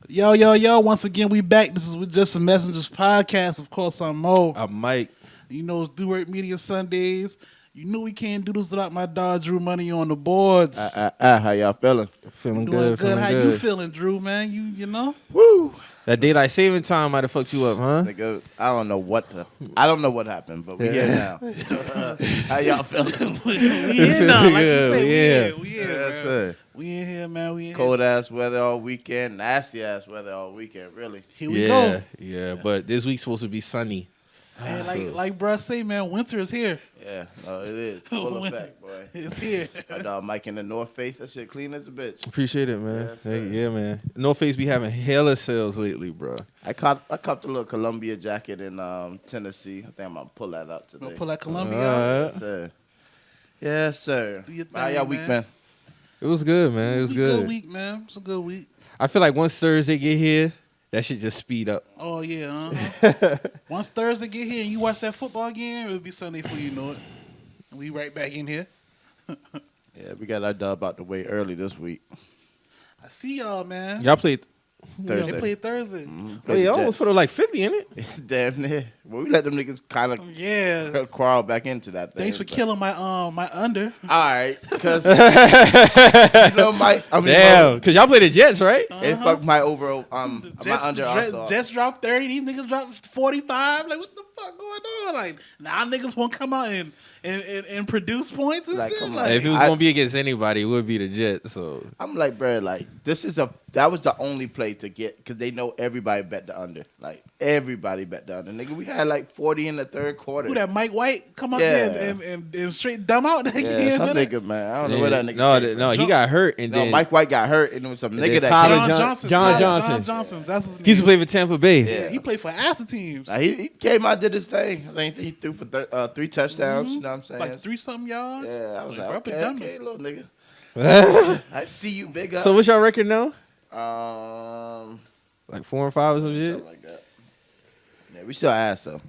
Yo. Once again, we back. This is Just the Messengers podcast. Of course, I'm Mo. I'm Mike. You know, it's Do Work Media Sundays. You know we can't do this without my dog, Drew Money, on the boards. How y'all feeling? Feeling Doing good. How you feeling, Drew, man? You know? Woo! That daylight saving time might have fucked you up, huh? Nigga, I don't know what happened, but we here now. How y'all feeling? we in now. Like you say, we in. Yes, Man. sir. We in here, man. We in Cold here. ass weather all weekend, nasty ass weather all weekend, really. Here we go. Yeah, but this week's supposed to be sunny. And like bruh say, man, winter is here. Yeah, no, it is. Full effect, boy. It's here. My dog Mike in the North Face, that shit clean as a bitch. Appreciate it, man. Yes, Hey, sir. yeah, man. North Face be having hella sales lately, bro. I copped a little Columbia jacket in Tennessee. I think I'm gonna pull that out today. Gonna pull that Columbia out. Yes, sir. Yes, sir. Do your How thing, y'all week, man. man? It was good, man. It was good. Good week, man. It's a good week. I feel like once Thursday get here, that shit just speed up. Oh yeah. Uh-huh. Once Thursday get here and you watch that football game, it'll be Sunday before you know it. And we right back in here. Yeah, we got our dub out the way early this week. I see y'all, man. Y'all played. Thursday. They played Thursday. Mm-hmm. Oh, you almost put like 50 in it. Damn near. Well, we let them niggas kind of Yeah. crawl back into that thing. Thanks for but- killing my under. All right, because you know Damn, because y'all played the Jets, right? it fucked my overall my under also. Jets dropped 30. These niggas dropped 45. Like, what the fuck going on? Like, now niggas won't come out and produce points and Like, shit. come on. Like, If it was gonna be against anybody, it would be the Jets. So I'm like, bro, like that was the only play to get because they know everybody bet the under. Like everybody bet the under. Nigga, we had like 40 in the third quarter. who that Mike White come up Yeah. there and straight dumb out that Yeah, game? some innit? nigga, man. I don't know where that nigga. No, came no, from. he got hurt, and No, then Mike White got hurt, and there was some And nigga then that Tyler came. Johnson. John Johnson. That's his name. he used to play for Tampa Bay. Yeah, he played for acid teams. Like, he came out, did his thing. I think he threw for 3 touchdowns. You know what I'm saying? Like 3-something yards. Yeah, I was like, bro, okay, been done okay, it. little nigga. I see you, big up. So what's y'all record now? Like Like 4 and 5 or some shit? something like that. Yeah, we still ass though.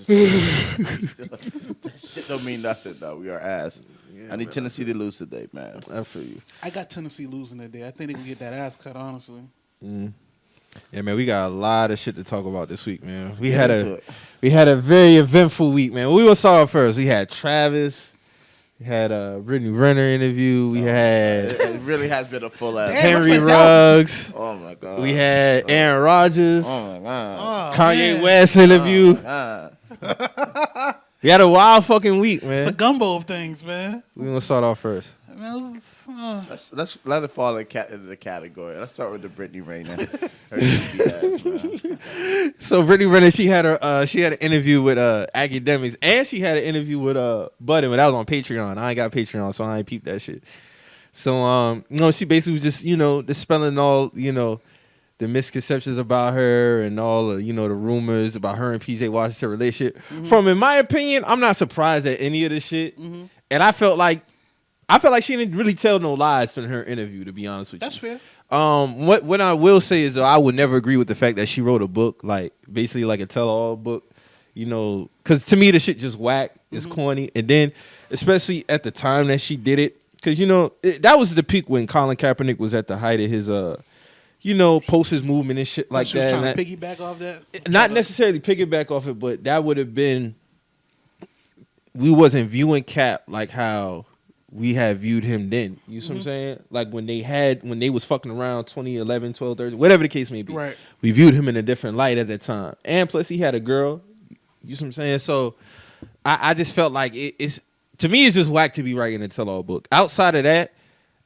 That shit don't mean nothing though. We are ass. I need Tennessee to lose today, man. I feel you. I got Tennessee losing that day. I think they can get that ass cut, honestly. Yeah, man, we got a lot of shit to talk about this week, man. We Get had into a it. very eventful week, man. We will start off first. We had Travis. We had a Brittany Renner interview. We had It really has been a full ass. Damn. Henry what's that? Ruggs. Oh my god. We had Aaron Rodgers. Oh my god. Oh, Kanye man. West interview. Oh, my God. We had a wild fucking week, It's a man. gumbo of things, man. We're going to start off first. Man, it's, Let's let it fall into the category. Let's start with the Brittany Renner. Her goofy ass, man. So Brittany Renner, she had an interview with academics, and she had an interview with Budden, but that was on Patreon. I ain't got Patreon, so I ain't peeped that shit. So she basically was just dispelling all the misconceptions about her and all the rumors about her and PJ Washington relationship. From in my opinion, I'm not surprised at any of this shit, and I felt like she didn't really tell no lies in her interview. To be honest with you, that's fair. What I will say is, though, I would never agree with the fact that she wrote a book, like basically like a tell-all book, because to me the shit just whack. It's corny, and then especially at the time that she did it, because that was the peak when Colin Kaepernick was at the height of his posters movement and shit like She was that. trying And to piggyback off that. not necessarily piggyback off it, but that would have been, we wasn't viewing Cap like how we had viewed him then. You see what I'm saying? Like when they was fucking around 2011, 12, 13, whatever the case may be. Right. We viewed him in a different light at that time. And plus he had a girl. You see what I'm saying? So I just felt like it's, to me, it's just whack to be writing a tell-all book. Outside of that,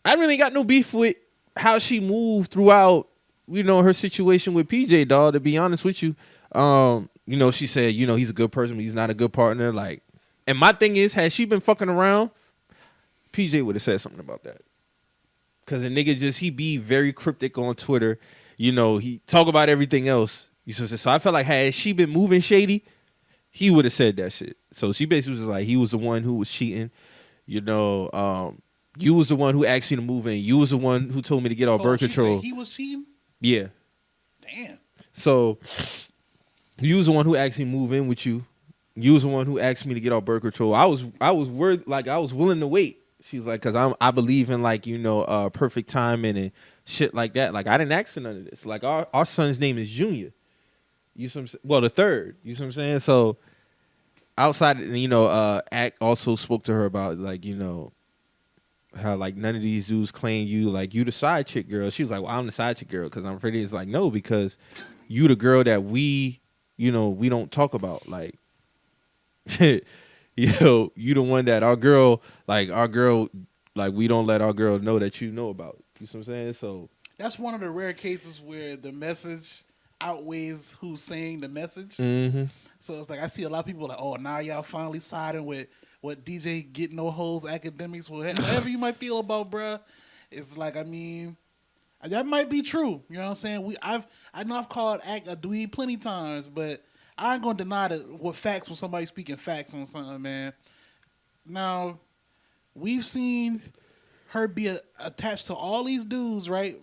I really got no beef with how she moved throughout, her situation with PJ, dog, to be honest with you. She said, he's a good person, but he's not a good partner. Like, and my thing is, had she been fucking around, PJ would have said something about that. Cause the nigga he be very cryptic on Twitter. He talk about everything else. So I felt like had she been moving shady, he would have said that shit. So she basically was just like, he was the one who was cheating. You was the one who asked me to move in. You was the one who told me to get off birth She control. said he was cheating? Yeah. Damn. So you was the one who asked me to move in with you. You was the one who asked me to get off birth control. I was worried, like I was willing to wait. She was like, because I believe in perfect timing and shit like that. Like I didn't ask for none of this. Like our son's name is Junior. You see what I'm saying? Well, the third. You see what I'm saying? So outside, Act also spoke to her about like, how like none of these dudes claim you, like you the side chick girl. She was like, well, I'm the side chick girl because I'm pretty. It's like, no, because you the girl that we don't talk about. Like, you the one that our girl, like we don't let our girl know that you know about. You see what I'm saying? So that's one of the rare cases where the message outweighs who's saying the message. Mm-hmm. So it's like I see a lot of people like, oh, now y'all finally siding with what DJ Get No Hoes academics, whatever you might feel about, bruh. It's like, I mean, that might be true. You know what I'm saying? I know I've called Act a dweeb plenty times, but I ain't gonna deny that what facts when somebody's speaking facts on something, man. Now, we've seen her be attached to all these dudes, right?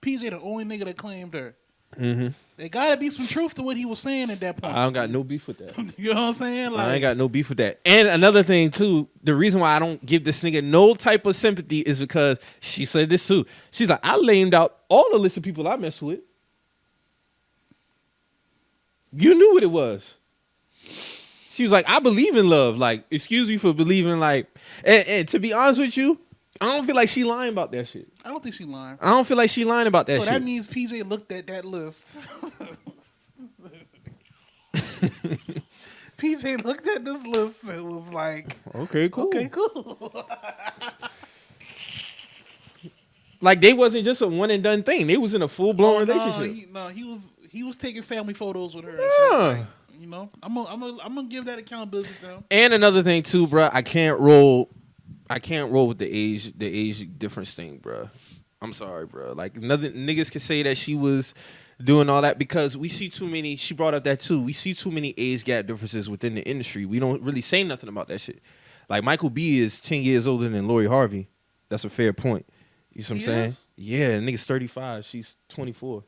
PJ the only nigga that claimed her. Mm-hmm. There gotta be some truth to what he was saying at that point. I don't got no beef with that. You know what I'm saying? Like, I ain't got no beef with that. And another thing too, the reason why I don't give this nigga no type of sympathy is because she said this too. She's like, I named out all the list of people I mess with. You knew what it was. She was like, I believe in love. Like, excuse me for believing like, and to be honest with you, I don't feel like she lying about that shit. I don't think she lying. I don't feel like she lying about that shit. So that means PJ looked at that list. PJ looked at this list and was like, okay, cool. Okay, cool. Like they wasn't just a one and done thing. They was in a full blown relationship. He was taking family photos with her. Yeah. And shit. Like, I'm gonna give that accountability to him. And another thing too, bro, I can't roll with the age difference thing, bro. I'm sorry, bro. Like niggas can say that she was doing all that because we see too many. She brought up that too. We see too many age gap differences within the industry. We don't really say nothing about that shit. Like Michael B is 10 years older than Lori Harvey. That's a fair point. You see what I'm saying? Yeah, nigga's 35. She's 24.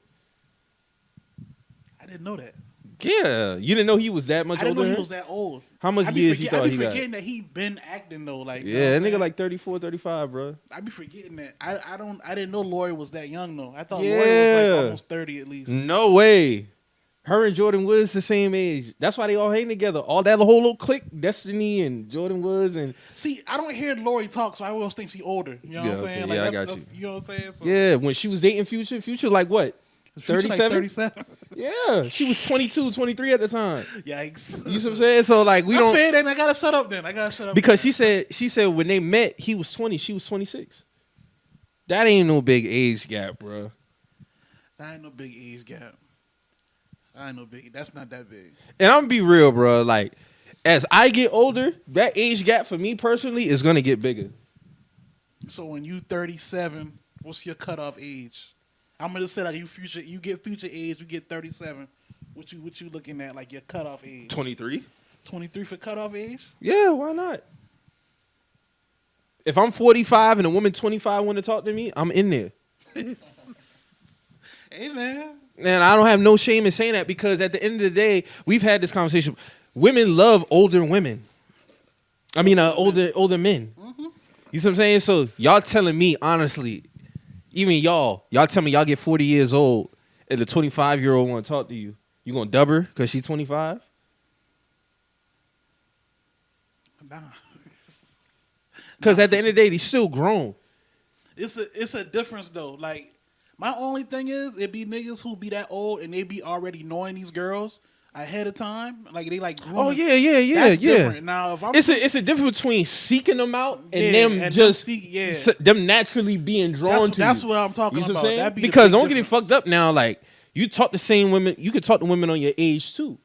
I didn't know that. Yeah, you didn't know he was that much older. I didn't know he was that old. How much years you thought he got? I be forgetting that he been acting though. Like, yeah, that nigga like 34, 35, bro. I be forgetting that. I didn't know Lori was that young though. I thought Yeah. Lori was like almost 30 at least. No way. Her and Jordan Woods the same age. That's why they all hang together. All that whole little clique, Destiny and Jordan Woods and see, I don't hear Lori talk, so I always think she's older. You know what I'm saying? Like, yeah, I got you. You know what I'm saying? So, yeah, when she was dating Future like what? 37? Like 37. Yeah, she was 22, 23 at the time. Yikes. You see what I'm saying? So like we That's don't. fair, then I gotta shut up. Then I gotta shut up. Because she said when they met, he was 20, she was 26. That ain't no big age gap, bro. That ain't no big age gap. That's not that big. And I'm gonna be real, bro. Like, as I get older, that age gap for me personally is gonna get bigger. So when you 37, what's your cutoff age? I'm gonna say like you get future age, you get 37. What you looking at like your cutoff age? 23. 23 for cutoff age? Yeah, why not? If I'm 45 and a woman 25 want to talk to me, I'm in there. Hey man. And I don't have no shame in saying that because at the end of the day, we've had this conversation. Women love older women. I mean, older men. Mm-hmm. You see what I'm saying? So y'all telling me honestly, even y'all tell me y'all get 40 years old and the 25-year-old want to talk to you. You gonna dub her because she's 25? Nah. Because at the end of the day, he's still grown. It's a difference though. Like, my only thing is, it be niggas who be that old and they be already knowing these girls ahead of time. Like, they like grooming. Oh, yeah. That's different. Now, if I'm it's a difference between seeking them out and them naturally being drawn to you. That's what I'm talking about. Saying? Because don't get it fucked up now. Like, you talk the same women. You could talk to women on your age, too.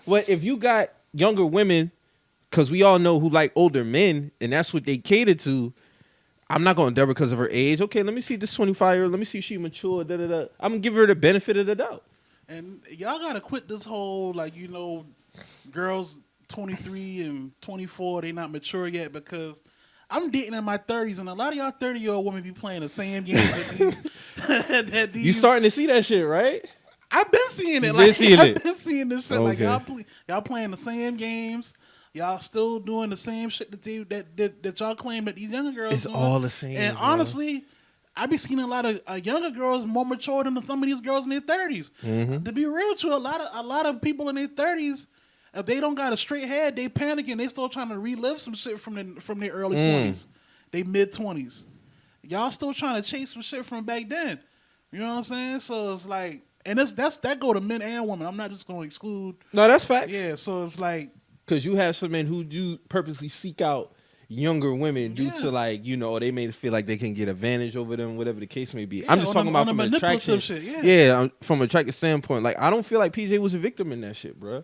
But if you got younger women, because we all know who like older men, and that's what they cater to, I'm not going to dub her because of her age. Okay, let me see this 25-year-old. Let me see if she mature. I'm going to give her the benefit of the doubt. And y'all got to quit this whole, like, girls 23 and 24, they not mature yet, because I'm dating in my 30s, and a lot of y'all 30-year-old women be playing the same game that these. You starting to see that shit, right? I've been seeing it. I've been seeing this shit. Okay. Like, y'all playing the same games. Y'all still doing the same shit that y'all claim that these younger girls It's doing. all the same. And bro. honestly, I be seeing a lot of younger girls more mature than some of these girls in their 30s. Mm-hmm. To be real with you, a lot of people in their 30s, if they don't got a straight head, they panicking. They still trying to relive some shit from their early 20s, they mid 20s. Y'all still trying to chase some shit from back then. You know what I'm saying? So it's like, and that go to men and women. I'm not just going to exclude. No, that's facts. Yeah, so it's like, because you have some men who do purposely seek out younger women due to like, you know, they may feel like they can get advantage over them, whatever the case may be. Yeah, I'm just talking about from an attraction. Shit, From an attractive standpoint. Like, I don't feel like PJ was a victim in that shit, bro.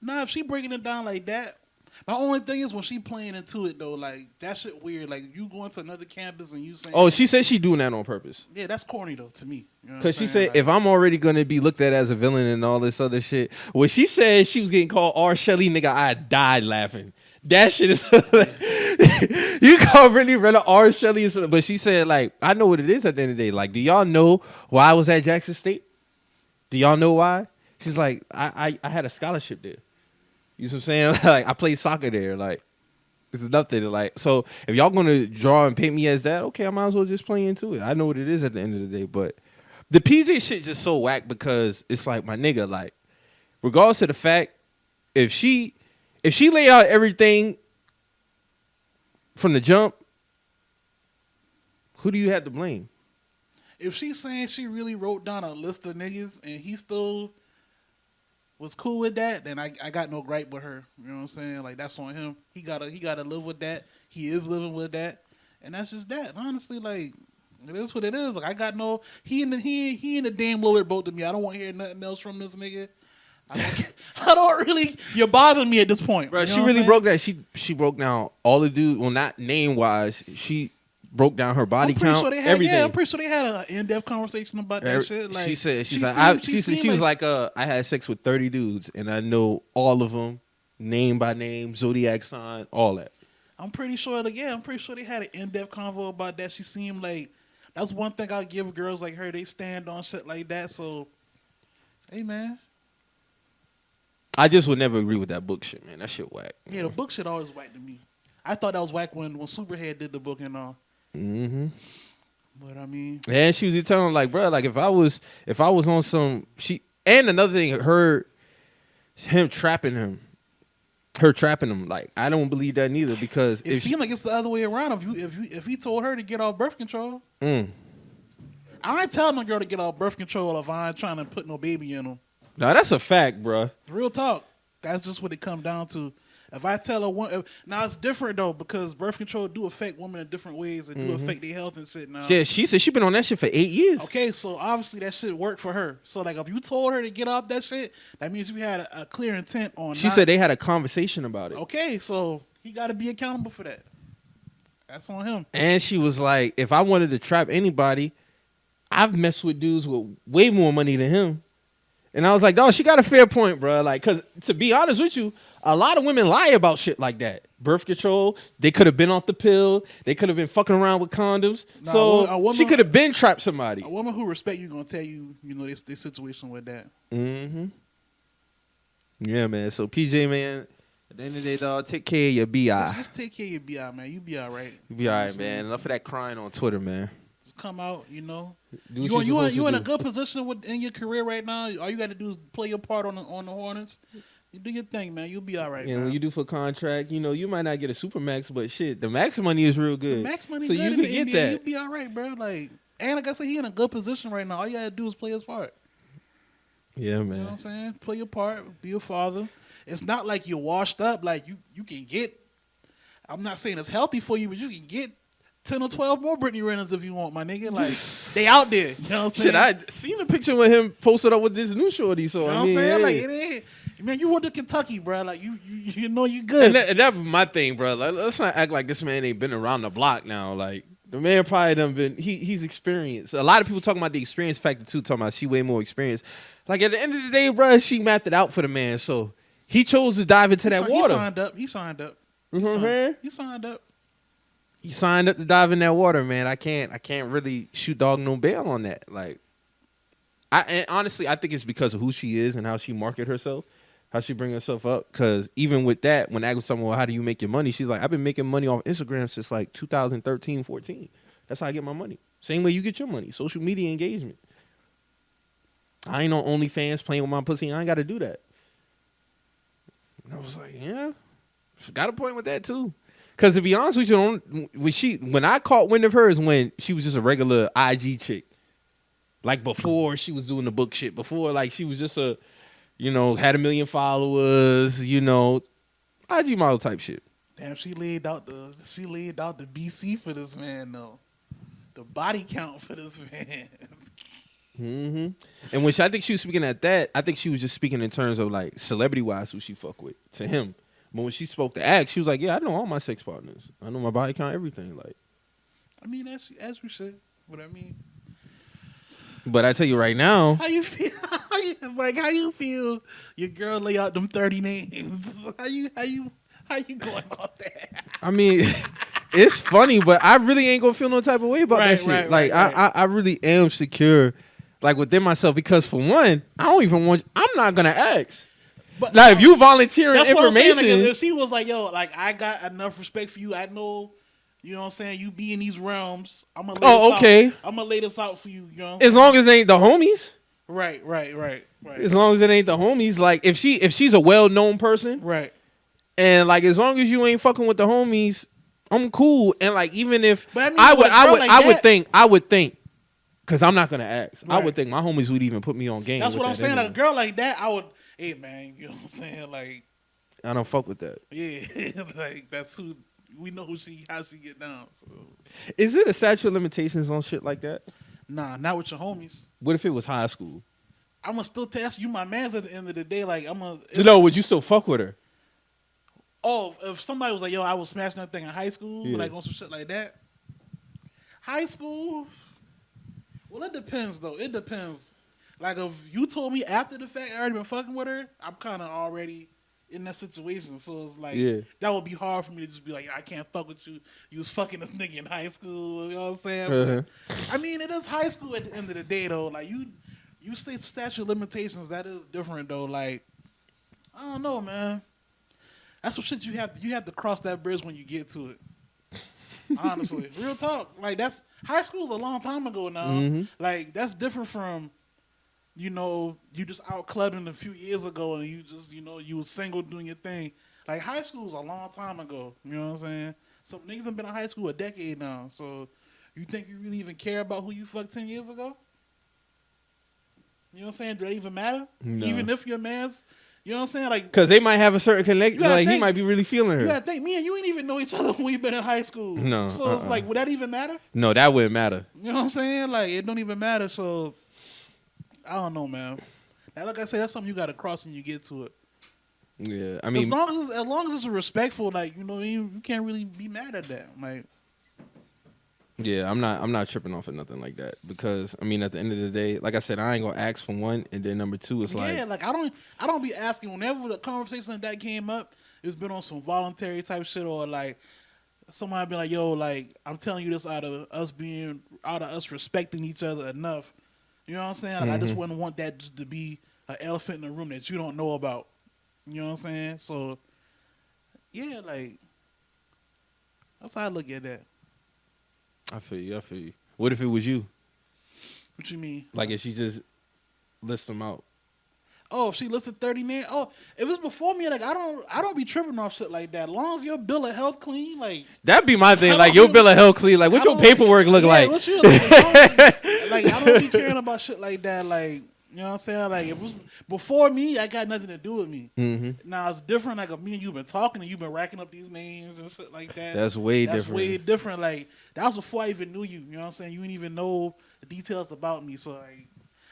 Nah, if she breaking it down like that, my only thing is when she playing into it though, like that shit weird. Like you going to another campus and you saying, oh, she said she doing that on purpose. Yeah, that's corny though to me. You know Because she said, like, if I'm already gonna be looked at as a villain and all this other shit, when she said she was getting called R. Shelley, nigga, I died laughing. That shit is you call Brittany Renner R. Shelley, but she said, like, I know what it is at the end of the day. Like, do y'all know why I was at Jackson State? Do y'all know why? She's like, I had a scholarship there. You know what I'm saying? Like, I played soccer there. Like, this is nothing. Like, so if y'all gonna draw and paint me as that, okay, I might as well just play into it. I know what it is at the end of the day. But the PJ shit just so whack because it's like, my nigga, like, regardless of the fact, if she laid out everything from the jump, who do you have to blame? If she's saying she really wrote down a list of niggas and he still was cool with that, then I got no gripe with her. You know what I'm saying? Like, that's on him. He gotta live with that. He is living with that, and that's just that. Honestly, like, it is what it is. Like, I got no. He in the damn lower boat to me. I don't want to hear nothing else from this nigga. I don't really. You're bothering me at this point, bro. You know She what really I'm broke that. She broke down all the dudes. Well, not name wise. She broke down her body count. Everything. Yeah, I'm pretty sure they had an in-depth conversation about that shit. Like, she said, she was like, I had sex with 30 dudes, and I know all of them, name by name, zodiac sign, all that. I'm pretty sure they had an in-depth convo about that. She seemed like that's one thing I give girls like her. They stand on shit like that. So, hey, man. I just would never agree with that book shit, man. That shit whack. Yeah, the book shit always whack to me. I thought that was whack when Superhead did the book and all. Mm-hmm. But I mean, and she was telling him, like, bro, like, if I was on some and another thing, her trapping him, like, I don't believe that neither because it seemed like it's the other way around. If he told her to get off birth control, I ain't telling a girl to get off birth control if I ain't trying to put no baby in them. No, that's a fact, bro. Real talk. That's just what it come down to. If I tell a woman, now it's different though because birth control do affect women in different ways and do affect their health and shit. Now, yeah, she said she been on that shit for 8 years. Okay, so obviously that shit worked for her. So like, if you told her to get off that shit, that means you had a clear intent on. She said they had a conversation about it. Okay, so he got to be accountable for that. That's on him. And she was like, if I wanted to trap anybody, I've messed with dudes with way more money than him. And I was like, dog, she got a fair point, bro. Like, because to be honest with you, a lot of women lie about shit like that. Birth control, they could have been off the pill. They could have been fucking around with condoms. Nah, so a woman, she could have been trapped somebody. A woman who respect you going to tell you, you know, this situation with that. Mm-hmm. Yeah, man. So, PJ, man, at the end of the day, dog, take care of your BI. Just take care of your BI, man. You be all right. You be all right, man. Enough of that crying on Twitter, man. Just come out, you know. You in a good position in your career right now. All you got to do is play your part on the Hornets. You do your thing, man. You'll be all right. And when you do for contract, you know, you might not get a super max, but shit, the max money is real good. The max money, so good you in can the get NBA. that. You'll be all right, bro. Like, and like I said, he in a good position right now. All you got to do is play his part. Yeah, man. You know what I'm saying? Play your part. Be a father. It's not like you're washed up. Like you can get. I'm not saying it's healthy for you, but you can get 10 or 12 more Brittany Renners if you want, my nigga. Like, they out there. You know what I'm saying? Shit, I seen a picture with him posted up with this new shorty. So, you know I what I'm mean, saying? yeah. Like, it ain't. Man, you went to Kentucky, bro. Like, you know you good. And that's my thing, bro. Like, let's not act like this man ain't been around the block now. Like, the man probably done been, he's experienced. A lot of people talking about the experience factor, too, talking about she way more experienced. Like, at the end of the day, bro, she mapped it out for the man. So, he chose to dive into that water. He signed up. You know what I'm saying? He signed up. He signed up to dive in that water, man. I can't really shoot dog no bail on that. Like, and honestly, I think it's because of who she is and how she market herself, how she bring herself up. Because even with that, when I asked someone, well, how do you make your money? She's like, I've been making money off Instagram since like 2013, 14. That's how I get my money. Same way you get your money. Social media engagement. I ain't on OnlyFans playing with my pussy. I ain't got to do that. And I was like, yeah, got a point with that too. Because to be honest with you, when I caught wind of her is when she was just a regular IG chick. Like before she was doing the book shit. Before like she was just had 1 million followers, IG model type shit. Damn, she laid out the BC for this man though. The body count for this man. Mm-hmm. And when I think she was speaking at that, I think she was just speaking in terms of like celebrity wise who she fuck with to him. But when she spoke to Axe, she was like, "Yeah, I know all my sex partners. I know my body count, everything." Like, I mean, as we should. What I mean. But I tell you right now, how you feel? How you feel? Your girl lay out them 30 names. How you going off that? I mean, it's funny, but I really ain't gonna feel no type of way about that shit. Right. I really am secure, like within myself, because for one, I'm not gonna ask. But now, if you volunteering that's information, what I'm saying, like, if she was like, "Yo, like I got enough respect for you. I know, you know what I'm saying. You be in these realms. I'm gonna lay this out for you. You know, what I'm as long as it ain't the homies." Right. As long as it ain't the homies, like if she's a well known person, right, and like as long as you ain't fucking with the homies, I'm cool. And like even if but I would think, because I'm not gonna ask. Right. I would think my homies would even put me on game. That's what I'm saying. Anyway. Like a girl like that, I would. Hey man, you know what I'm saying? Like, I don't fuck with that. Yeah, like that's who we know how she get down. So. Is it a statute of limitations on shit like that? Nah, not with your homies. What if it was high school? I'm gonna still test you, my man's at the end of the day. Like would you still fuck with her? Oh, if somebody was like, "Yo, I was smashing that thing in high school," like on some shit like that. High school. Well, it depends though. It depends. Like if you told me after the fact I already been fucking with her, I'm kind of already in that situation. So it's like that would be hard for me to just be like, I can't fuck with you. You was fucking this nigga in high school. You know what I'm saying? Uh-huh. But, I mean, it is high school at the end of the day though. Like you say statute of limitations, that is different though. Like I don't know, man. That's some shit you have to cross that bridge when you get to it. Honestly, real talk. Like that's high school's a long time ago now. Mm-hmm. Like that's different from. You just out clubbing a few years ago and you just, you was single doing your thing. Like high school was a long time ago. You know what I'm saying? Some niggas have been in high school a decade now. So you think you really even care about who you fucked 10 years ago? You know what I'm saying? Do that even matter? No. Even if your man's, you know what I'm saying? Like, because they might have a certain connection. Like he might be really feeling her. You gotta think, me and you ain't even know each other when we've been in high school. No. So it's like, would that even matter? No, that wouldn't matter. You know what I'm saying? Like, it don't even matter. So I don't know, man. Now, like I said, that's something you got to cross when you get to it. Yeah, I mean, as long as it's respectful, like you can't really be mad at that. Like, yeah, I'm not tripping off of nothing like that because I mean, at the end of the day, like I said, I ain't gonna ask for one, and then number two, it's like I don't be asking whenever the conversation like that came up. It's been on some voluntary type shit or like somebody be like, yo, like I'm telling you this out of us respecting each other enough. You know what I'm saying? Like, I just wouldn't want that just to be an elephant in the room that you don't know about. You know what I'm saying? So, yeah, like, that's how I look at that. I feel you. What if it was you? What you mean? Like, if she just lists them out. Oh, if she listed 30 names? Oh, if it's before me, like, I don't be tripping off shit like that. As long as your bill of health clean, like. That'd be my thing. Like, your bill of health clean. Like, what your paperwork look like? What you like, I don't be caring about shit like that. Like, you know what I'm saying? Like, if it was before me, I got nothing to do with me. Mm-hmm. Now, it's different. Like, if me and you been talking and you've been racking up these names and shit like that. That's way different. Like, that was before I even knew you. You know what I'm saying? You didn't even know the details about me. So, like,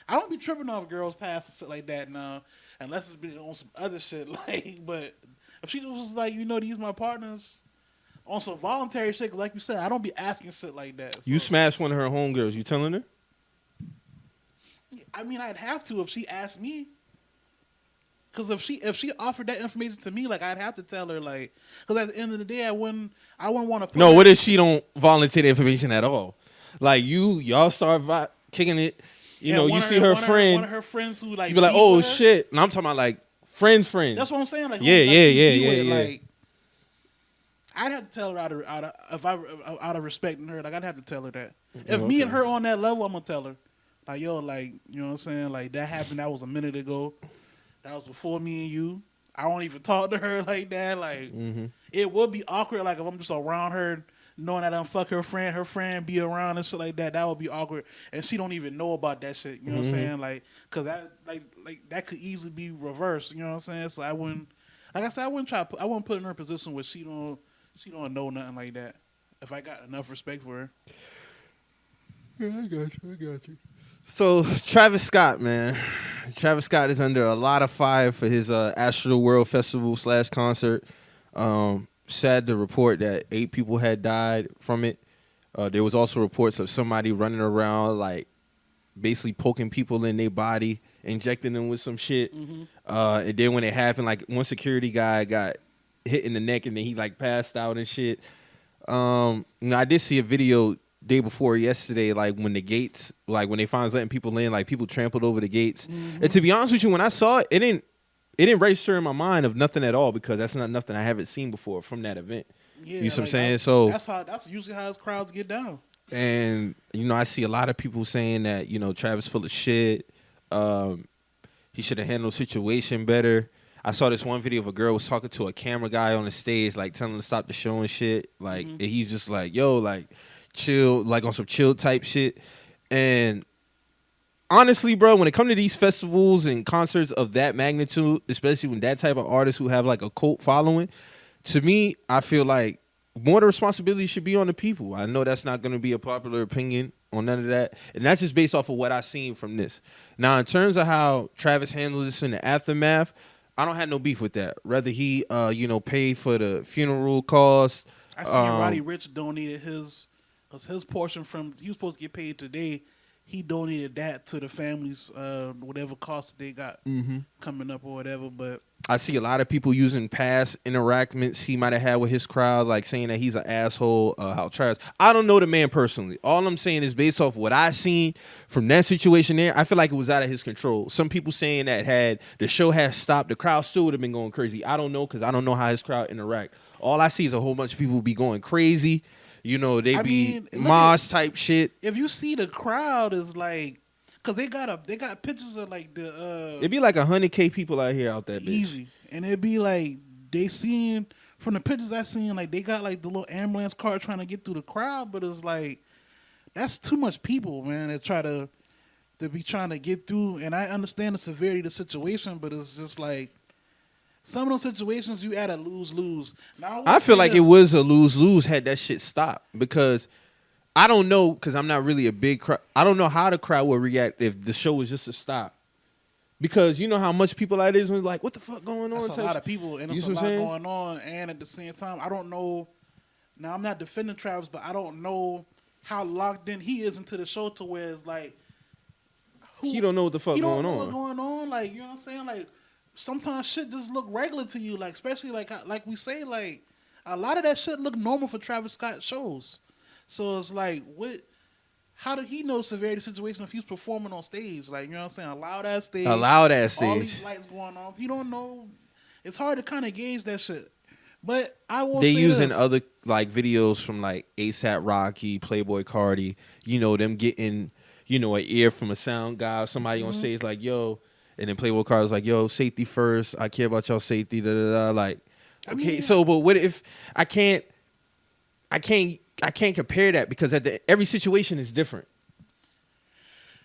I don't be tripping off girls past and shit like that now, unless it's been on some other shit. Like, but if she was like, these my partners on some voluntary shit, cause like you said, I don't be asking shit like that. So. You smashed one of her homegirls. You telling her? I mean, I'd have to if she asked me. Cause if she offered that information to me, like I'd have to tell her, like, cause at the end of the day, I wouldn't want to. No, what if she don't volunteer the information at all? Like y'all start kicking it. You see her friend. One of her friends who like. You be like, oh shit, and I'm talking about like friends. That's what I'm saying. Like, yeah. Like, I'd have to tell her out of respecting her. Like I'd have to tell her that. If me and her on that level, I'm gonna tell her. Like yo, like you know what I'm saying. Like that happened. That was a minute ago. That was before me and you. I don't even talk to her like that. Like it would be awkward. Like if I'm just around her, knowing that I'm fuck her friend be around and shit like that. That would be awkward. And she don't even know about that shit. You know what I'm saying? Like because that like that could easily be reversed. You know what I'm saying? So I wouldn't. Like I said, I wouldn't put her in her position where she don't know nothing like that. If I got enough respect for her. Yeah, I got you. So Travis Scott, man. Travis Scott is under a lot of fire for his Astro World Festival / concert. Sad to report that 8 people had died from it. There was also reports of somebody running around like basically poking people in their body, injecting them with some shit. And then when it happened, like one security guy got hit in the neck and then he like passed out and shit. I did see a video day before yesterday, like when the gates, like when they finally letting people in, like people trampled over the gates. And to be honest with you, when I saw it, it didn't register in my mind of nothing at all because that's not nothing I haven't seen before from that event. Yeah, you see what I'm saying? So that's usually how his crowds get down. And I see a lot of people saying that Travis full of shit. He should have handled the situation better. I saw this one video of a girl was talking to a camera guy on the stage, like telling him to stop the show and shit. Like and he's just like, yo, like chill, like on some chill type shit. And honestly, bro, when it comes to these festivals and concerts of that magnitude, especially when that type of artists who have like a cult following, to me, I feel like more of the responsibility should be on the people. I know that's not going to be a popular opinion on none of that. And that's just based off of what I seen from this. Now, in terms of how Travis handled this in the aftermath, I don't have no beef with that. Rather he, paid for the funeral costs. I seen Roddy Ricch donated his portion from, he was supposed to get paid today. He donated that to the families, whatever costs they got coming up or whatever. But I see a lot of people using past interactions he might have had with his crowd, like saying that he's an asshole, how Travis. I don't know the man personally. All I'm saying is based off what I seen from that situation there, I feel like it was out of his control. Some people saying that had the show had stopped, the crowd still would have been going crazy. I don't know because I don't know how his crowd interact. All I see is a whole bunch of people be going crazy. They be Moss type shit. If you see the crowd is like, cause they got pictures of like the it'd be like 100K people out here out there. Easy. Bitch. And it'd be like they seen from the pictures I seen, like they got like the little ambulance car trying to get through the crowd, but it's like that's too much people, man, to be trying to get through. And I understand the severity of the situation, but it's just like some of those situations you at a lose-lose. Now, I feel like it was a lose-lose had that shit stopped because I don't know, because I'm not really a big crowd. I don't know how the crowd would react if the show was just to stop. Because you know how much people that is when like, what the fuck going on? That's a lot of people, and there's a lot going on. And at the same time, I don't know. Now, I'm not defending Travis, but I don't know how locked in he is into the show to where it's like, he don't know what the fuck going on. He don't know what's going on. Like, you know what I'm saying? Like, sometimes shit just look regular to you. Like, especially like we say, like a lot of that shit look normal for Travis Scott shows. So it's like, how did he know the severity of the situation if he's performing on stage? Like, you know what I'm saying? A loud ass stage. All these lights going on. You don't know. It's hard to kind of gauge that shit. But I will say using this. Other like videos from like ASAP Rocky, Playboy Cardi, them getting, an ear from a sound guy or somebody on stage like, yo, and then Playboy Cardi was like, yo, safety first. I care about y'all safety. Da, da, da. Like, okay, but what if I can't compare that because every situation is different.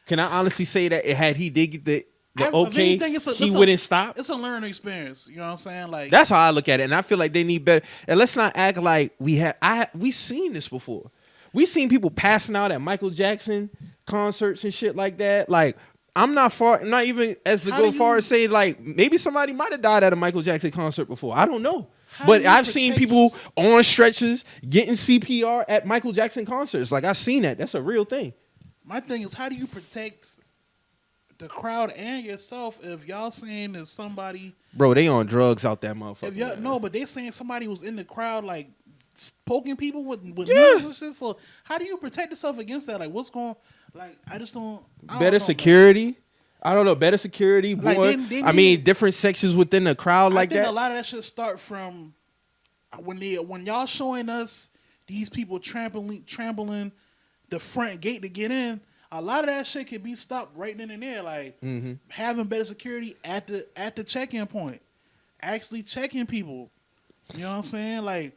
Can I honestly say that had he did get the okay, he wouldn't stop? It's a learning experience. You know what I'm saying? Like that's how I look at it, and I feel like they need better. And let's not act like we've seen this before. We've seen people passing out at Michael Jackson concerts and shit like that. Like I'm not even as to go far as say like maybe somebody might have died at a Michael Jackson concert before. I don't know. But I've seen people on stretchers getting CPR at Michael Jackson concerts. Like, I've seen that. That's a real thing. My thing is, how do you protect the crowd and yourself if y'all saying that somebody... Bro, they on drugs out that motherfucker. No, but they saying somebody was in the crowd, like, poking people with needles and shit. So, how do you protect yourself against that? Like, what's going... Like, I just don't... Better security? Man. I don't know, better security, more. Like different sections within the crowd like that. I think a lot of that should start from when y'all showing us these people trampling the front gate to get in, a lot of that shit can be stopped right then and there. Like having better security at the check-in point, actually checking people. You know what I'm saying? Like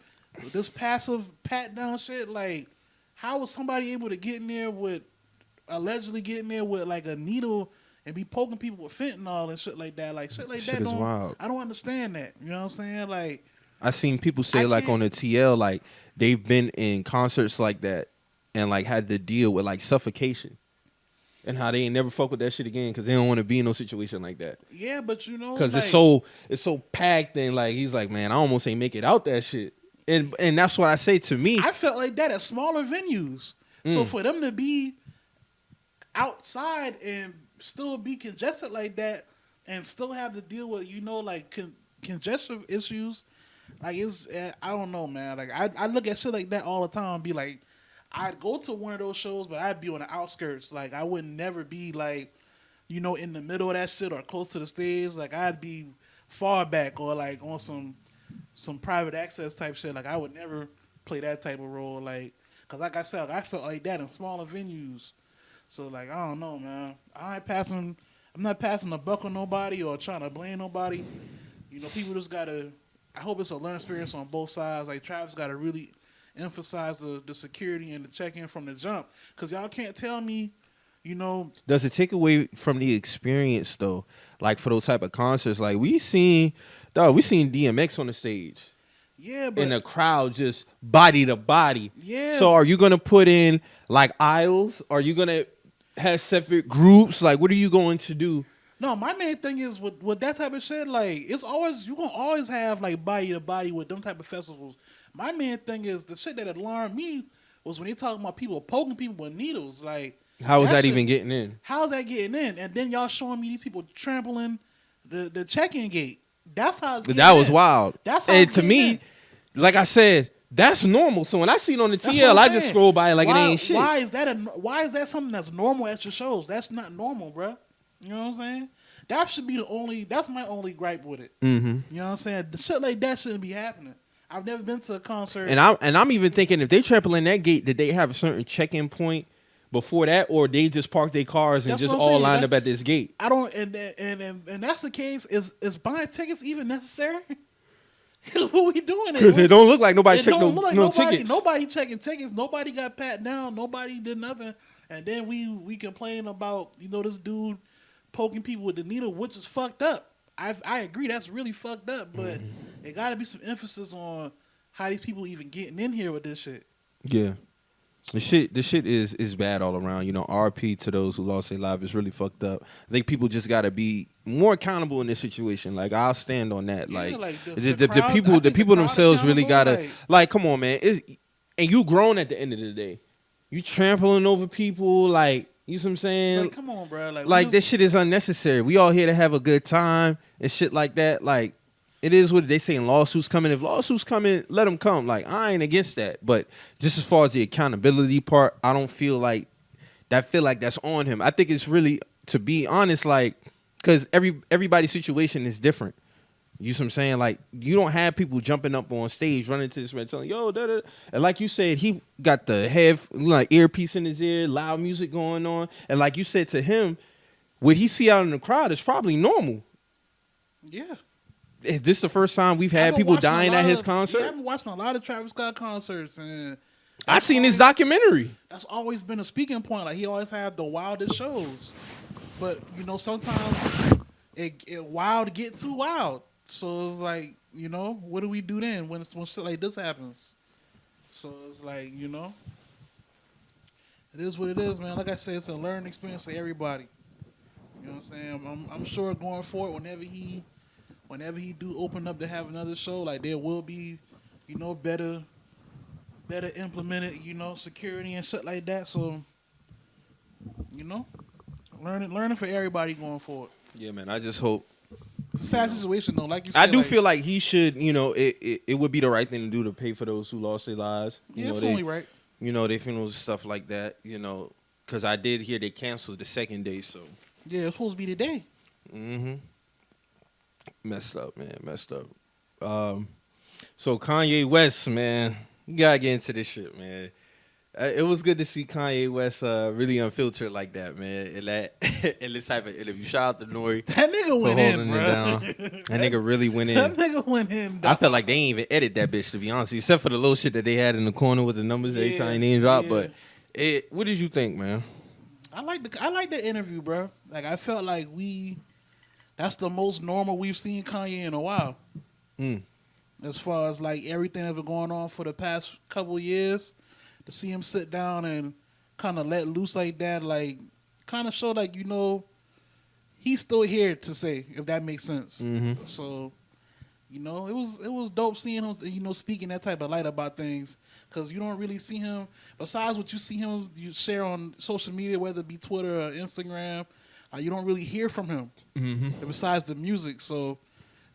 this passive pat down shit. Like how was somebody able to get in there with allegedly getting there with like a needle and be poking people with fentanyl and shit like that? Like shit like Shit that. is wild. I don't understand that. You know what I'm saying? Like I seen people say like on the TL, like they've been in concerts like that and like had to deal with like suffocation and how they ain't never fuck with that shit again because they don't want to be in no situation like that. Yeah, but you know, because like, it's so packed and like he's like, man, I almost ain't make it out that shit. And that's what I say to me. I felt like that at smaller venues. So for them to be outside and still be congested like that and still have to deal with, you know, like congestion issues, like it's, I don't know, man. Like I look at shit like that all the time and be like, I'd go to one of those shows, but I'd be on the outskirts. Like I would never be like, you know, in the middle of that shit or close to the stage. Like I'd be far back or like on some private access type shit. Like I would never play that type of role. Like, cause like I said, I felt like that in smaller venues. So like I don't know, man. I'm not passing the buck on nobody or trying to blame nobody. You know, people just gotta. I hope it's a learning experience on both sides. Like Travis gotta really emphasize the security and the check-in from the jump. Cause y'all can't tell me, you know. Does it take away from the experience though? Like for those type of concerts, like we seen DMX on the stage. Yeah, but and the crowd just body to body. Yeah. So are you gonna put in like aisles? Are you gonna have separate groups? Like what are you going to do? No, my main thing is with that type of shit, like it's always you gonna always have like body to body with them type of festivals. My main thing is the shit that alarmed me was when they talking about people poking people with needles. Like how is that shit, even getting in? How's that getting in? And then y'all showing me these people trampling the check-in gate. That's how it's getting That was in. wild. That's how and it's to getting me, in. like I said, that's normal. So when I see it on the TL, I just scroll by it like it ain't shit. Why is that something that's normal at your shows? That's not normal, bro. You know what I'm saying? That should be that's my only gripe with it. Mm-hmm. You know what I'm saying? The shit like that shouldn't be happening. I've never been to a concert. And I'm even thinking if they trampling that gate, did they have a certain check-in point before that, or they just park their cars and That's just what I'm all saying. lined up at this gate? I don't, and that's the case. Is buying tickets even necessary? Because what we doing? Because it don't look like nobody checked no nobody, tickets. Nobody checking tickets. Nobody got pat down. Nobody did nothing. And then we complain about, you know, this dude poking people with the needle, which is fucked up. I agree, that's really fucked up. But it got to be some emphasis on how these people even getting in here with this shit. Yeah. The shit is bad all around. You know, RP to those who lost their life is really fucked up. I think people just gotta be more accountable in this situation. Like I'll stand on that. Yeah, like the people crowd themselves really accountable, gotta like come on, man. And you grown at the end of the day. You trampling over people, like you know what I'm saying? Like, come on, bro. Like this shit is unnecessary. We all here to have a good time and shit like that. Like it is what they saying. Lawsuits coming. If lawsuits coming, let them come. Like I ain't against that. But just as far as the accountability part, I don't feel like that's on him. I think it's really, to be honest, like because everybody's situation is different. You know what I'm saying? Like you don't have people jumping up on stage, running to this man, telling yo, da, da. And like you said, he got the earpiece in his ear, loud music going on, and like you said to him, what he see out in the crowd is probably normal. Yeah. Is this the first time we've had people dying at his concert? Yeah, I've been watching a lot of Travis Scott concerts, and I seen his documentary. That's always been a speaking point. Like he always had the wildest shows, but you know sometimes it wild get too wild. So it's like, you know, what do we do then when shit like this happens? So it's like, you know, it is what it is, man. Like I said, it's a learning experience for everybody. You know what I'm saying? I'm sure going forward, whenever he do open up to have another show, like there will be, you know, better implemented, you know, security and shit like that. So, you know, learning for everybody going forward. Yeah, man. I just hope. It's a sad situation though. Like you said, I do feel like he should, you know, it would be the right thing to do to pay for those who lost their lives. Yeah, it's only right. You know, their funerals and stuff like that. You know, because I did hear they canceled the second day. So yeah, it's supposed to be today. Mm-hmm. Messed up, man. Messed up. So Kanye West, man, you gotta get into this shit, man. It was good to see Kanye West really unfiltered like that, man. In that in this type of interview. Shout out to Nori That nigga for went in, holding bro. it down. That nigga really went in. That nigga went in. Dog. I felt like they ain't even edit that bitch, to be honest, except for the little shit that they had in the corner with the numbers every time they name drop. Yeah. But what did you think, man? I like the interview, bro. Like I felt like that's the most normal we've seen Kanye in a while. As far as like everything that's been going on for the past couple years, to see him sit down and kind of let loose like that, like kind of show like he's still here to say, if that makes sense. Mm-hmm. So it was dope seeing him speaking that type of light about things, because you don't really see him besides what you share on social media, whether it be Twitter or Instagram. You don't really hear from him besides the music. So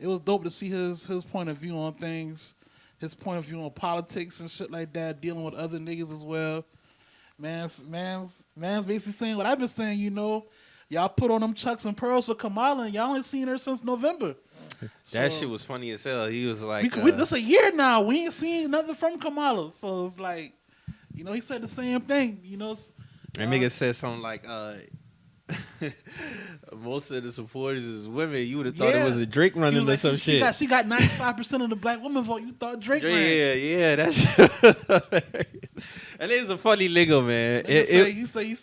it was dope to see his point of view on things, his point of view on politics and shit like that, dealing with other niggas as well. Man's basically saying what I've been saying, y'all put on them Chucks and Pearls for Kamala, and y'all ain't seen her since November. That shit was funny as hell. He was like, this a year now. We ain't seen nothing from Kamala. So it's like, he said the same thing. And nigga said something like, most of the supporters is women. You would have thought it was a Drake running or some shit. She got 95% of the black women vote. You thought Drake ran. Yeah, that's and he's a funny nigga, man. You say,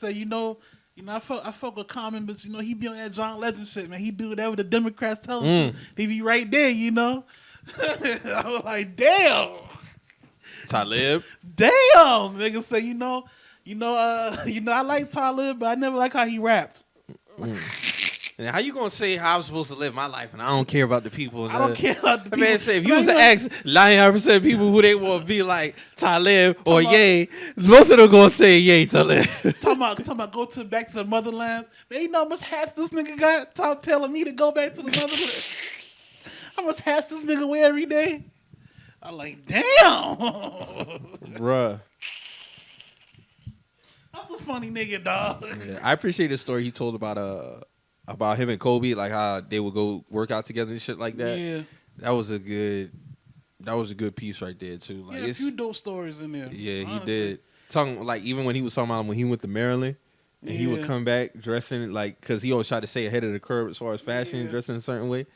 I fuck with Common, but he be on that John Legend shit, man. He do whatever the Democrats tell him to. He be right there, I was like, damn. Talib. Damn, nigga say, I like Talib, but I never like how he rapped. And how you gonna say how I'm supposed to live my life and I don't care about the people? I don't care about the people. Man, say if you was to ask 99% of people who they want to be like Talib or Ye, most of them gonna say Ye Talib. Talking about go back to the motherland. Man, you know how much hats this nigga got telling me to go back to the motherland. How much hats this nigga wear every day? I'm like, damn. Bruh. That's a funny nigga, dog. Yeah, I appreciate the story he told about him and Kobe, like how they would go work out together and shit like that. Yeah. That was a good piece right there too. Like, a few dope stories in there. Yeah, honestly. he did. Talking like even when he was talking about when he went to Maryland and he would come back dressing like, because he always tried to stay ahead of the curve as far as fashion, dressing a certain way.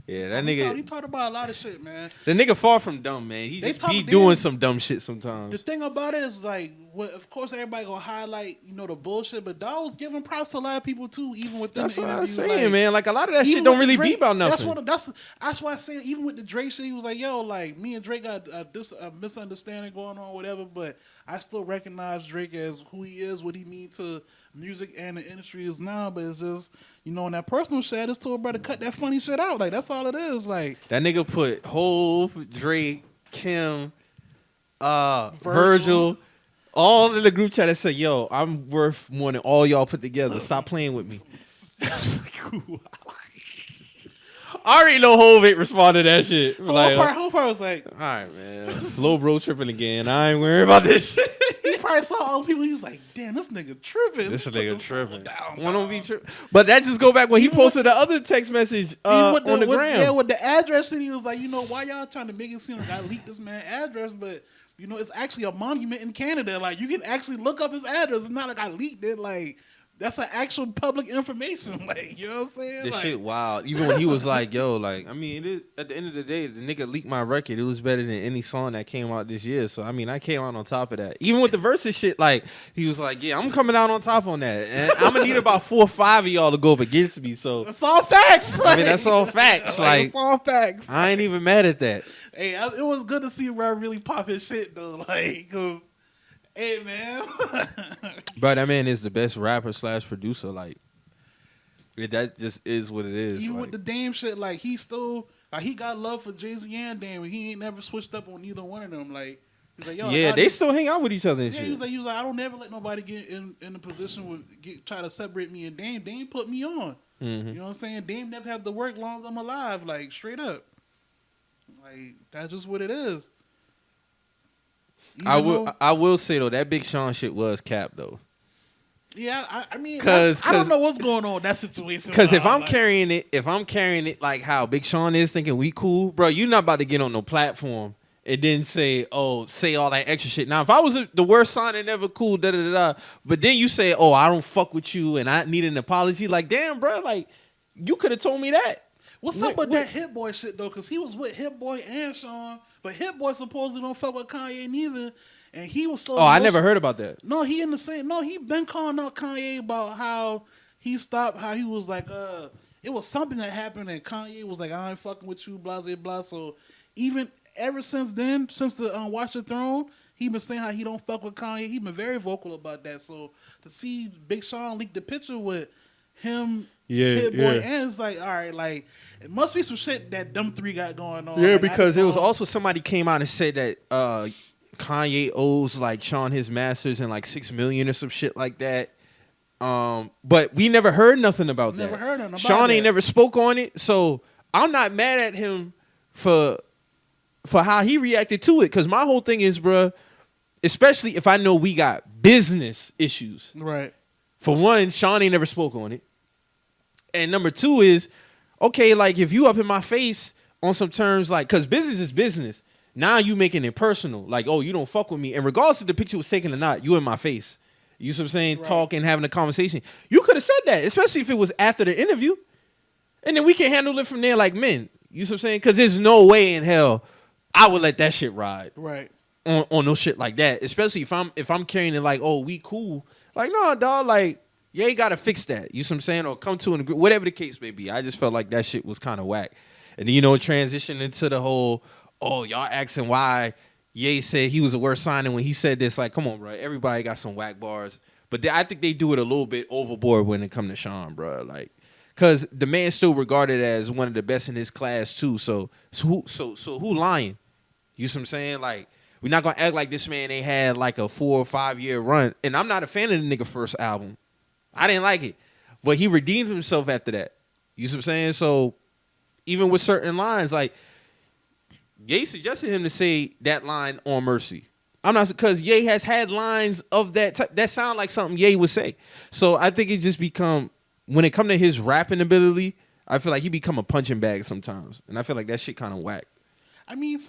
Yeah, that nigga. He talked about a lot of shit, man. The nigga far from dumb, man. He just be doing some dumb shit sometimes. The thing about it is like, of course, everybody gonna highlight the bullshit, but dog was giving props to a lot of people too, even within the interview. That's what I was saying, like, man. Like a lot of that shit don't really be about nothing. That's why I say even with the Drake shit, he was like, yo, like me and Drake got a misunderstanding going on, whatever. But I still recognize Drake as who he is, what he means to music and the industry is now. But it's just, in that personal shit, I just told brother cut that funny shit out. Like that's all it is. Like that nigga put Hove, Drake, Kim, Virgil, all in the group chat and said, yo, I'm worth more than all y'all put together. Stop playing with me. I was like, wow. I already know Hove ain't responded to that shit. Whole part was like, all right, man. Low bro tripping again. I ain't worried about this shit. He probably saw all the people. He was like, damn, this nigga tripping. One don't be tripping. But that just go back when he posted the other text message on the gram. Yeah, with the address shit, he was like, why y'all trying to make it seem like I leaked this man's address? But, it's actually a monument in Canada. Like, you can actually look up his address. It's not like I leaked it. Like, that's an actual public information. Like, you know what I'm saying? This shit wild. Even when he was like, yo, like, I mean, at the end of the day, the nigga leaked my record. It was better than any song that came out this year. So, I mean, I came out on top of that. Even with the verses shit, like, he was like, yeah, I'm coming out on top on that. And I'm going to need about 4 or 5 of y'all to go up against me. So, that's all facts. I mean, that's all facts. Like, it's all facts. I ain't even mad at that. Hey, it was good to see Rob really pop his shit, though. Like, cause, hey, man. Bro, that man is the best rapper / producer. Like, that just is what it is. Even with the Dame shit, like, he still, like, he got love for Jay-Z and Dame. He ain't never switched up on either one of them. Like, he's like, yo, yeah, they still hang out with each other and shit. He was like, I don't never let nobody get in a position with try to separate me and Dame. Dame put me on. Mm-hmm. You know what I'm saying? Dame never have to work long as I'm alive. Like, straight up. Like, that's just what it is. I will say though, that Big Sean shit was cap though. Yeah, I mean, 'Cause- I don't know what's going on in that situation. Because if I'm carrying it like how Big Sean is thinking we cool, bro, you're not about to get on no platform and then say all that extra shit. Now, if I was the worst signing ever, cool, da da da, but then you say, oh, I don't fuck with you and I need an apology, like, damn, bro, like, you could have told me that. What's up with that Hit Boy shit though? Because he was with Hit Boy and Sean, but Hit Boy supposedly don't fuck with Kanye neither. And he was so. Oh, I never heard about that. No, he in the same. No, he been calling out Kanye about how he stopped. How he was like, it was something that happened, and Kanye was like, I ain't fucking with you, blah blah blah. So even ever since then, since the Watch the Throne, he been saying how he don't fuck with Kanye. He been very vocal about that. So to see Big Sean leak the picture with him, Hit Boy, and it's like, all right, like it must be some shit that them three got going on. Yeah, like, because it was also somebody came out and said that Kanye owes like Sean his masters and like $6 million or some shit like that. But we never heard nothing about that. Never heard nothing about Sean that. ain't never spoke on it, so I'm not mad at him for how he reacted to it. Because my whole thing is, bruh, especially if I know we got business issues. Right. For one, Sean ain't never spoke on it. And number two is, okay, like if you up in my face on some terms, like, because business is business. Now you making it personal. Like, oh, you don't fuck with me. And regardless if the picture was taken or not, you in my face. You see what I'm saying? Right. Talking, having a conversation. You could have said that, especially if it was after the interview. And then we can handle it from there like men. You see what I'm saying? Because there's no way in hell I would let that shit ride. Right. On no shit like that. Especially if I'm carrying it like, oh, we cool. Like, no, dog, like, yeah, you gotta fix that. You see what I'm saying? Or come to an agreement. Whatever the case may be. I just felt like that shit was kind of whack. And then, transition into the whole, oh, y'all asking why Ye said he was the worst signing when he said this. Like, come on, bro. Everybody got some whack bars. But I think they do it a little bit overboard when it come to Sean, bro. Like, because the man's still regarded as one of the best in his class, too. So who lying? You see what I'm saying? Like, we're not going to act like this man ain't had like a 4 or 5 year run. And I'm not a fan of the nigga first album. I didn't like it. But he redeemed himself after that. You see what I'm saying? So even with certain lines, like, Ye suggested him to say that line on Mercy. I'm not, because Ye has had lines of that type that sound like something Ye would say. So I think it just become, when it come to his rapping ability, I feel like he become a punching bag sometimes. And I feel like that shit kind of whack. I mean, it's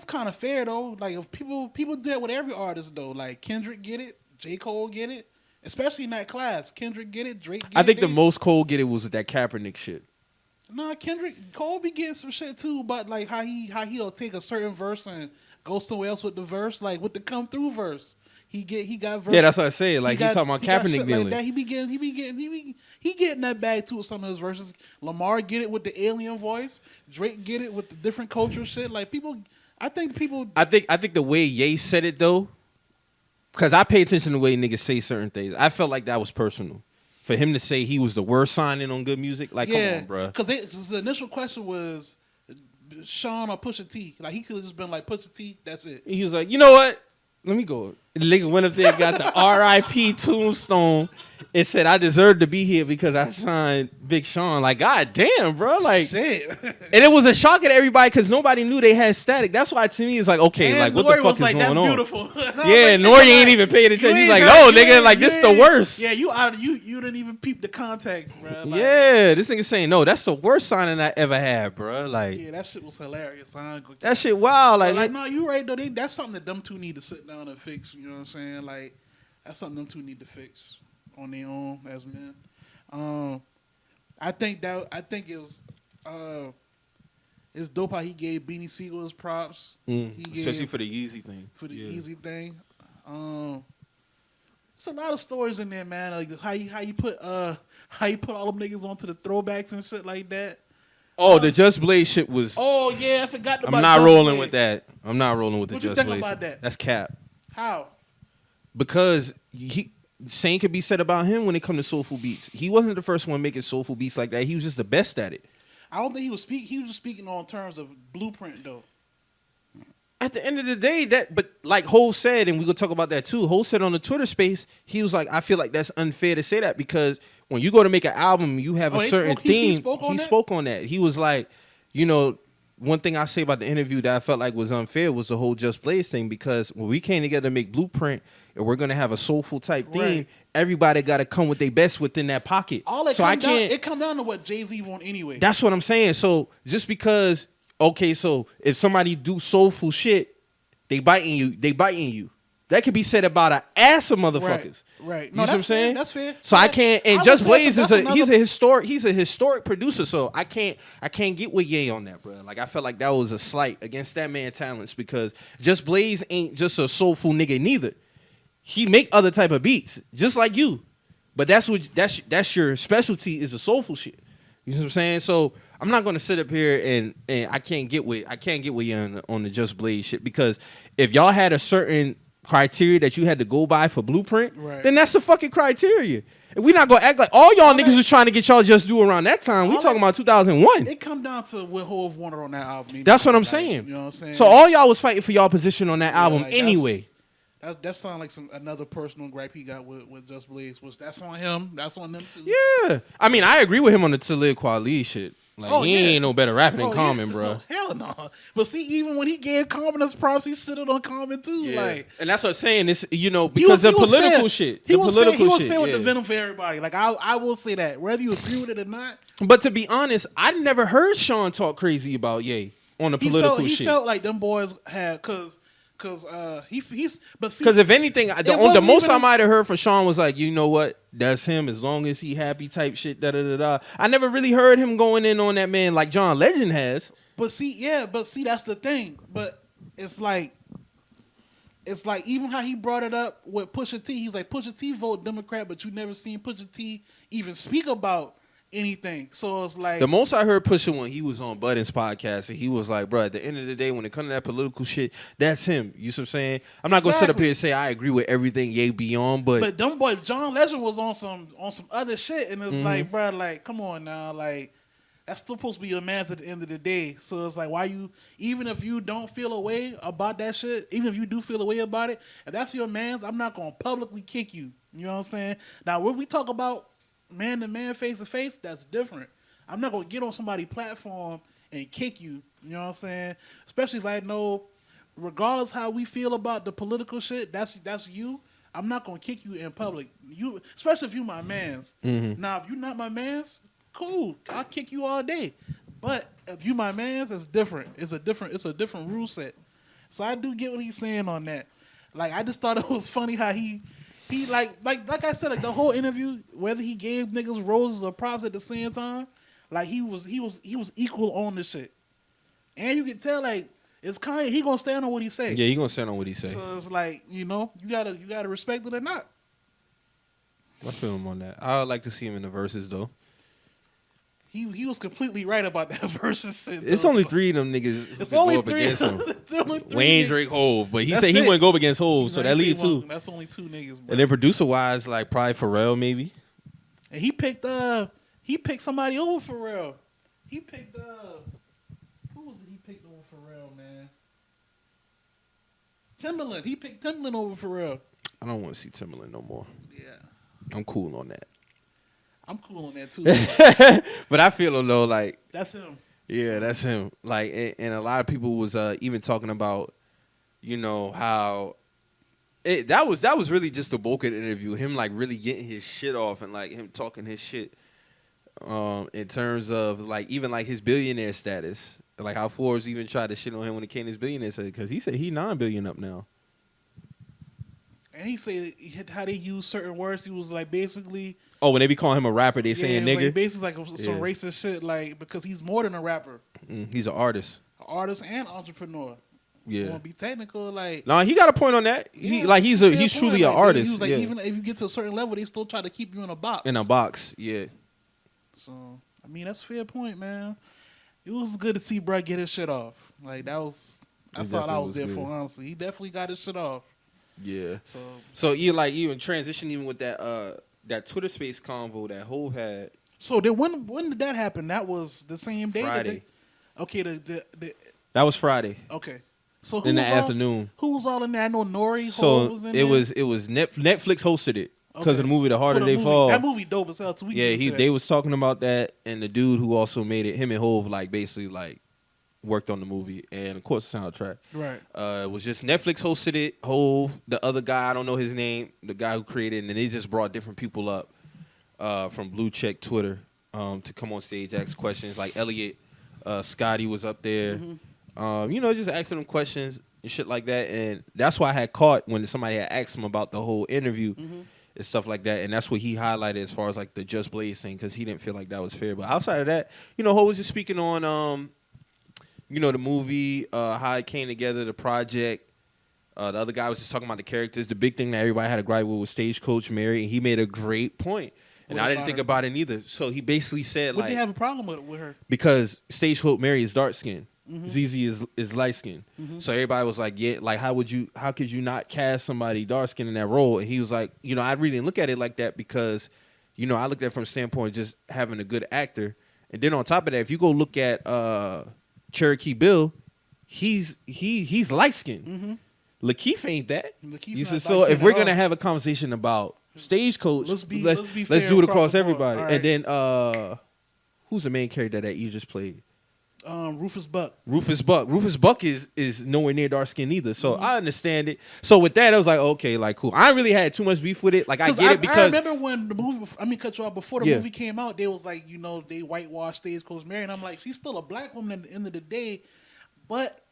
kind of fair though. Like if people do that with every artist though. Like Kendrick get it, J. Cole get it, especially in that class. Kendrick get it, Drake get it. I think the most Cole get it was that Kaepernick shit. Nah, Cole be getting some shit too, but like how he'll take a certain verse and go somewhere else with the verse, like with the come through verse. He got verse. Yeah, that's what I say. Like he talking about Kaepernick like that. He getting that bag too with some of his verses. Lamar get it with the alien voice. Drake get it with the different culture shit. Like people, I think the way Ye said it though, because I pay attention to the way niggas say certain things. I felt like that was personal. For him to say he was the worst signing on good music, like, come on, bro. Because the initial question was Sean or Pusha T. Like, he could have just been like, Pusha T, that's it. And he was like, you know what? Let me go. The nigga went up there and got the R.I.P. tombstone and said, I deserve to be here because I signed Big Sean. Like, god damn, bro. Like, shit. And it was a shock to everybody because nobody knew they had Static. That's why, to me, it's like, okay, and like, what Nori the fuck was is like, going that's on? Beautiful. Yeah, Nori ain't even paying attention. He's like, no, nigga, like, this the worst. Yeah, you didn't even peep the context, bro. Like, yeah, this nigga saying, no, that's the worst signing I ever had, bro. Like, yeah, that shit was hilarious. That shit wild. Like, no, you right though. That's something that them two need to sit down and fix. You know what I'm saying? Like, that's something them two need to fix on their own as men. I think it was it's dope how he gave Beanie Siegel his props. Especially for the Yeezy thing. For the Yeezy thing. There's a lot of stories in there, man. Like how you put all them niggas onto the throwbacks and shit like that. Oh, the Just Blaze shit was. Oh yeah, I forgot about. I'm not rolling with that. I'm not rolling with the Just Blaze. What you think about that? That's cap. How? Because same could be said about him when it comes to soulful beats. He wasn't the first one making soulful beats like that. He was just the best at it. I don't think he was just speaking on terms of blueprint though. At the end of the day, but like Ho said, and we gonna talk about that too. Ho said on the Twitter space, he was like, I feel like that's unfair to say that because when you go to make an album, you have a certain theme. He spoke on that. He was like, one thing I say about the interview that I felt like was unfair was the whole Just Blaze thing, because when we came together to make Blueprint and we're gonna have a soulful type theme, Right. everybody got to come with their best within that pocket. It come down to what Jay-Z want anyway. That's what I'm saying. So just because, okay, so if somebody do soulful shit, they biting you. That could be said about an ass of motherfuckers. Right. You know what I'm saying? That's fair. So I can't. And Just Blaze is he's a a historic producer. So I can't get with Ye on that, bro. Like I felt like that was a slight against that man's talents, because Just Blaze ain't just a soulful nigga neither. He make other type of beats just like you, but that's your specialty is the soulful shit. You know what I'm saying? So I'm not gonna sit up here and I can't get with you on the Just Blaze shit, because if y'all had a certain criteria that you had to go by for Blueprint, right, then that's the fucking criteria. And we not gonna act like all y'all niggas was trying to get y'all Just Do around that time. We talking about 2001. It come down to what Hov wanted on that album. That's what I'm saying. You know what I'm saying? So all y'all was fighting for y'all position on that album like, anyway. That sound like another personal gripe he got with Just Blaze. That's on him. That's on them too. Yeah, I mean I agree with him on the Talib Kweli shit. Like he ain't no better rapping than Common, bro. Oh, hell no. But see, even when he gave Common his props, he shitted on Common too. Yeah. Like, and that's what I'm saying. This, because the political shit. He was shit, fair with the venom for everybody. Like I will say that, whether you agree with it or not. But to be honest, I never heard Sean talk crazy about Ye on the political shit. He felt like them boys had because he's but see, because if anything, the most I might have heard from Sean was like, you know what, that's him as long as he happy type shit. Da da da da. I never really heard him going in on that man like John Legend has. But see, that's the thing. But it's like even how he brought it up with Pusha T. He's like, Pusha T vote Democrat, but you never seen Pusha T even speak about anything. So it's like the most I heard Pusha when he was on Budden's podcast, and he was like, bro, at the end of the day, when it comes to that political shit, that's him. You see what I'm saying? I'm not gonna sit up here and say I agree with everything Ye be on, but them boy John Legend was on some other shit, and it's like, bro, like, come on now, like, that's still supposed to be your man's at the end of the day. So it's like, why you, even if you don't feel a way about that shit, even if you do feel a way about it, if that's your man's, I'm not gonna publicly kick you. You know what I'm saying? Now when we talk about man to man, face to face, that's different. I'm not gonna get on somebody's platform and kick you. You know what I'm saying? Especially if I know, regardless how we feel about the political shit, that's you. I'm not gonna kick you in public. You, especially if you my mans. Now, if you not my mans, cool. I'll kick you all day. But if you my mans, it's different. It's a different rule set. So I do get what he's saying on that. Like, I just thought it was funny how he like I said, like the whole interview, whether he gave niggas roses or props at the same time, like he was equal on this shit. And you can tell, like, it's Kanye, he gonna stand on what he say. yeah, he gonna stand on what he say. So it's like, you gotta respect it or not. I feel him on that. I would like to see him in the verses though. He was completely right about that versus shit. It's only 3 of them niggas. It's only go up 3 against him. Wayne, Drake, Hove, but he That's said he it. wouldn't go up against Hove, so that leaves 2. That's only 2 niggas, bro. And then producer wise, like probably Pharrell maybe. And he picked somebody over Pharrell. He picked who was it he picked over Pharrell, man? Timberland. He picked Timberland over Pharrell. I don't want to see Timberland no more. Yeah. I'm cool on that. I'm cool on that too. But I feel though like That's him. Yeah, that's him. Like, and a lot of people was even talking about, you know, how that was really just the bulk of the interview. Him like really getting his shit off and like him talking his shit. In terms of like even like his billionaire status, like how Forbes even tried to shit on him when it came to his billionaire status, because he said he 9 billion up now. And he said how they use certain words. He was like basically. Oh, when they be calling him a rapper, they saying nigga. Like basically like some racist shit, like because he's more than a rapper. He's an artist. An artist and entrepreneur. Yeah. Want to be technical, like. No, he got a point on that. He's truly an artist. He was like, even if you get to a certain level, they still try to keep you in a box. In a box, yeah. So I mean, that's a fair point, man. It was good to see Brett get his shit off. Like that's all I was there for. Honestly, he definitely got his shit off. Yeah. So even transition even with that Twitter Space convo that Hov had. So when did that happen? That was the same day. Friday. Okay. That was Friday. Okay. So in the afternoon. Who was all in there? I know Nori. So was in it there. was Netflix hosted it because of the movie The Harder They movie. Fall. That movie dope as hell too. They was talking about that, and the dude who also made it, him and Hov, like basically like worked on the movie, and of course the soundtrack. Right. It was just Netflix hosted it. Hove, the other guy, I don't know his name, the guy who created it, and they just brought different people up from Blue Check Twitter to come on stage, ask questions. Like Elliot, Scotty was up there, just asking them questions and shit like that. And that's why I had caught when somebody had asked him about the whole interview and stuff like that. And that's what he highlighted as far as like the Just Blaze thing, because he didn't feel like that was fair. But outside of that, Hove was just speaking on, the movie, how it came together, the project. The other guy was just talking about the characters. The big thing that everybody had a gripe with was Stagecoach Mary, and he made a great point. And I didn't think about it either. So he basically said, What they have a problem with her? Because Stagecoach Mary is dark skinned. ZZ is light skinned. So everybody was like, yeah, like how could you not cast somebody dark skinned in that role? And he was like, I really didn't look at it like that because, I looked at it from the standpoint of just having a good actor. And then on top of that, if you go look at Cherokee Bill, he's light skinned. Lakeith ain't that. So if we're gonna have a conversation about Stagecoach, let's do it across everybody. Right. And then who's the main character that you just played? Rufus Buck. Rufus Buck is nowhere near dark skin either. So I understand it. So with that, I was like, okay, like cool. I really had too much beef with it. Like I get it because I remember when the movie, cut you off, before the movie came out, they was like, they whitewashed Stagecoach Mary, and I'm like, she's still a black woman at the end of the day. But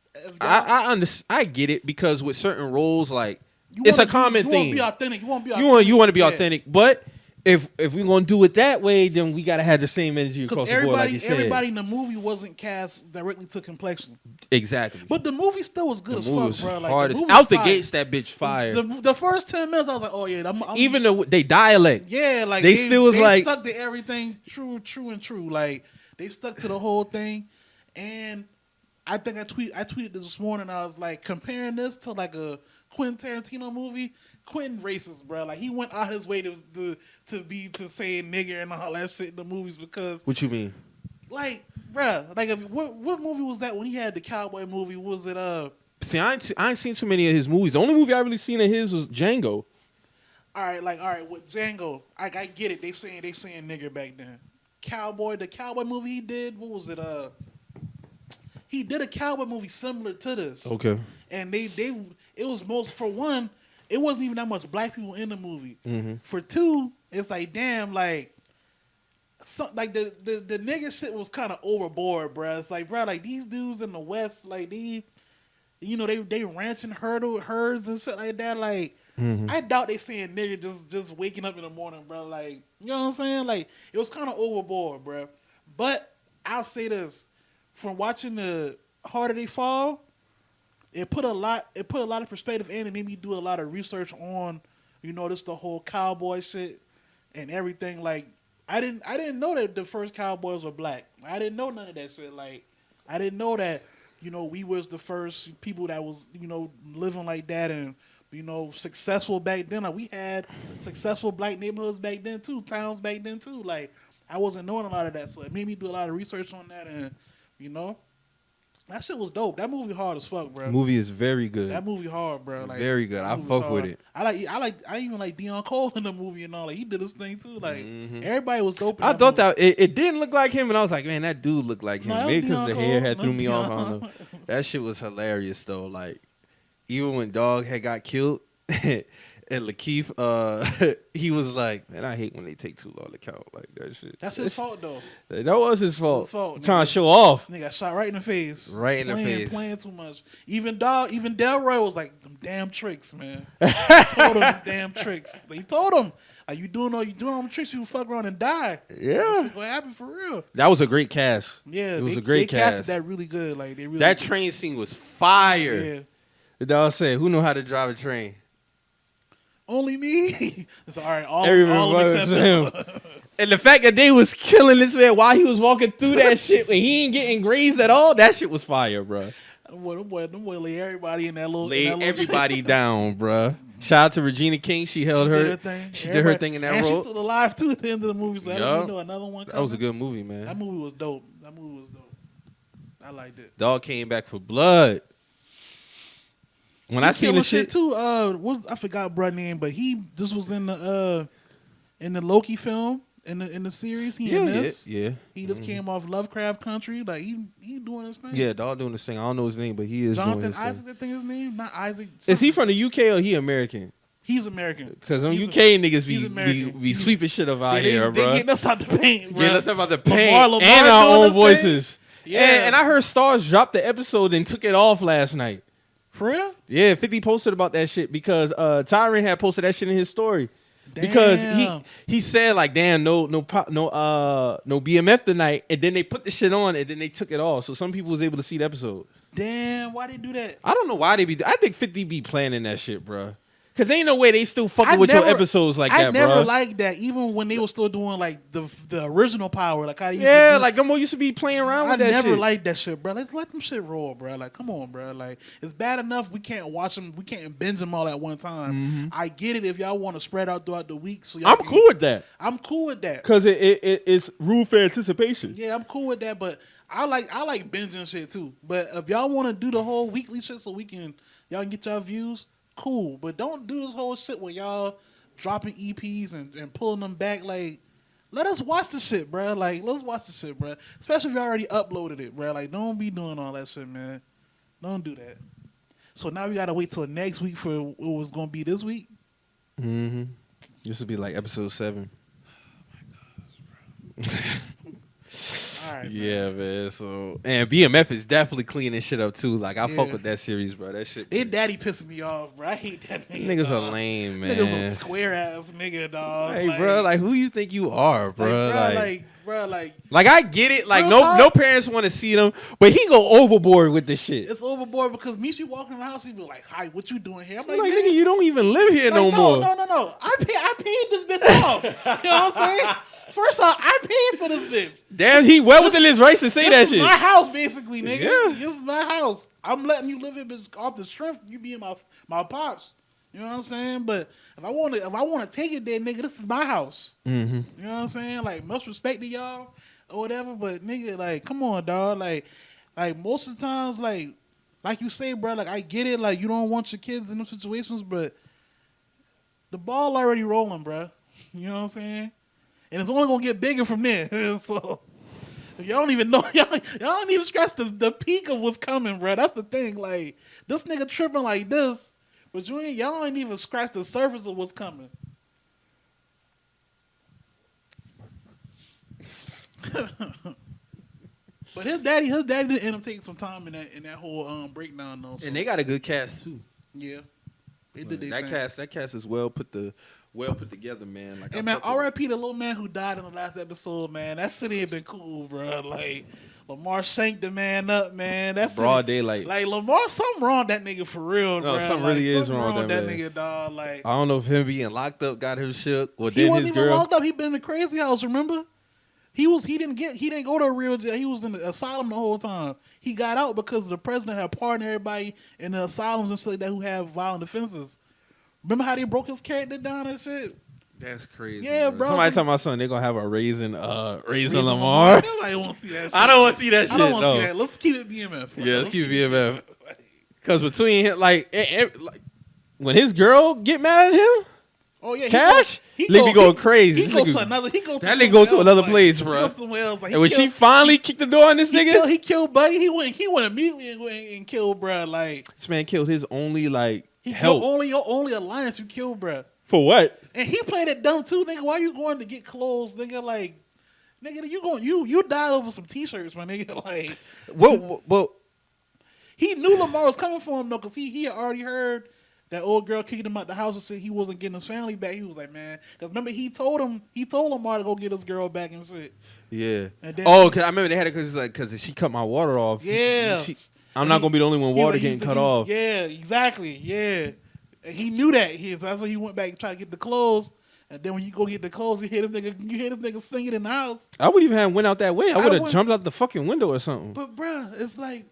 I get it because with certain roles, like it's a common thing. You want to be authentic. You want to be authentic, but if we're gonna do it that way, then we gotta have the same energy across the board, like you said. Everybody in the movie wasn't cast directly to complexion. Exactly. But the movie still was good as fuck, bro. Like, hard out the gates, that bitch fire. The first 10 minutes, I was like, oh yeah. Even they dialect. Yeah, like they still was like stuck to everything true. Like they stuck to the whole thing, and I think I tweeted this morning. I was like comparing this to like a Quentin Tarantino movie. Quentin racist, bro. Like he went out his way to say nigger and all that shit in the movies because. What you mean? Like, bro, like what movie was that when he had the cowboy movie? Was it See, I ain't seen too many of his movies. The only movie I really seen of his was Django. All right, with Django, I get it. They saying nigger back then. The cowboy movie he did. What was it? He did a cowboy movie similar to this. Okay. And it was most, for one, it wasn't even that much black people in the movie. Mm-hmm. For two, it's like damn, like the nigga shit was kind of overboard, bro. It's like, bro, like these dudes in the West, like they ranching herds and shit like that. Like I doubt they saying nigga just waking up in the morning, bro. Like, you know what I'm saying? Like it was kind of overboard, bro. But I'll say this. From watching the Harder They Fall, it put a lot of perspective in. It made me do a lot of research on, just the whole cowboy shit and everything. Like I didn't know that the first cowboys were black. I didn't know none of that shit. Like I didn't know that, we was the first people that was, living like that and, successful back then. Like we had successful black neighborhoods back then too, towns back then too. Like I wasn't knowing a lot of that. So it made me do a lot of research on that and that shit was dope. That movie hard as fuck, bro. Movie is very good. That movie hard, bro. Like, very good. I fuck with it. I even like Dion Cole in the movie and all. Like he did his thing too. Like everybody was dope. I thought that it didn't look like him, and I was like, man, that dude looked like him. Maybe because the hair had threw me off. I don't know. That shit was hilarious though. Like even when Dog had got killed. And Lakeith, he was like, man, I hate when they take too long to count like that shit. That's his fault, though. That was his fault. His fault. Trying to show off. Nigga got shot right in the face. Playing too much. Even Delroy was like, them damn tricks, man. He told him them damn tricks. He told him, are you doing all them tricks, you fuck around and die. Yeah. What happened for real? That was a great cast. Yeah. It was a great cast. Casted that really good. Like they really that train scene was fire. Yeah. The dog said, who know how to drive a train? Only me. It's all right. All except him. And the fact that they was killing this man while he was walking through that shit when he ain't getting grazed at all, that shit was fire, bro. Them boy lay everybody in that little. Everybody down, bro. Shout out to Regina King. She held her thing. She did her thing in that role. And she's still alive too at the end of the movie. So I don't know another one. That was a good movie, man. That movie was dope. I liked it. Dog came back for blood. When I seen the shit too, I forgot bruh name, but he just was in the Loki film. in the series. He in this. Yeah. He just came off Lovecraft Country. Like he doing his thing. Yeah, dog doing this thing. I don't know his name, but he is Jonathan doing his Isaac, thing. I think his name. Not Isaac. Is he from the UK or he American? He's American. Because them He's UK niggas he's American. be sweeping shit up out they here, bro. getting us out the paint, bro. Getting us out the paint Lamar and our doing own his voices. thing. Yeah. And I heard Stars dropped the episode and took it off last night. For real? Yeah, 50 posted about that shit because Tyron had posted that shit in his story. Because he said like, damn, no BMF tonight, and then they put the shit on and then they took it off. So some people was able to see the episode. Damn, why they do that? I don't know why they be. I think 50 be planning that shit, bro. Cause ain't no way they still fucking with your episodes like that, bro. I never liked that, even when they were still doing like the original Power, like how they used yeah, to do. like Gumbo used to be playing around with that shit. I never liked that shit, bro. Let's let them shit roll, bro. Like, come on, bro. Like, it's bad enough we can't watch them, we can't binge them all at one time. Mm-hmm. I get it if y'all want to spread out throughout the week. So y'all I'm cool with that. I'm cool with that. Cause it's rule for anticipation. Yeah, I'm cool with that, but I like binging shit too. But if y'all want to do the whole weekly shit so y'all can get y'all views, cool. But don't do this whole shit where y'all dropping EPs and pulling them back. Like, let us watch the shit, bro. Like, let's watch the shit, bro. Especially if you already uploaded it, bro. Like, don't be doing all that shit, man. Don't do that. So now we gotta wait till next week for what was gonna be this week. Mm-hmm. This would be like episode 7. All right, yeah, man. So and BMF is definitely cleaning shit up too. Like I fuck with that series, bro. That shit. They daddy pissing me off, bro. I hate that nigga. Niggas dog. are lame, man. Niggas a square ass nigga, dog. Hey, bro, like who you think you are, bro? Like I get it. Like no parents want to see them, but he go overboard with this shit. It's overboard because me, she walking in the house, he be like, "Hi, what you doing here?" I'm like, nigga, you don't even live here no more. No. I paid this bitch off. You know what I'm saying? First off, I paid for this bitch. Damn, he well within his rights to say that shit. This is my house, basically, nigga. Yeah. This is my house. I'm letting you live it, bitch, off the strength you being my pops. You know what I'm saying? But if I want to take it there, nigga, this is my house. Mm-hmm. You know what I'm saying? Like, much respect to y'all or whatever, but nigga, like, come on, dog. Like most of the times, like you say, bro, like I get it, like you don't want your kids in those situations, but the ball already rolling, bro. You know what I'm saying? And it's only gonna get bigger from there. So y'all don't even know, y'all don't even scratch the peak of what's coming, bro. That's the thing. Like, this nigga tripping like this, but y'all ain't even scratched the surface of what's coming. But his daddy did end up taking some time in that whole breakdown though. So. And they got a good cast too. Yeah, they did that cast is well put together, man. Like, hey man, R.I.P. the little man who died in the last episode, man. That shit ain't been cool, bro. Like Lamar shanked the man up, man. That's broad daylight. Like Lamar, something wrong with that nigga for real, no, bro. something really is wrong with that nigga, dog. Like I don't know if him being locked up got him shook or he then wasn't his even girl. locked up. He been in the crazy house. Remember? He didn't go to a real jail. He was in the asylum the whole time. He got out because the president had pardoned everybody in the asylums and shit like that who have violent offenses. Remember how they broke his character down and shit? That's crazy. Yeah, bro. Somebody tell my son they're gonna have a raising Lamar. Nobody want to see that shit. I don't want to see that shit. I don't want to see that. Let's keep it BMF. Yeah, let's keep it BMF. Because between him, like when his girl get mad at him, oh yeah, Cash, he go crazy. He go to another place, bro. Like, and when she finally kicked the door on this nigga, he killed Buddy. He went immediately and killed bro. Like this man killed his only help. Only alliance you killed bro. For what? And he played it dumb too, nigga. Why you going to get clothes, nigga? Like, nigga, you died over some t-shirts, my nigga. Like, well, he knew Lamar was coming for him though, cause he had already heard that old girl kicked him out the house and said he wasn't getting his family back. He was like, man, because remember he told Lamar to go get his girl back and shit. Yeah. And then, cause I remember they had it because she cut my water off. Yeah. I'm not gonna be the only one water getting cut off. Yeah, exactly. Yeah. And he knew that. That's why he went back and tried to get the clothes. And then when you go get the clothes, you hear this nigga singing in the house. I wouldn't even have went out that way. I would have jumped out the fucking window or something. But bruh, it's like,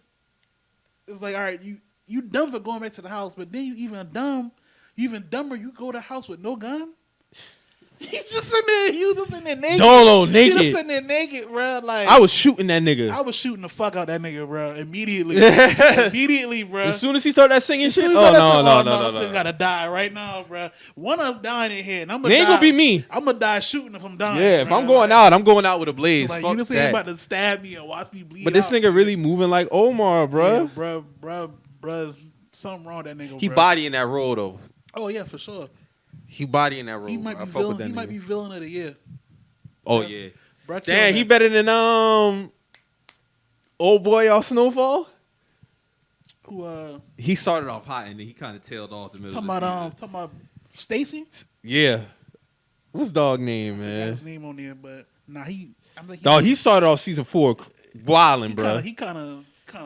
all right, you dumb for going back to the house, but then you even dumber, you go to the house with no gun? He's just sitting there. He was just sitting there naked. Dolo He naked. just sitting there naked, bro. Like I was shooting that nigga. I was shooting the fuck out that nigga, bro. Immediately, immediately, bro. As soon as he started that singing shit, This no. thing gotta die right now, bro. One of us dying in here, and I'm It gonna. ain't gonna be me. I'm gonna die shooting if I'm dying. Yeah, if bro. I'm going out, I'm going out with a blaze. Like Fuck you just ain't that. about to stab me and watch me bleed. But this out. nigga really moving like Omar, bro. Yeah, bro. Something wrong with that nigga. He bro. bodying that role though. Oh yeah, for sure. He bodying that role. He might I be fuck with villain. that He nigga. might be villain of the year. Oh Bro. yeah. Bro, Damn, he better than old boy off Snowfall. Who He started off hot and then he kind of tailed off the middle talking of the about season. talking about Stacy? Yeah. What's dog name, I got man? his name on there, but nah, I'm like Dog, he started off season 4 wilding, bro. He kind of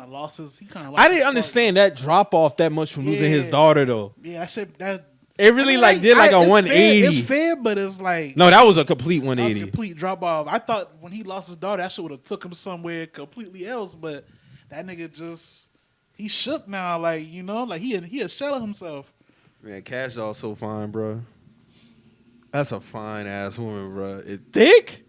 lost his. He kind of. I didn't understand that drop off that much from losing his Yeah. daughter though. Yeah, that shit. That It really I mean, like did like a it's 180. Fair, it's fair, but it's like No, that was a complete that was a 180. complete drop off. I thought when he lost his daughter, that shit would have took him somewhere completely else. But that nigga just he shook now, like you know, like he a shell of himself. Man, Cash Doll's so fine, bro. That's a fine ass woman, bro. It thick.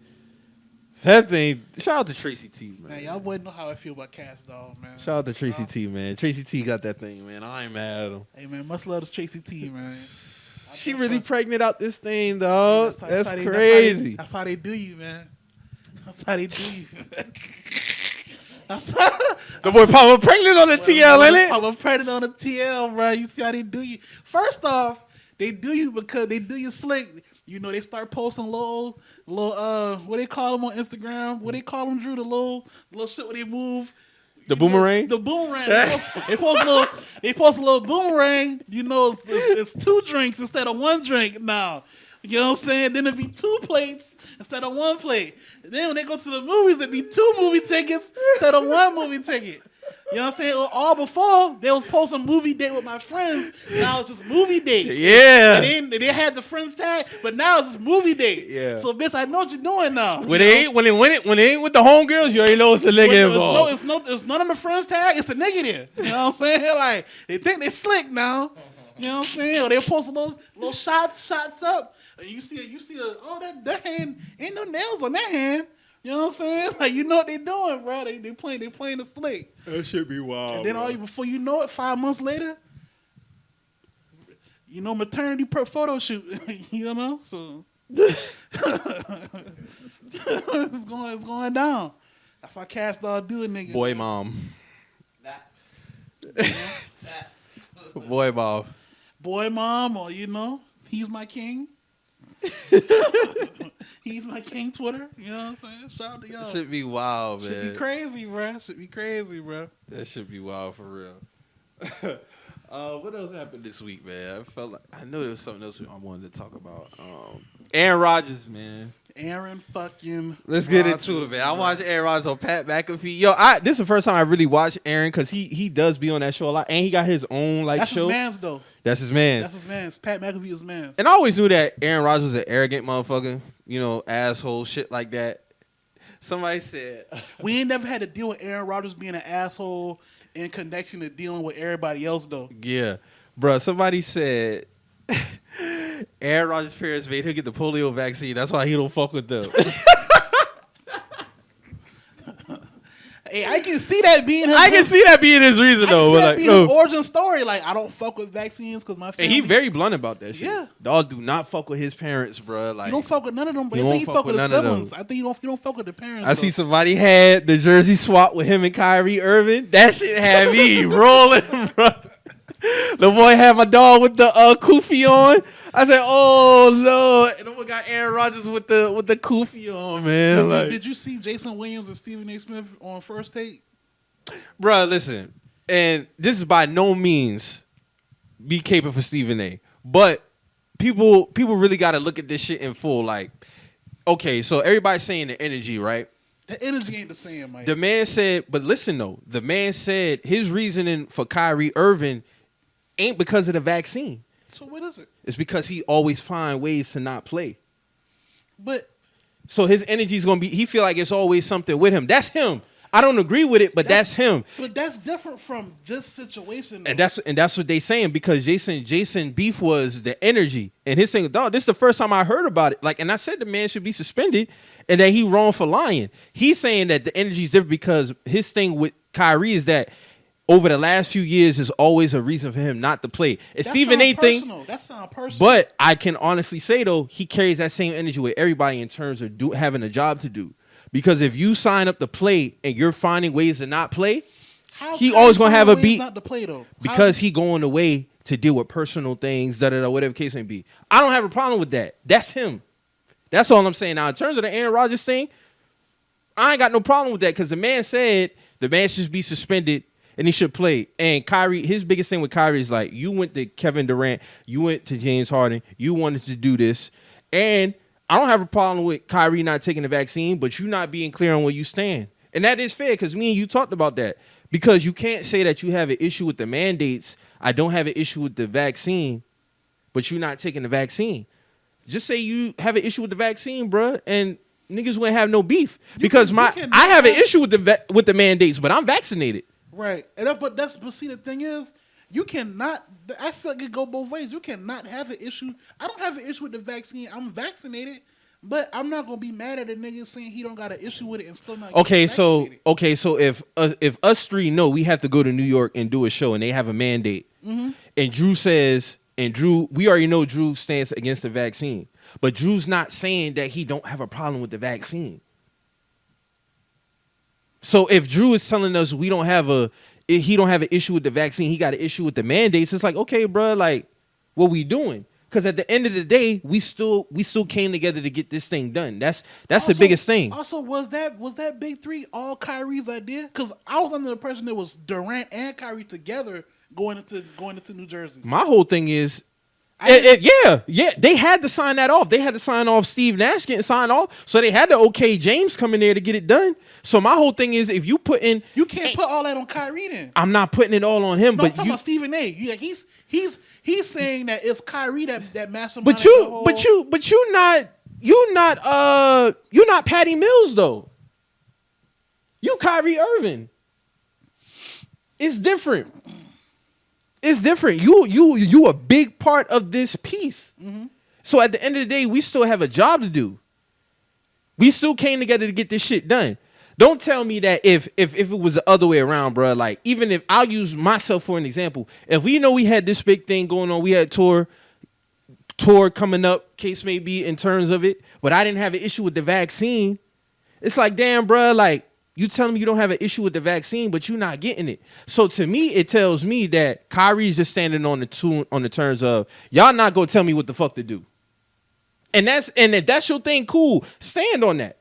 That thing. Shout out to Tracy T, man. Man, y'all wouldn't know how I feel about Cash Dog, man. Shout out to Tracy T, man. Tracy T got that thing, man. I ain't mad at him. Hey man, much love to Tracy T, man. She really pregnant out this thing, dog. That's how they- crazy. That's how they do you, man. That's how they do you. That's how, The boy Papa pregnant on the TL, ain't it? I'm pregnant on the TL, bro. You see how they do you? First off, they do you because they do you slick. You know, they start posting little what they call them on Instagram? What they call them, Drew? The little shit where they move. The boomerang? The boomerang. They post a little boomerang. You know, it's 2 drinks instead of 1 drink now. You know what I'm saying? Then it'd be 2 plates instead of 1 plate. And then when they go to the movies, it'd be 2 movie tickets instead of 1 movie ticket. You know what I'm saying? All before, they was posting movie date with my friends. Now it's just movie date. Yeah. And then they had the friends tag, but now it's just movie date. Yeah. So, bitch, I know what you're doing now. When they ain't with the homegirls, you already know it's a nigga involved. It's none of the friends tag. It's a nigga there. You know what I'm saying? Like they think they slick now. You know what I'm saying? Or they post little shots up. And you see that hand ain't no nails on that hand. You know what I'm saying? Like you know what they doing, bro. They playing the slick. That should be wild. And then before you know it, 5 months later, you know, maternity photo shoot. You know, so it's going down. That's how Cash Dog do it, nigga. Boy mom. Boy mom. Boy mom, or you know, he's my king. He's my king Twitter. You know what I'm saying? Shout out to y'all. That should be wild, man. Should be crazy, bro. Should be crazy, bro. That should be wild for real. What else happened this week, man? I know there was something else I wanted to talk about. Aaron Rodgers, man. Aaron fucking. Let's get Rodgers, into it, man. I watched Aaron Rodgers on Pat McAfee. Yo, this is the first time I really watched Aaron because he does be on that show a lot, and he got his own That's show. his man's though. That's his man. That's his man's. Pat McAfee is man's. And I always knew that Aaron Rodgers was an arrogant motherfucker, you know, asshole, shit like that. Somebody said, We ain't never had to deal with Aaron Rodgers being an asshole in connection to dealing with everybody else though. yeah, bro. Somebody said Aaron Rodgers' parents made him get the polio vaccine. That's why he don't fuck with them. Hey, I can see that being his. I can see that being his reason I can though. see But that like, being his origin story. Like, I don't fuck with vaccines because my family. and he very blunt about that shit. Yeah. Dog do not fuck with his parents, bro. Like, You don't fuck with none of them, but You I think won't you fuck fuck with with the none of siblings. them. I think you don't fuck with the parents. I see though. somebody had the jersey swap with him and Kyrie Irving. That shit had me rolling, bro. The boy had my dog with the kufi on. I said, "Oh Lord!" And the boy got Aaron Rodgers with the kufi on, man. Did you see Jason Williams and Stephen A. Smith on First Take? Bro, listen, and this is by no means be caping for Stephen A. But people really got to look at this shit in full. Like, okay, so everybody's saying the energy, right? The energy ain't the same, Mike. The man said, but listen though, the man said his reasoning for Kyrie Irving ain't because of the vaccine. So what is it? It's because he always find ways to not play. But So his energy is gonna be. He feel like it's always something with him. That's him. I don't agree with it, but that's him. But that's different from this situation. Though. And that's what they saying because Jason beef was the energy and his thing. Dog, this is the first time I heard about it. Like, and I said the man should be suspended and that he wrong for lying. He's saying that the energy is different because his thing with Kyrie is that over the last few years is always a reason for him not to play. It's even anything. That sounds personal. But I can honestly say though, he carries that same energy with everybody in terms of having a job to do. Because if you sign up to play and you're finding ways to not play, he always gonna have a beat. Not to play though, because he going away to deal with personal things, whatever case may be. I don't have a problem with that. That's him. That's all I'm saying. Now in terms of the Aaron Rodgers thing, I ain't got no problem with that because the man said the man should be suspended and he should play. And Kyrie, his biggest thing with Kyrie is like, you went to Kevin Durant, you went to James Harden, you wanted to do this, and I don't have a problem with Kyrie not taking the vaccine, but you not being clear on where you stand. And that is fair because me and you talked about that. Because you can't say that you have an issue with the mandates. I don't have an issue with the vaccine, but you're not taking the vaccine. Just say you have an issue with the vaccine, bruh, and niggas wouldn't have no beef. Because I have an issue with the mandates, but I'm vaccinated. Right. But see, the thing is, you cannot. I feel like it go both ways. You cannot have an issue. I don't have an issue with the vaccine. I'm vaccinated, but I'm not gonna be mad at a nigga saying he don't got an issue with it and still not. So if us three know we have to go to New York and do a show and they have a mandate, and Drew says, we already know Drew stands against the vaccine, but Drew's not saying that he don't have a problem with the vaccine. So if Drew is telling us he don't have an issue with the vaccine, he got an issue with the mandates, it's like, okay, bro, like, what we doing? Because at the end of the day, we still came together to get this thing done. That's the biggest thing. Also, was that big three all Kyrie's idea? Because I was under the impression it was Durant and Kyrie together going into New Jersey. My whole thing is, they had to sign that off. They had to sign off Steve Nash getting signed off, so they had to okay James come in there to get it done. So my whole thing is, if you can't put all that on Kyrie. Then I'm not putting it all on him. No, but I'm talking about Stephen A. He's saying that it's Kyrie that masterminded. But you're not Patty Mills though. You Kyrie Irving. It's different. It's different. You a big part of this piece. Mm-hmm. So at the end of the day, we still have a job to do. We still came together to get this shit done. Don't tell me that if it was the other way around, bro. Like, even if I'll use myself for an example. If we know we had this big thing going on, we had tour coming up, case may be in terms of it, but I didn't have an issue with the vaccine. It's like, damn, bro, like, you telling me you don't have an issue with the vaccine, but you're not getting it. So to me, it tells me that Kyrie's just standing on the terms of, y'all not gonna tell me what the fuck to do. And if that's your thing, cool. Stand on that.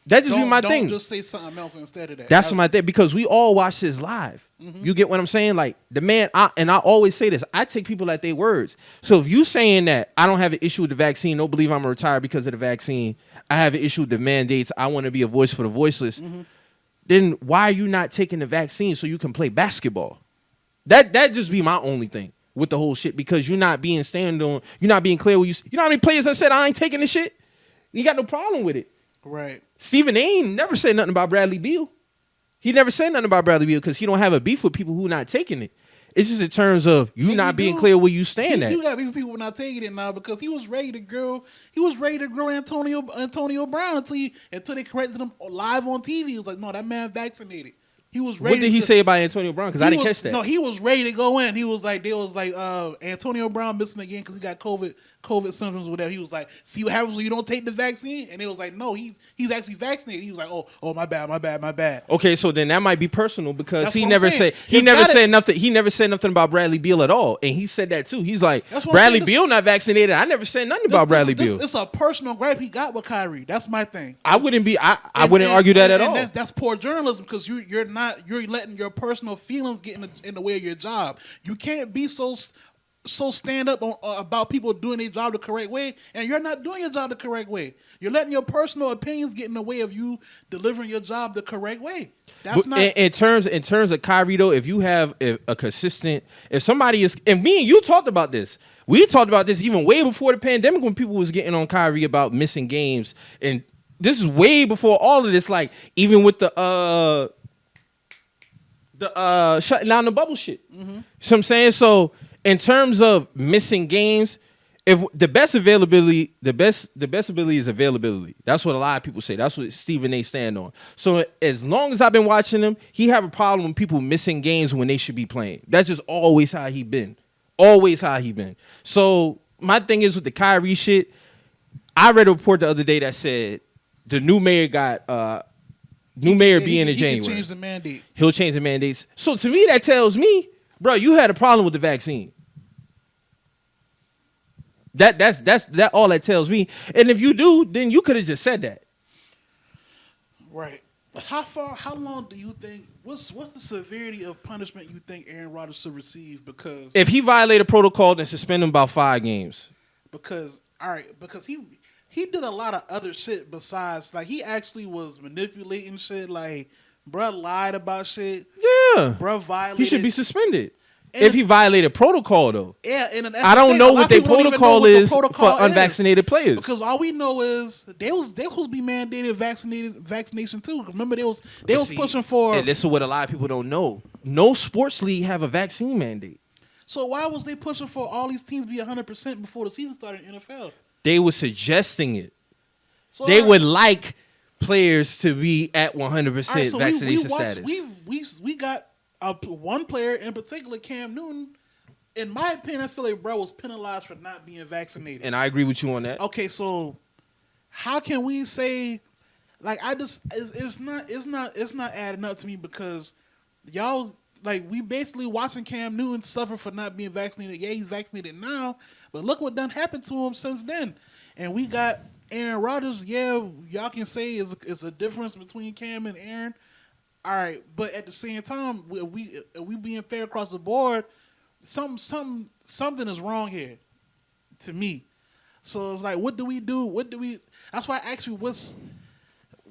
That just be my thing. Don't just say something else instead of that. That's my thing, because we all watch this live. Mm-hmm. You get what I'm saying? Like, the man, I always say this, I take people at their words. So if you saying that I don't have an issue with the vaccine, don't believe I'm gonna retire because of the vaccine, I have an issue with the mandates, I want to be a voice for the voiceless, then why are you not taking the vaccine so you can play basketball? That just be my only thing with the whole shit, because you're not being clear with you know how many players I said I ain't taking the shit? You got no problem with it. Right. Stephen A ain't never said nothing about Bradley Beal. He never said nothing about Bradley Beal because he don't have a beef with people who not taking it. It's just in terms of you not being clear where you stand at. You got beef with people not taking it now, because he was ready to grill Antonio Brown until they corrected him live on TV. He was like, no, that man vaccinated. He was ready. What did he say about Antonio Brown? Because I didn't catch that. No, he was ready to go in. He was like, Antonio Brown missing again because he got COVID symptoms or whatever. He was like, see what happens when you don't take the vaccine? And it was like, no, he's actually vaccinated. He was like, oh, my bad. Okay, so then that might be personal, because he never said nothing about Bradley Beal at all. And he said that too. He's like, Bradley Beal not vaccinated. I never said nothing about Bradley Beal. It's a personal gripe he got with Kyrie. That's my thing. I wouldn't argue that at all. That's poor journalism, because you're letting your personal feelings get in the way of your job. You can't be so stand up about people doing their job the correct way, and you're not doing your job the correct way. You're letting your personal opinions get in the way of you delivering your job the correct way. That's not in terms of Kyrie though. If you have a consistent, if somebody is, and me and you talked about this. We talked about this even way before the pandemic, when people was getting on Kyrie about missing games, and this is way before all of this. Like, even with the the shutting down the bubble shit. Mm-hmm. So I'm saying, so in terms of missing games, if the best ability is availability. That's what a lot of people say. That's what Stephen A. stand on. So as long as I've been watching him, he have a problem with people missing games when they should be playing. That's just always how he been. Always how he been. So my thing is with the Kyrie shit, I read a report the other day that said the new mayor being in January. He can change the mandate. He'll change the mandates. So to me, that tells me, bro, you had a problem with the vaccine. That's all that tells me. And if you do, then you could have just said that. Right. How long do you think, what's the severity of punishment you think Aaron Rodgers should receive? Because if he violated protocol, then suspend him about 5 games. Because he did a lot of other shit besides, like, he actually was manipulating shit. Like, bruh lied about shit. Yeah. Bruh violated. He should be suspended. If he violated protocol, though. Yeah, and I don't know what their protocol is for unvaccinated players. Because all we know is they was supposed to be mandated vaccination too. Remember they was pushing for. And this is what a lot of people don't know. No sports league have a vaccine mandate. So why was they pushing for all these teams to be 100% before the season started in the NFL? They were suggesting it. So they would like players to be at 100% right, so vaccination status. We got one player in particular, Cam Newton. In my opinion, I feel like bro was penalized for not being vaccinated. And I agree with you on that. Okay, so how can we say, like, it's not adding up to me, because y'all, like, we basically watching Cam Newton suffer for not being vaccinated. Yeah, he's vaccinated now, but look what done happened to him since then. And we got Aaron Rodgers. Yeah, y'all can say it's a difference between Cam and Aaron. All right, but at the same time, we being fair across the board, something is wrong here, to me. So it's like, what do we do? That's why I asked you, what's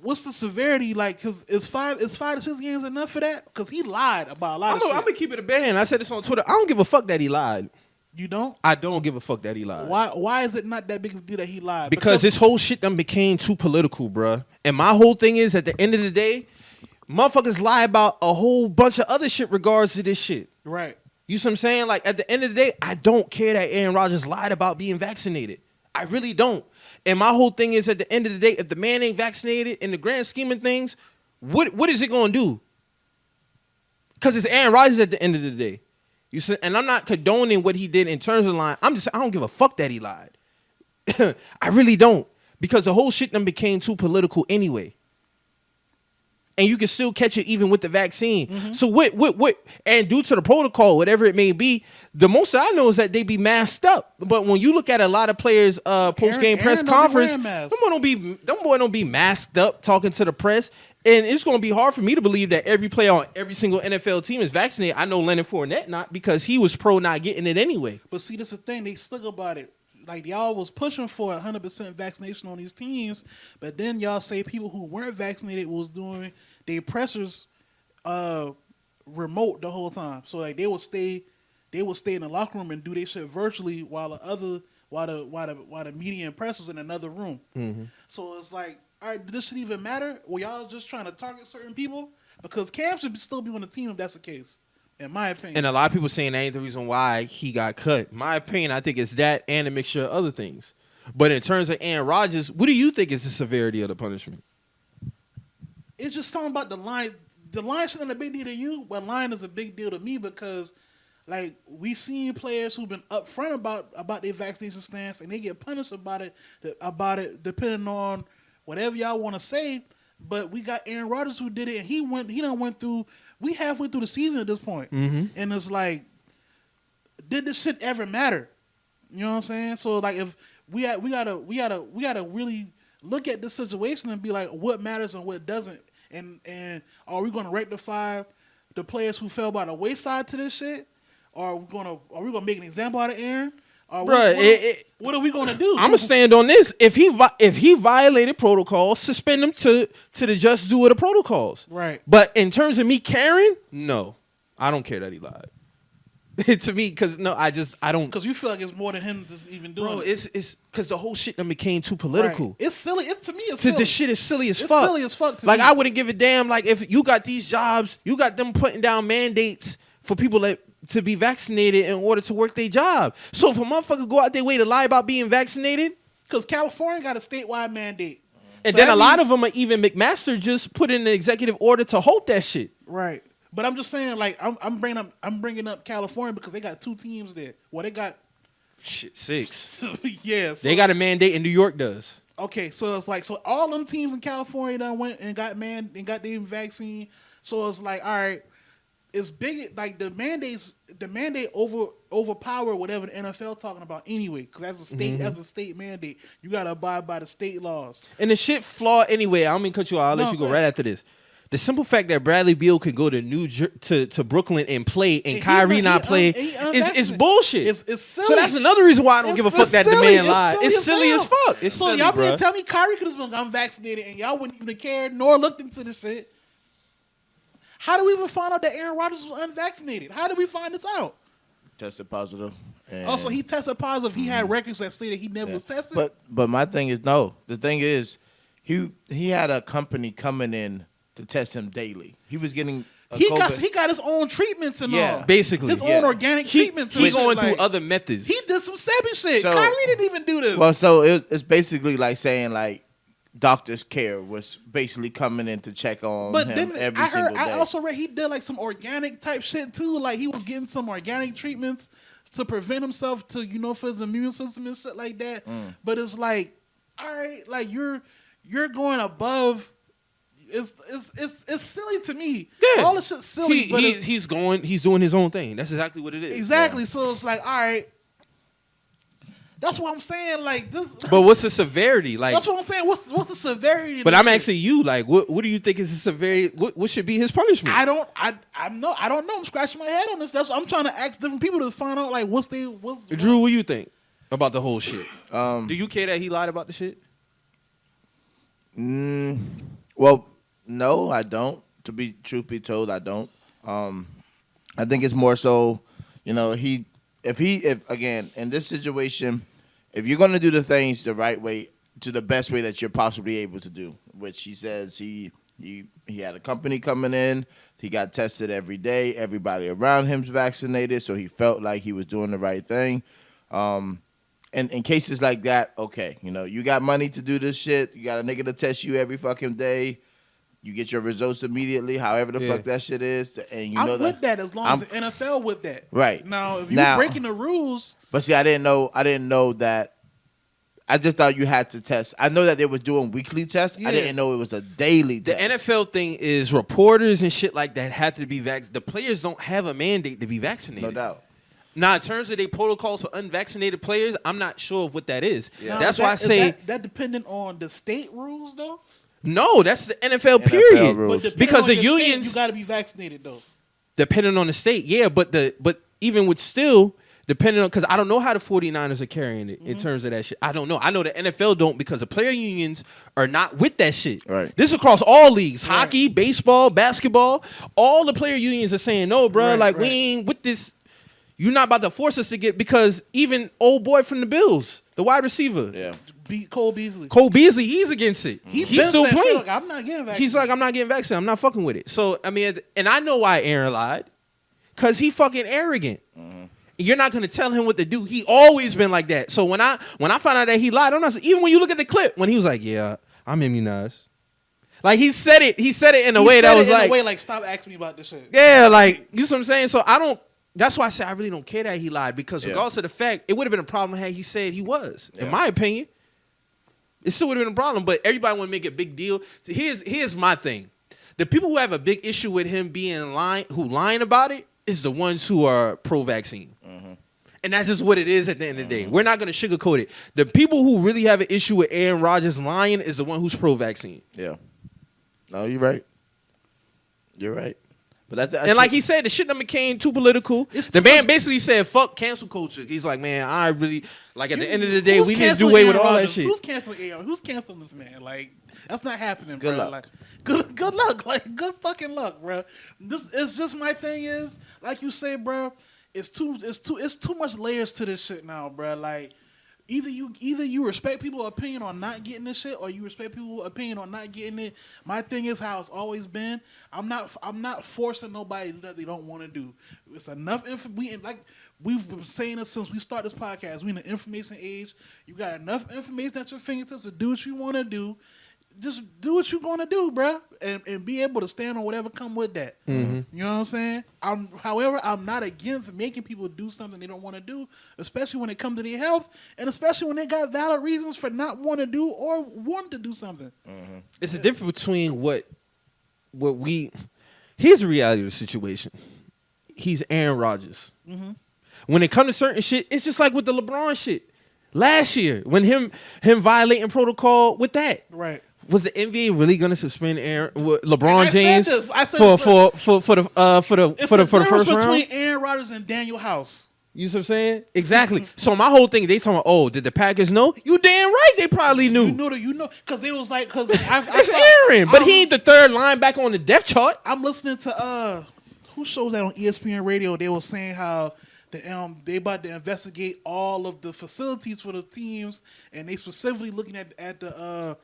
the severity? Like, because is 5 to 6 games enough for that? Because he lied about a lot of shit. I'm gonna keep it a band. I said this on Twitter. I don't give a fuck that he lied. You don't? I don't give a fuck that he lied. Why is it not that big of a deal that he lied? Because this whole shit done became too political, bruh. And my whole thing is, at the end of the day, motherfuckers lie about a whole bunch of other shit regards to this shit. Right. You see what I'm saying? Like, at the end of the day, I don't care that Aaron Rodgers lied about being vaccinated. I really don't. And my whole thing is, at the end of the day, if the man ain't vaccinated, in the grand scheme of things, what is it going to do? Because it's Aaron Rodgers at the end of the day. You see, and I'm not condoning what he did in terms of lying. I don't give a fuck that he lied. I really don't. Because the whole shit done became too political anyway. And you can still catch it even with the vaccine. Mm-hmm. So what? And due to the protocol, whatever it may be, the most I know is that they be masked up. But when you look at a lot of players' post-game press conference, them boy don't be masked up talking to the press. And it's going to be hard for me to believe that every player on every single NFL team is vaccinated. I know Leonard Fournette not, because he was pro not getting it anyway. But see, that's the thing. They stuck about it. Like, y'all was pushing for 100% vaccination on these teams, but then y'all say people who weren't vaccinated was doing their pressers remote the whole time. So like they would stay in the locker room and do their shit virtually while the media and press was in another room. Mm-hmm. So it's like, all right, did this shit even matter? Were y'all just trying to target certain people? Because Cam should still be on the team if that's the case, in my opinion. And a lot of people saying that ain't the reason why he got cut. My opinion, I think it's that and a mixture of other things. But in terms of Aaron Rodgers, what do you think is the severity of the punishment? It's just something about the line. The line shouldn't be a big deal to you, but line is a big deal to me, because, like, we seen players who've been upfront about their vaccination stance, and they get punished about it depending on whatever y'all want to say. But we got Aaron Rodgers who did it, and he done went through. We halfway through the season at this point, and it's like, did this shit ever matter? You know what I'm saying? So like, if we gotta really look at this situation and be like, what matters and what doesn't, and are we gonna rectify the players who fell by the wayside to this shit? Or are we gonna make an example out of Aaron? What are we gonna do? I'm gonna stand on this. If he violated protocol, suspend him to the just due of the protocols. Right. But in terms of me caring, no, I don't care that he lied. to me, because I don't. Because you feel like it's more than him just even doing Bro, it. it's because the whole shit done became too political. Right. It's silly. To me, it's So silly. the shit is silly as It's fuck. silly as fuck to like me. I wouldn't give a damn. Like if you got these jobs, you got them putting down mandates for people to be vaccinated in order to work their job. So if a motherfucker go out their way to lie about being vaccinated, Because California got a statewide mandate. and So then that a lot means- of them are even McMaster just put in the executive order to hold that shit. Right. But I'm just saying, like, I'm bringing up California because they got 2 teams there. Well, they got Shit, 6. yeah. So, They got a mandate, and New York does. okay, so it's like all them teams in California done went and got their vaccine. So it's like, all right, it's big. Like the mandate overpower whatever the NFL talking about anyway. Because that's a state mandate. You gotta abide by the state laws. And the shit flawed anyway. I don't mean to cut you off. I'll let No, you go go right ahead. after this. The simple fact that Bradley Beal could go to Brooklyn and play and And Kyrie not play he is unvaccinated. bullshit. It's silly. So that's another reason why I don't give a fuck that the silly. man lied. It's silly as hell. fuck. It's so silly, y'all bro. mean to tell me Kyrie could have been unvaccinated and y'all wouldn't even have cared nor looked into this shit? How do we even find out that Aaron Rodgers was unvaccinated? How did we find this out? Tested positive. And Also, he tested positive. He had records that say that he never was tested. But my thing is no. The thing is, he had a company coming in to test him daily. He was getting he got his own treatments and Yeah. all. Basically, his yeah. own organic treatments. and He's shit, going like, through other methods. He did some Sebi shit. So- Kyrie didn't even do this. Well, so it's basically like saying like doctor's care was basically coming in to check on But him then every single day. I also read he did like some organic type shit too. Like he was getting some organic treatments to prevent himself to for his immune system and shit like that. But it's like, all right, like you're going above. It's silly to me. Yeah. All this shit's silly. but He's doing his own thing. That's exactly what it is. exactly. So it's like, all right. That's what I'm saying. Like this. But what's the severity? Like, That's what I'm saying. What's the severity? Of but this I'm shit? asking you, like, what do you think is the severity? What should be his punishment? I don't know. I'm scratching my head on this. That's what I'm trying to ask different people to find out. Like, what's Drew, what do you think about the whole shit? Um, Do you care that he lied about the shit? Well, no, I don't. To be truth be told, I don't. I think it's more so, if again in this situation, if you're gonna do the things the right way, to the best way that you're possibly able to do, which he says he had a company coming in, he got tested every day, everybody around him's vaccinated, so he felt like he was doing the right thing. And in cases like that, okay, you got money to do this shit, you got a nigga to test you every fucking day. You get your results immediately, however the fuck that shit is, and you I'm know with that as long as the NFL with that. Right. Now, if you're breaking the rules, But see, I didn't know that. I just thought you had to test. I know that they was doing weekly tests. Yeah. I didn't know it was a daily The test. NFL thing is reporters and shit like that have to be vaccinated. The players don't have a mandate to be vaccinated. No doubt. Now, in terms of their protocols for unvaccinated players, I'm not sure of what that is. Yeah. now, That's is why I is say that dependent on the state rules though. no. That's the NFL, NFL period. rules. But depending Because on the your state, unions, you got to be vaccinated though. depending on the state, yeah. But even with still depending on, because I don't know how the 49ers are carrying it in terms of that shit. I don't know. I know the NFL don't, because the player unions are not with that shit. Right. This is across all leagues, Right. hockey, baseball, basketball. All the player unions are saying no, bro. Right, like right. we ain't with this. You're not about to force us to get, because even old boy from the Bills, the wide receiver, Yeah. Cole Beasley. Cole Beasley, he's against it. He's He's been still saying shit playing. like, I'm not getting vaccinated. He's like, I'm not getting vaccinated. I'm not fucking with it. So, I mean, and I know why Aaron lied. Because he fucking arrogant. You're not going to tell him what to do. He always been like that. So when I found out that he lied, I'm not, even when you look at the clip, when he was like, yeah, I'm immunized. Like, he said it in a way that was like, in a way like, stop asking me about this shit. yeah, like, you know what I'm saying? So I don't, that's why I say I really don't care that he lied, because Yeah. regardless of the fact, it would have been a problem had he said he was, in Yeah. my opinion. It still would have been a problem, but everybody want to make a big deal. So here's my thing. The people who have a big issue with him being lying about it is the ones who are pro-vaccine. And that's just what it is at the end of the day. We're not going to sugarcoat it. The people who really have an issue with Aaron Rodgers lying is the one who's pro-vaccine. Yeah. No, you're right. You're right. But that's And like he said, the shit done became too political. It's The too man much- basically said, fuck cancel culture. He's like, man, I really, like at the end of the day, Who's we need to do canceling away with Aaron all that Rodgers? shit. Who's canceling Aaron? Who's canceling this man? Like, that's not happening, Good bro. luck. Like, good luck. Like, good fucking luck, bro. It's just my thing is, like you say, bro, it's too much layers to this shit now, bro. Like either you respect people's opinion on not getting this shit, or you respect people's opinion on not getting it. My thing is how it's always been. I'm not forcing nobody to do that they don't want to do. It's enough we've been saying this since we started this podcast. We in the information age. You got enough information at your fingertips to do what you want to do. Just do what you're going to do, bruh, and be able to stand on whatever come with that. Mm-hmm. You know what I'm saying? However, I'm not against making people do something they don't want to do, especially when it comes to their health, and especially when they got valid reasons for not wanting to do or wanting to do something. Mm-hmm. It's the difference between what we. Here's the reality of the situation. He's Aaron Rodgers. Mm-hmm. When it comes to certain shit, it's just like with the LeBron shit last year when him violating protocol with that. Right. Was the NBA really going to suspend LeBron I James said this. for the first round? Between Aaron Rodgers and Daniel House. You see what I'm saying? Exactly. So my whole thing, they talking about, oh, did the Packers know? You damn right, they probably knew. You know, because it was like, because it's Aaron, but he ain't the third linebacker on the depth chart. I'm listening to who shows that on ESPN Radio? They were saying how they about to investigate all of the facilities for the teams, and they specifically looking at the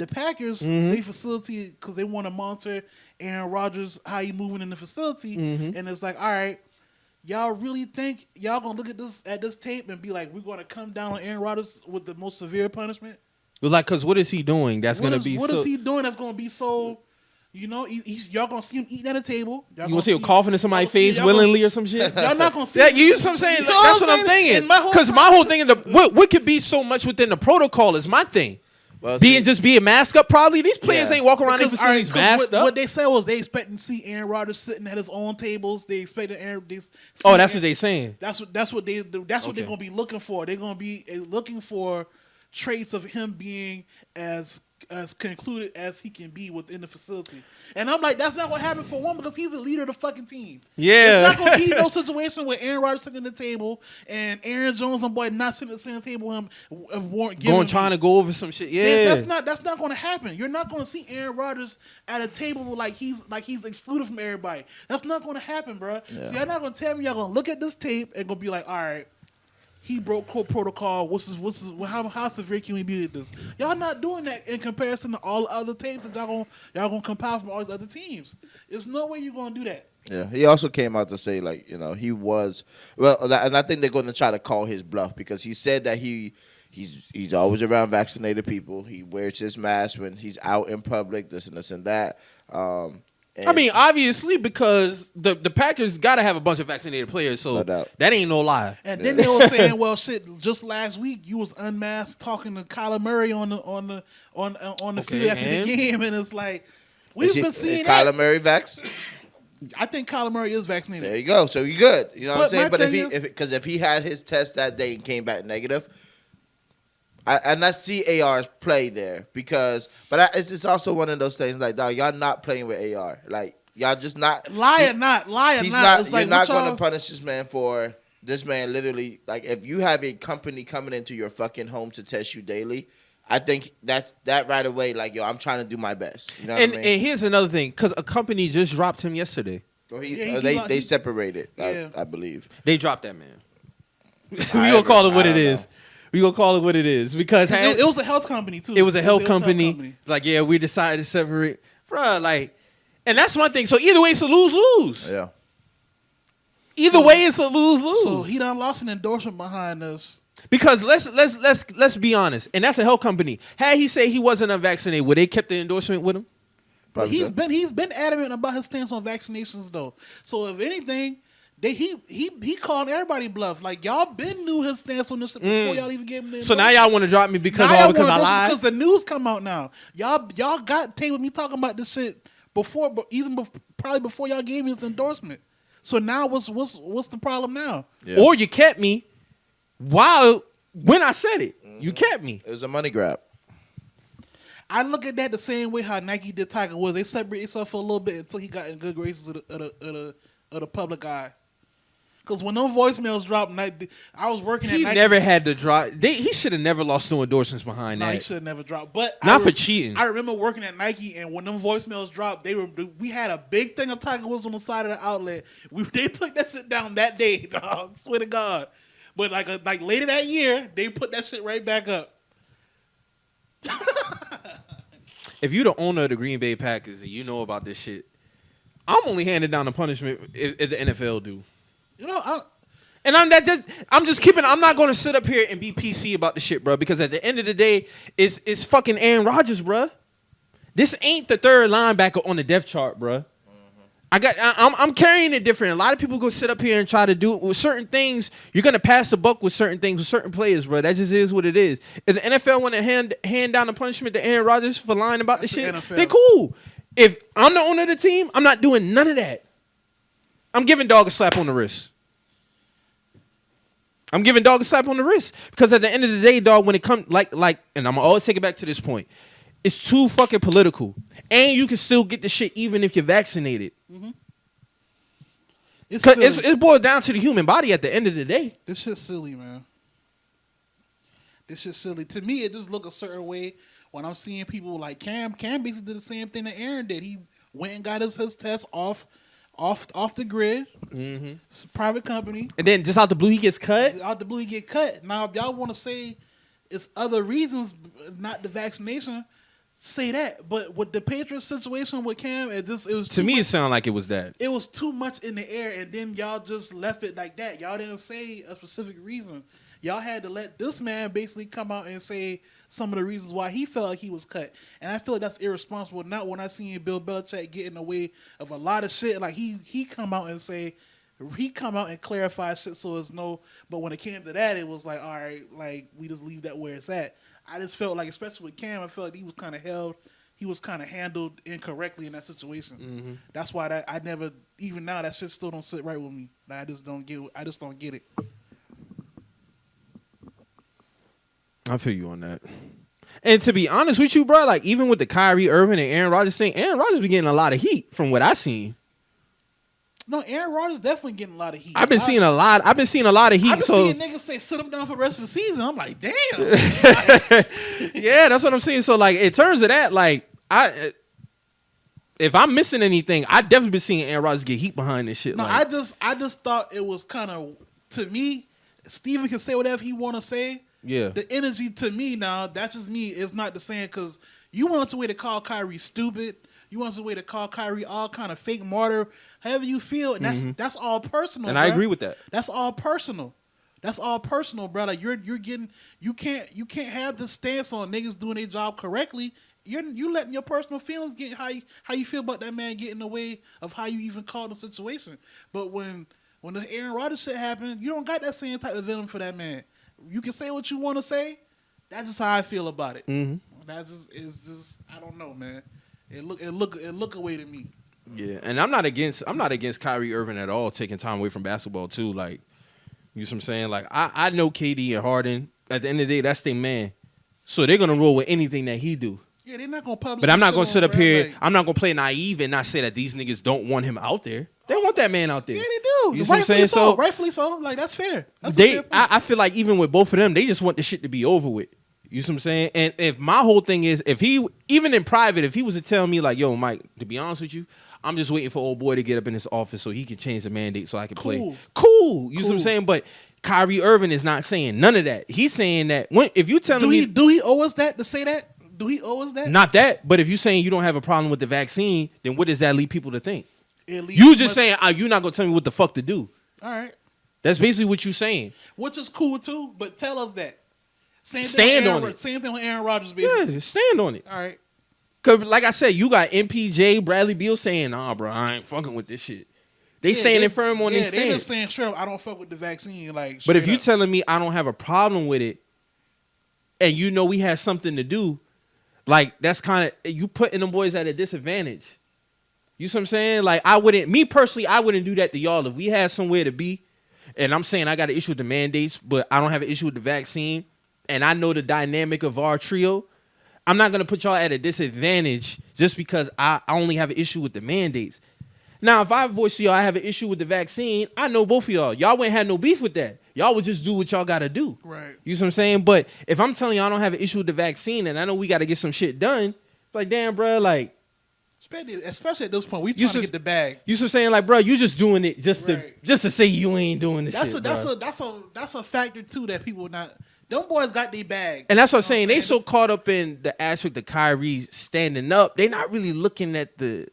Packers, they facility, because they want to monitor Aaron Rodgers, how he moving in the facility, and it's like, all right, y'all really think y'all gonna look at this tape and be like, we're gonna come down on Aaron Rodgers with the most severe punishment? Like, because what is he doing? That's gonna be. What is he doing? That's gonna be so. You know, y'all gonna see him eating at a table. You gonna see him coughing in somebody's face willingly or some shit? Y'all not gonna see. Yeah, you know what I'm saying? You know That's what what I'm thinking. Because my whole thing, what could be so much within the protocol is my thing. Well, just being masked up, probably. These players ain't walking around in facilities masked up. What they said was they expecting to see Aaron Rodgers sitting at his own tables. They expected Aaron. That's what they saying. That's what they're gonna be looking for. They're gonna be looking for traits of him being as concluded as he can be within the facility. And I'm like, that's not what happened for one, because he's the leader of the fucking team. Yeah. It's not going to be no situation where Aaron Rodgers sitting at the table and Aaron Jones and boy not sitting at the same table with him trying to go over some shit. Yeah. That's not going to happen. You're not going to see Aaron Rodgers at a table like he's excluded from everybody. That's not going to happen, bro. Yeah. So you're not going to tell me y'all going to look at this tape and going to be like, all right, he broke protocol. How severe can we be at this? Y'all not doing that in comparison to all the other tapes that y'all gonna compile from all these other teams. There's no way you're gonna do that. Yeah, he also came out to say, like, you know, he was and I think they're going to try to call his bluff, because he said that he's always around vaccinated people. He wears his mask when he's out in public. This and that. I mean, obviously, because the Packers got to have a bunch of vaccinated players, so that ain't no lie. And then they were saying, well, shit, just last week you was unmasked talking to Kyler Murray on the field after the game, and it's like we've been seeing that. Kyler Murray vax? I think Kyler Murray is vaccinated. There you go. So you're good. You know what I'm saying? But if he had his test that day and came back negative, I see AR's play there, it's also one of those things like, dog, y'all not playing with AR. Like, y'all just not. Lie or not. You're not going to punish this man for this man literally. Like, if you have a company coming into your fucking home to test you daily, I think that right away, like, yo, I'm trying to do my best. You know what I mean? And here's another thing, because a company just dropped him yesterday. So they separated, yeah. I believe. They dropped that man. We gonna call it what it is. We gonna call it what it is, because it was a health company too. It was a health company. Like, yeah, we decided to separate, bruh. Like, and that's one thing. So either way, it's a lose-lose. Yeah. Either way, it's a lose-lose. So he done lost an endorsement behind us. Because let's be honest, and that's a health company. Had he said he wasn't unvaccinated, would they kept the endorsement with him? But he's been adamant about his stance on vaccinations though. So if anything, he called everybody bluff. Like, y'all been knew his stance on this before y'all even gave him the. So now y'all want to drop me because I lied? Because the news come out now. Y'all got tape with me talking about this shit before, but probably before y'all gave me this endorsement. So now what's the problem now? Yeah. Or you kept me when I said it. You kept me. It was a money grab. I look at that the same way how Nike did Tiger Woods. They separated themselves for a little bit until he got in good graces of the public eye. Because when them voicemails dropped, I was working at He Nike. never had to drop. He should have never lost no endorsements behind No, that. he should have never dropped. But Not for cheating. I remember working at Nike, and when them voicemails dropped, we had a big thing of Tiger Woods on the side of the outlet. They took that shit down that day, dog. Swear to God. But like later that year, they put that shit right back up. If you the owner of the Green Bay Packers and you know about this shit, I'm only handing down the punishment if the NFL do. You know, I'm not going to sit up here and be PC about the shit, bro, because at the end of the day, it's fucking Aaron Rodgers, bro. This ain't the third linebacker on the depth chart, bro. I'm carrying it different. A lot of people go sit up here and try to do it with certain things. You're gonna pass the buck with certain things with certain players, bro. That just is what it is. If the NFL want to hand down the punishment to Aaron Rodgers for lying about this shit, they cool. If I'm the owner of the team, I'm not doing none of that. I'm giving dog a slap on the wrist. Because at the end of the day, dog, when it comes like, and I'm gonna always take it back to this point. It's too fucking political. And you can still get the shit even if you're vaccinated. Mm-hmm. It's boiled down to the human body at the end of the day. This shit's silly, man. This shit's silly. To me, it just look a certain way when I'm seeing people like Cam. Cam basically did the same thing that Aaron did. He went and got his test off the grid. Mm-hmm. It's a private company. And then just out the blue, he gets cut? Out the blue, he get cut. Now, if y'all want to say it's other reasons, not the vaccination, say that. But with the Patriots situation with Cam, it was to me, it sounded like it was that. It was too much in the air, and then y'all just left it like that. Y'all didn't say a specific reason. Y'all had to let this man basically come out and say some of the reasons why he felt like he was cut. And I feel like that's irresponsible. Not when I seen Bill Belichick get in the way of a lot of shit. Like he come out and say, he come out and clarify shit so it's no. But when it came to that, it was like, all right, like we just leave that where it's at. I just felt like, especially with Cam, I felt like he was kind of handled incorrectly in that situation. Mm-hmm. That's why I never, even now, that shit still don't sit right with me. I just don't get it. I feel you on that. And to be honest with you, bro, like even with the Kyrie Irving and Aaron Rodgers thing, Aaron Rodgers been getting a lot of heat from what I seen. No, Aaron Rodgers definitely getting a lot of heat. I've been seeing a lot of heat. I've been seeing niggas say sit him down for the rest of the season. I'm like, damn. Yeah, that's what I'm saying. So like, in terms of that, like if I'm missing anything, I definitely been seeing Aaron Rodgers get heat behind this shit. No, like, I just thought it was kind of, to me, Steven can say whatever he want to say. Yeah. The energy to me now, that's just me. It's not the same because you want a way to call Kyrie stupid. You want a way to call Kyrie all kind of fake martyr. However you feel, and that's all personal. And bro. I agree with that. That's all personal. That's all personal, bro. Like you're getting, you can't have this stance on niggas doing their job correctly. You letting your personal feelings get how you feel about that man getting in the way of how you even call the situation. But when the Aaron Rodgers shit happened, you don't got that same type of venom for that man. You can say what you want to say. That's just how I feel about it. Mm-hmm. It's just I don't know, man. It look away to me. Yeah, and I'm not against Kyrie Irving at all taking time away from basketball too. Like, you know what I'm saying? Like, I know KD and Harden. At the end of the day, that's their man. So they're gonna roll with anything that he do. Yeah, they're not gonna publish. But I'm not gonna sit up here. Like, I'm not gonna play naive and not say that these niggas don't want him out there. They want that man out there. Yeah, they do. You know what I'm saying? So rightfully so. Like that's fair. I feel like even with both of them, they just want the shit to be over with. You know what I'm saying? And if my whole thing is, if he, even in private, if he was to tell me like, yo, Mike, to be honest with you, I'm just waiting for old boy to get up in his office so he can change the mandate so I can play. Cool. You know what I'm saying? But Kyrie Irving is not saying none of that. He's saying that if you tell me, do he owe us that to say that? Do he owe us that? Not that. But if you're saying you don't have a problem with the vaccine, then what does that lead people to think? You just saying you're not gonna tell me what the fuck to do. All right. That's basically what you're saying. Which is cool too. But tell us that. Same thing with Aaron Rodgers, basically. Yeah, stand on it. All right. Because, like I said, you got MPJ, Bradley Beal saying, nah, bro, I ain't fucking with this shit. They saying firm on their stance. They just saying, sure, I don't fuck with the vaccine. Like, but if you telling me I don't have a problem with it, and you know we had something to do, like, that's kind of, you putting them boys at a disadvantage. You see what I'm saying? Like, me personally, I wouldn't do that to y'all if we had somewhere to be, and I'm saying I got an issue with the mandates, but I don't have an issue with the vaccine, and I know the dynamic of our trio. I'm not going to put y'all at a disadvantage just because I only have an issue with the mandates. Now, if I voice to y'all, I have an issue with the vaccine, I know both of y'all. Y'all wouldn't have no beef with that. Y'all would just do what y'all got to do. Right. You see what I'm saying? But if I'm telling y'all I don't have an issue with the vaccine and I know we got to get some shit done, like, damn, bro, like. Especially at this point, we trying to get the bag. You see what I'm saying? Like, bro, you just doing it just to say you ain't doing this shit, That's a factor, too, that people not. Them boys got their bag. And that's what I'm saying. They so caught up in the aspect of Kyrie standing up, they not really looking at the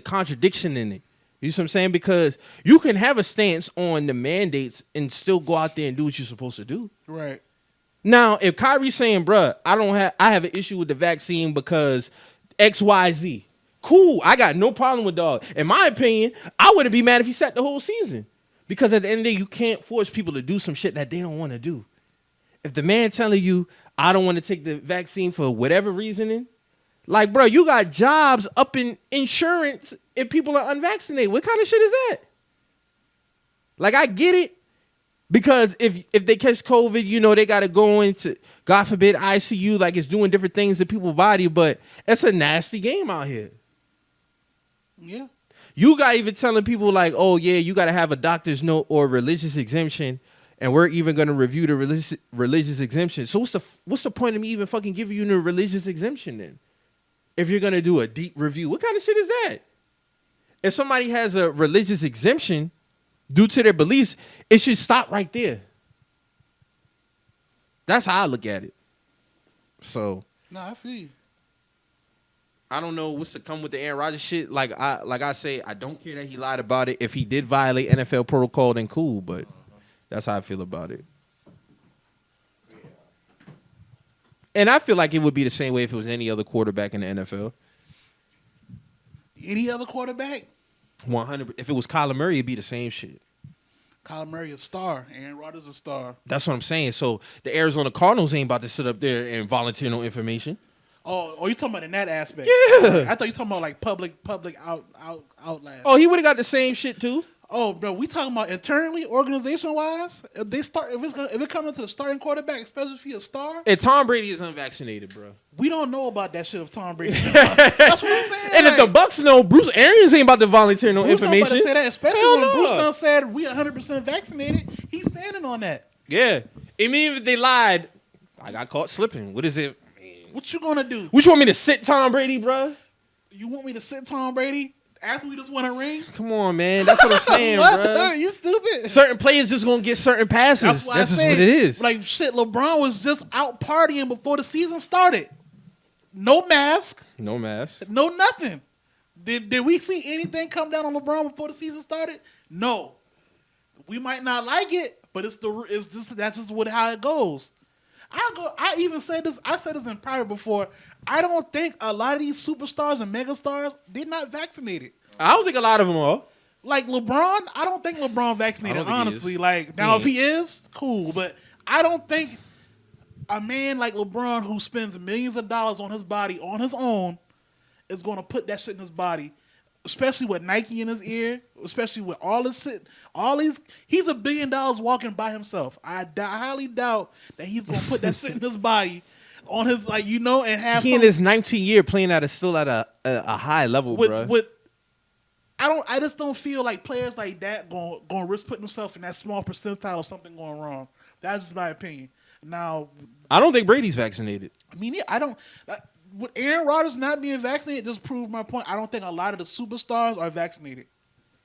contradiction in it. You see what I'm saying? Because you can have a stance on the mandates and still go out there and do what you're supposed to do. Right. Now, if Kyrie's saying, bruh, I have an issue with the vaccine because XYZ. Cool. I got no problem with dog. In my opinion, I wouldn't be mad if he sat the whole season. Because at the end of the day, you can't force people to do some shit that they don't want to do. If the man telling you, I don't want to take the vaccine for whatever reasoning, like, bro, you got jobs up in insurance if people are unvaccinated. What kind of shit is that? Like, I get it. Because if they catch COVID, you know, they got to go into, God forbid, ICU, like it's doing different things to people's body, but it's a nasty game out here. Yeah. You got even telling people like, oh, yeah, you got to have a doctor's note or religious exemption, and we're even going to review the religious exemption. So what's the point of me even fucking giving you the religious exemption then? If you're going to do a deep review, what kind of shit is that? If somebody has a religious exemption due to their beliefs, it should stop right there. That's how I look at it. So, I feel you. I don't know what's to come with the Aaron Rodgers shit. Like I say, I don't care that he lied about it. If he did violate NFL protocol, then cool. But that's how I feel about it. And I feel like it would be the same way if it was any other quarterback in the NFL. Any other quarterback? 100. If it was Kyler Murray, it'd be the same shit. Kyler Murray a star. Aaron Rodgers a star. That's what I'm saying. So the Arizona Cardinals ain't about to sit up there and volunteer no information. Oh, you talking about in that aspect? Yeah. I thought you talking about like public outlast. Oh, he would have got the same shit too. Oh, bro, we talking about internally, organization wise. If it comes to the starting quarterback, especially if he's a star. And Tom Brady is unvaccinated, bro. We don't know about that shit of Tom Brady. That's what I'm saying. And like, if the Bucks know, Bruce Arians ain't about to volunteer no information. Bruce not about to say that, especially Hell when no. Bruce done said we 100% vaccinated. He's standing on that. Yeah. Even if they lied, I got caught slipping. What is it? What you gonna do? What you want me to sit Tom Brady, bro? You want me to sit Tom Brady after we just won a ring? Come on, man. That's what I'm saying, bro. You stupid. Certain players just gonna get certain passes. That's just what it is. Like shit, LeBron was just out partying before the season started. No mask. No mask. No nothing. Did we see anything come down on LeBron before the season started? No. We might not like it, but that's just how it goes. I even said this. I said this in private before. I don't think a lot of these superstars and megastars, they're not vaccinated. I don't think a lot of them are. Like LeBron, I don't think LeBron vaccinated. Honestly, like now if he is, cool. But I don't think a man like LeBron who spends millions of dollars on his body on his own is going to put that shit in his body. Especially with Nike in his ear, especially with all this shit, he's $1 billion walking by himself. I highly doubt that he's gonna put that shit in his body, on his and have. He in his 19th year playing still at a high level, bro. I just don't feel like players like that going risk putting themselves in that small percentile of something going wrong. That's just my opinion. Now, I don't think Brady's vaccinated. I mean, I don't. With Aaron Rodgers not being vaccinated, just proved my point. I don't think a lot of the superstars are vaccinated.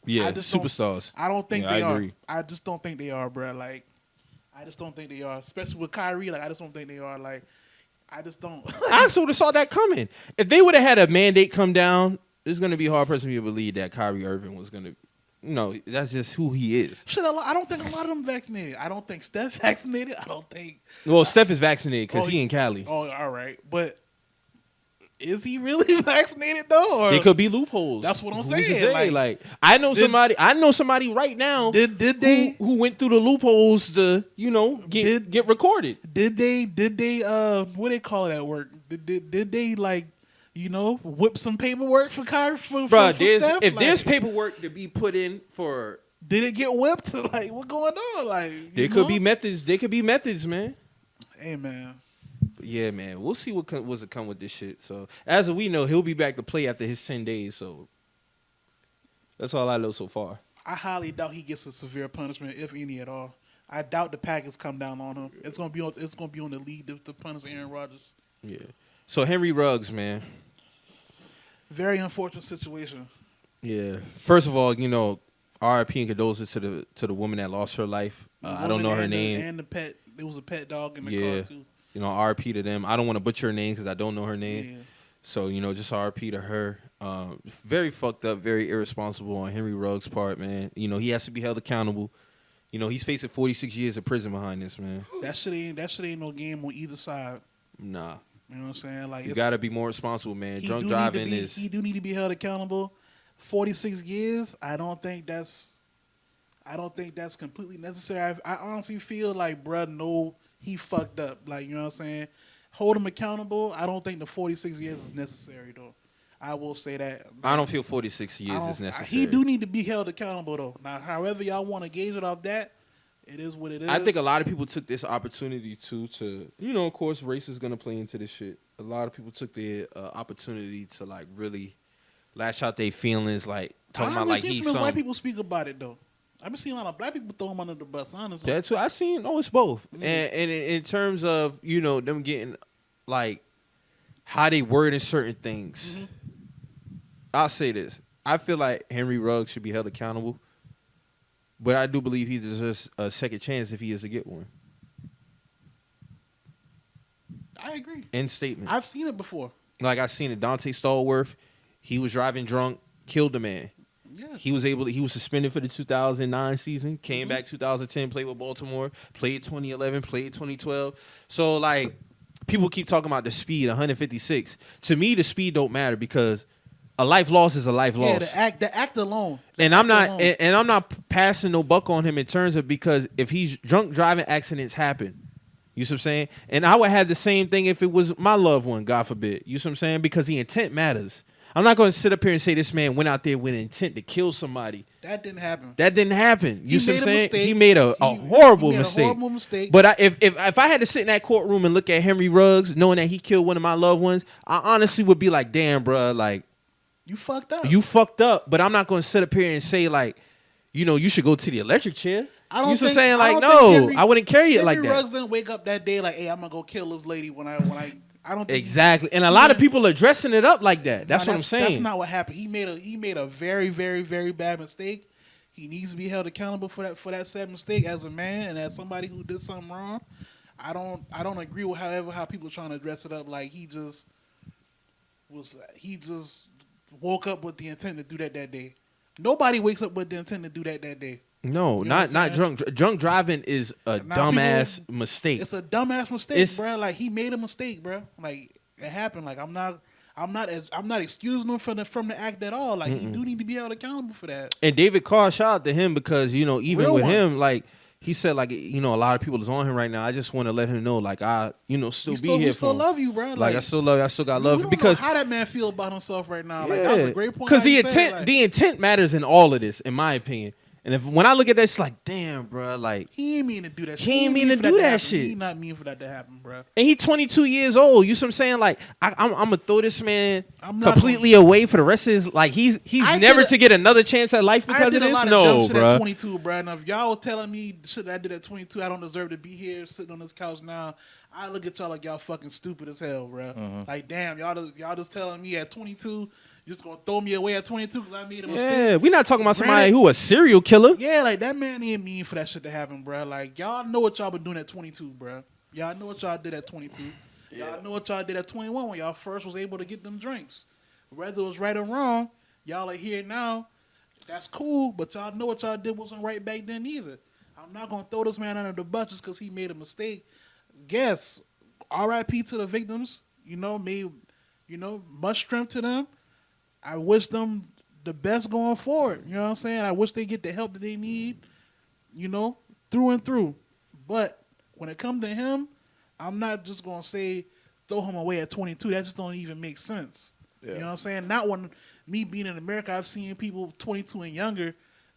Yeah, superstars. I don't think they I are. agree. I just don't think they are, bro. Like, I just don't think they are. Especially with Kyrie, like, I just don't think they are. Like, I just don't. I actually would have saw that coming. If they would have had a mandate come down, it's going to be a hard person to believe that Kyrie Irving was going to. No, that's just who he is. Shit, I don't think a lot of them vaccinated. I don't think Steph vaccinated. I don't think. Well, Steph is vaccinated because he in Cali. Oh, all right, but. Is he really vaccinated though? Or? There could be loopholes. That's what I'm saying. Like I know somebody right now. Did they who went through the loopholes to get recorded? Did they what they call that work? Did they whip some paperwork for Kyrie? Bro, there's paperwork to be put in for. Did it get whipped? Like what going on? Like there could be methods. There could be methods, man. Hey man. Yeah, man. We'll see what's to come with this shit. So, as we know, he'll be back to play after his 10 days. So, That's all I know so far. I highly doubt he gets a severe punishment, if any at all. I doubt the Packers come down on him. It's gonna be on the league to punish Aaron Rodgers. Yeah. So Henry Ruggs, man. Very unfortunate situation. Yeah. First of all, RIP and condolences to the woman that lost her life. I don't know her name. And the pet. There was a pet dog in the car too. RIP to them. I don't want to butcher her name because I don't know her name. Yeah. So, just RIP to her. Very fucked up, very irresponsible on Henry Ruggs' part, man. He has to be held accountable. He's facing 46 years of prison behind this, man. That shit ain't no game on either side. Nah. You know what I'm saying? Like, you got to be more responsible, man. Drunk driving is... He do need to be held accountable. 46 years, I don't think that's completely necessary. I honestly feel like, bruh, no, he fucked up. Like, you know what I'm saying? Hold him accountable. I don't think the 46 years is necessary, though. I will say that. I don't feel 46 years is necessary. He do need to be held accountable, though. Now, however y'all want to gauge it off that, it is what it is. I think a lot of people took this opportunity, too, to, of course, race is going to play into this shit. A lot of people took the opportunity to, like, really lash out their feelings, like, talking about, like, he's something. White people speak about it, though. I've been seeing a lot of black people throw him under the bus, honestly. That's what I seen. Oh, it's both. Mm. And in terms of, them getting, like, how they wording certain things. Mm-hmm. I'll say this. I feel like Henry Ruggs should be held accountable, but I do believe he deserves a second chance if he is to get one. I agree. End statement. I've seen it before. Like, I seen it. Dante Stallworth, he was driving drunk, killed a man. Yeah. He was suspended for the 2009 season, came back 2010, played with Baltimore, played 2011, played 2012. So, like, people keep talking about the speed, 156. To me, the speed don't matter because a life loss is a life loss. Yeah, the act alone. And I'm not passing no buck on him in terms of, because if he's drunk driving, accidents happen. You see what I'm saying? And I would have the same thing if it was my loved one, God forbid. You see what I'm saying? Because the intent matters. I'm not going to sit up here and say this man went out there with intent to kill somebody. That didn't happen. You see what I'm saying? He made a horrible mistake. But if I had to sit in that courtroom and look at Henry Ruggs, knowing that he killed one of my loved ones, I honestly would be like, damn, bro, like, you fucked up. You fucked up. But I'm not going to sit up here and say, like, you should go to the electric chair. I don't you know think, what I'm saying? Like, no, I wouldn't carry it like that. Henry Ruggs didn't wake up that day like, hey, I'm going to go kill this lady when I don't think exactly. And a lot of people are dressing it up like that. That's what I'm saying. That's not what happened. He made a very, very, very bad mistake. He needs to be held accountable for that sad mistake as a man and as somebody who did something wrong. I don't agree with how people are trying to dress it up like he just woke up with the intent to do that day. Nobody wakes up with the intent to do that day. No, not drunk. Drunk driving is a dumbass mistake. It's a dumbass mistake, bro. Like, he made a mistake, bro. Like, it happened. Like, I'm not excusing him from the act at all. Like, he do need to be held accountable for that. And David Carr, shout out to him because even Real with one. him, like, he said, like, a lot of people is on him right now. I just want to let him know, like, I still be here for him. We still love you, bro. Like, I still love you. I still got love you. Because know how that man feel about himself right now. Yeah. Like, that was a great point. Because the intent matters in all of this, in my opinion. And when I look at that, it's like, damn, bro, like, he ain't mean to do that shit. He ain't mean to do that shit. He not mean for that to happen, bro. And he 22 years old. You see what I'm saying? Like, I'm gonna throw this man completely away for the rest of his, like, he's never to get another chance at life because of this. No, bro. At 22, bro. Now, if y'all was telling me the shit that I did at 22, I don't deserve to be here sitting on this couch now. I look at y'all like y'all fucking stupid as hell, bro. Mm-hmm. Like, damn, y'all just telling me at 22. You're just going to throw me away at 22 because I made a mistake. Yeah, we're not talking about somebody who a serial killer. Yeah, like, that man ain't mean for that shit to happen, bro. Like, y'all know what y'all been doing at 22, bro. Y'all know what y'all did at 22. Yeah. Y'all know what y'all did at 21 when y'all first was able to get them drinks. Whether it was right or wrong, y'all are here now. That's cool, but y'all know what y'all did wasn't right back then either. I'm not going to throw this man under the bus just because he made a mistake. Guess, R.I.P. to the victims. Much strength to them. I wish them the best going forward. You know what I'm saying? I wish they get the help that they need, through and through. But when it comes to him, I'm not just going to say throw him away at 22. That just don't even make sense. Yeah. You know what I'm saying? Not when me being in America, I've seen people 22 and younger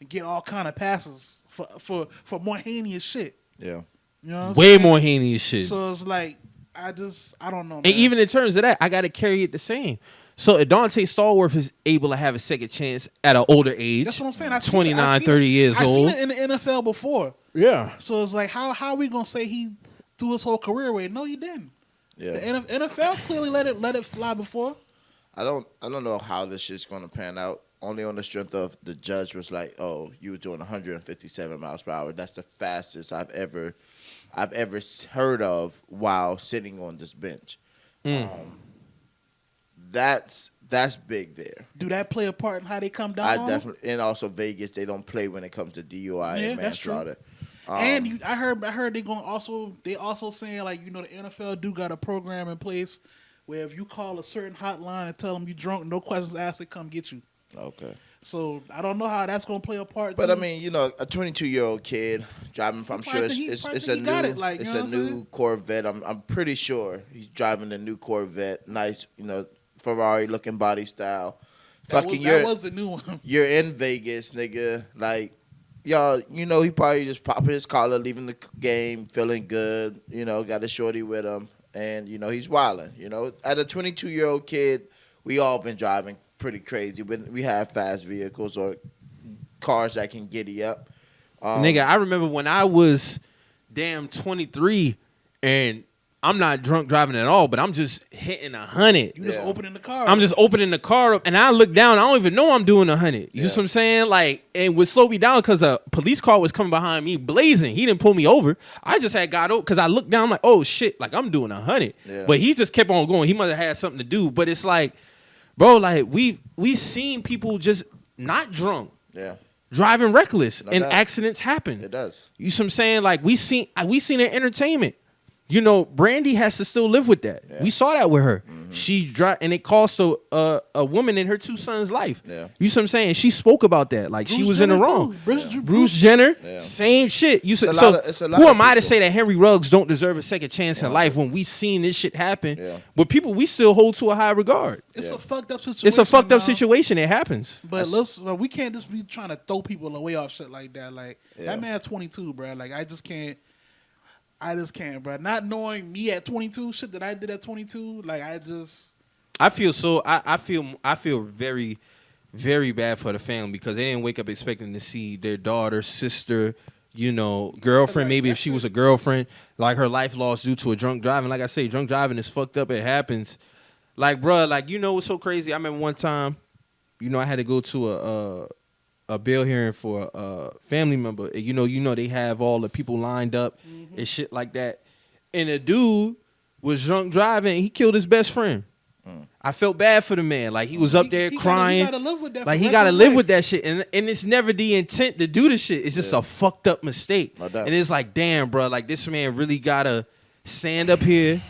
get all kind of passes for more heinous shit. Yeah. You know what I'm Way saying? more heinous shit. So it's like, I don't know, man. And even in terms of that, I got to carry it the same. So Adante Stallworth is able to have a second chance at an older age. That's what I'm saying. 29, 30 years I've old. seen it in the NFL before. Yeah. So it's like, how are we gonna say he threw his whole career away? No, he didn't. Yeah. The NFL clearly let it fly before. I don't know how this shit's gonna pan out. Only on the strength of the judge was like, "Oh, you were doing 157 miles per hour. That's the fastest I've ever heard of while sitting on this bench." That's big there. Do that play a part in how they come down? I definitely, and also Vegas, they don't play when it comes to DUI and manslaughter. And I heard they also saying, like, the NFL do got a program in place where if you call a certain hotline and tell them you drunk, no questions asked, they come get you. Okay. So I don't know how that's gonna play a part. But too. I mean, a 22-year-old kid driving. I'm sure it's a new Corvette. I'm pretty sure he's driving the new Corvette. Nice, Ferrari-looking body style. That was the new one. You're in Vegas, nigga. Like, y'all, he probably just popping his collar, leaving the game, feeling good. Got a shorty with him, and he's wilding. At a 22-year-old kid, we all been driving pretty crazy. We have fast vehicles or cars that can giddy up. Nigga, I remember when I was 23 and I'm not drunk driving at all, but I'm just hitting 100. You just opening the car. I'm just opening the car up and I look down. I don't even know I'm doing 100. You know what I'm saying? Like, and would slow me down because a police car was coming behind me blazing. He didn't pull me over. I just had got over because I looked down like, oh shit, like I'm doing 100. Yeah. But he just kept on going. He must have had something to do. But it's like, bro, like we seen people just not drunk. Yeah. Driving reckless and accidents happen. It does. You see what I'm saying? Like we seen it entertainment. Brandy has to still live with that. Yeah. We saw that with her. Mm-hmm. She and it cost a woman and her 2 sons' life. Yeah. You see what I'm saying? She spoke about that. Like, she was in the wrong. Bruce Jenner, same shit. Who am I to say that Henry Ruggs don't deserve a second chance in life when we seen this shit happen? Yeah. But people we still hold to a high regard. It's a fucked up situation. It's a fucked up situation. It happens. But listen, we can't just be trying to throw people away off shit like that. Like, that man 22, bro. Like, I just can't, bro. Not knowing me at 22, shit that I did at 22, like I feel very, very bad for the family because they didn't wake up expecting to see their daughter, sister, girlfriend. Maybe if she was a girlfriend, like her life lost due to a drunk driving. Like I say, drunk driving is fucked up. It happens. Like, bro, like what's so crazy? I remember one time, I had to go to a bail hearing for a family member. They have all the people lined up and shit like that. And a dude was drunk driving and he killed his best friend. I felt bad for the man. Like, he was up there crying. He gotta live with that. Like, he gotta live with that shit. And it's never the intent to do the shit. It's just a fucked up mistake. And it's like, damn, bro, like this man really gotta stand up here,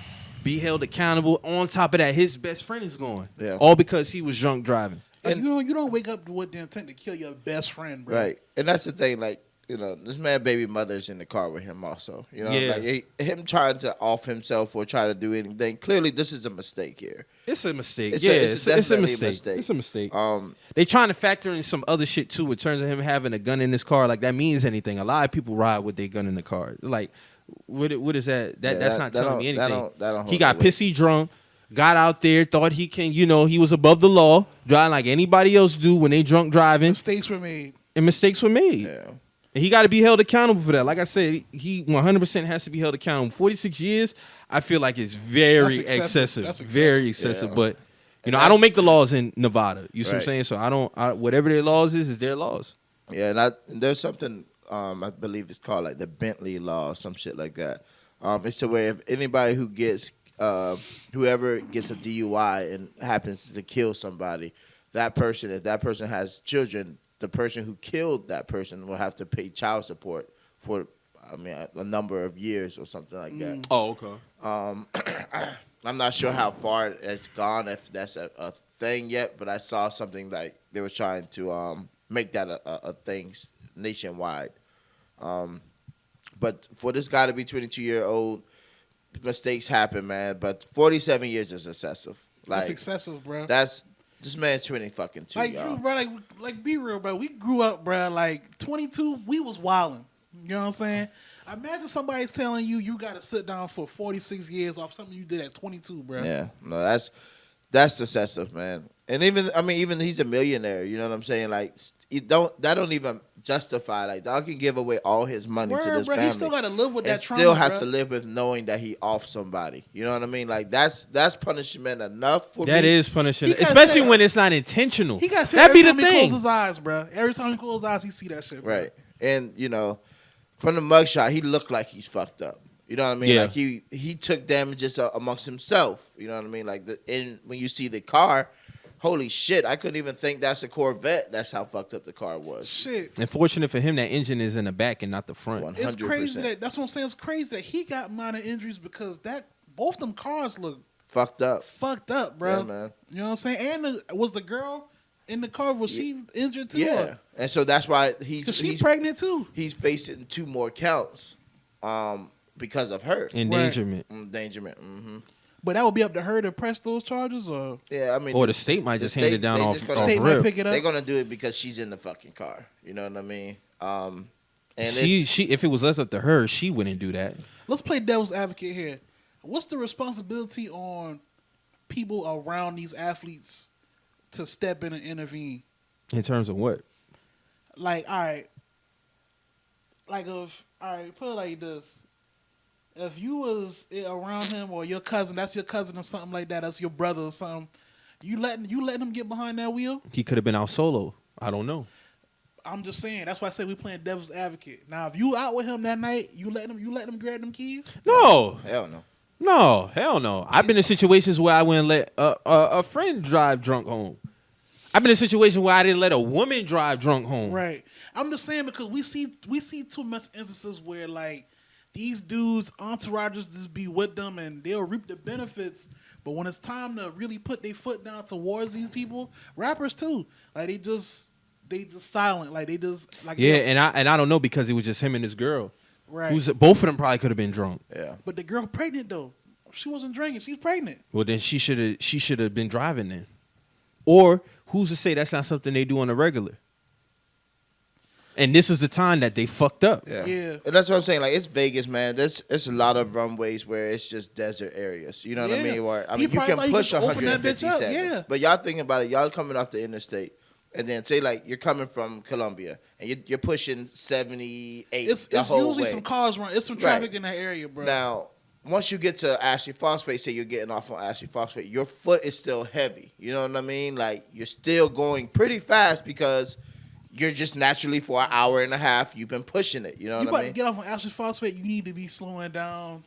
be held accountable. On top of that, his best friend is gone. Yeah. All because he was drunk driving. Like, you don't wake up with the intent to kill your best friend, bro. Right. And that's the thing, like, this man baby mother's in the car with him also. Like him trying to off himself or try to do anything. Clearly, this is a mistake here. It's a mistake. It's a mistake. It's a mistake. They trying to factor in some other shit too in terms of him having a gun in his car. Like, that means anything. A lot of people ride with their gun in the car. Like, what is that? That's not telling me anything. He got pissy drunk. Got out there, thought he can, he was above the law, driving like anybody else do when they drunk driving. Mistakes were made. Yeah. And he got to be held accountable for that. Like I said, he 100% has to be held accountable. 46 years, I feel like it's very excessive. That's very excessive. Yeah. But, I don't make the laws in Nevada. You see what I'm saying? So whatever their laws is their laws. Yeah, and there's something, I believe it's called like the Bentley law or some shit like that. It's to where if anybody who gets whoever gets a DUI and happens to kill somebody, if that person has children, the person who killed that person will have to pay child support for, a number of years or something like that. Oh, okay. I'm not sure how far it's gone, if that's a thing yet, but I saw something like they were trying to make that a thing nationwide. But for this guy to be 22-year-old, mistakes happen, man. But 47 years is excessive. Like, that's excessive, bro. This man's 20 fucking two, like, y'all. Bro, like, be real, bro. We grew up, bro. Like, 22, we was wilding. You know what I'm saying? Imagine somebody's telling you got to sit down for 46 years off something you did at 22, bro. Yeah, no, That's excessive, man. And even he's a millionaire. You know what I'm saying? Like, that don't even justify. Like, dog can give away all his money to this family. He still got to live with that trauma. Still have to live with knowing that he off somebody. You know what I mean? Like, that's punishment enough for me. That is punishment, especially when it's not intentional. He got that be the thing. thing. He close his eyes, bro. Every time he close his eyes, he see that shit. Bro. Right. And from the mugshot, he looked like he's fucked up. You know what I mean? Yeah. Like he took damages amongst himself. You know what I mean? Like when you see the car. Holy shit, I couldn't even think that's a Corvette. That's how fucked up the car was. Shit. And fortunate for him, that engine is in the back and not the front. 100%. It's crazy that's what I'm saying. It's crazy that he got minor injuries because both them cars look fucked up. Fucked up, bro. Yeah, man. You know what I'm saying? And was the girl in the car, was she injured too? Yeah. And so that's why she's pregnant too. He's facing 2 more counts because of her. Endangerment. Right. Endangerment. Mm-hmm. But that would be up to her to press those charges, or yeah, I mean, or the state might just hand it down off. The state might pick it up. They're gonna do it because she's in the fucking car. You know what I mean? And she if it was left up to her, she wouldn't do that. Let's play devil's advocate here. What's the responsibility on people around these athletes to step in and intervene? In terms of what? Like, all right, put it like this. If you was around him or your cousin, that's your cousin or something like that, that's your brother or something, you letting him get behind that wheel? He could have been out solo. I don't know. I'm just saying. That's why I say we playing devil's advocate. Now, if you out with him that night, you let him grab them keys? No. Hell no. No, hell no. I've been in situations where I wouldn't let a friend drive drunk home. I've been in a situation where I didn't let a woman drive drunk home. Right. I'm just saying because we see too much instances where like these dudes, entourages just be with them and they'll reap the benefits. But when it's time to really put their foot down towards these people, rappers too, like they just silent, like they just like and I don't know because it was just him and his girl. Right. Both of them probably could have been drunk. Yeah. But the girl pregnant though. She wasn't drinking. She's pregnant. Well, then she should have been driving then. Or who's to say that's not something they do on a regular? And this is the time that they fucked up. Yeah. Yeah. And that's what I'm saying. Like, it's Vegas, man. It's a lot of runways where it's just desert areas. You know what I mean? Where you can push 157. Yeah. But y'all thinking about it. Y'all coming off the interstate. And then say, like, you're coming from Colombia. And you're pushing 78 It's the whole usually way. some cars run. It's some traffic in that area, bro. Now, once you get to Ashley Phosphate, say you're getting off on Ashley Phosphate, your foot is still heavy. You know what I mean? Like, you're still going pretty fast because you're just naturally for an hour and a half, you've been pushing it. You know what I mean? You about to get off on Ashley Phosphate, you need to be slowing down.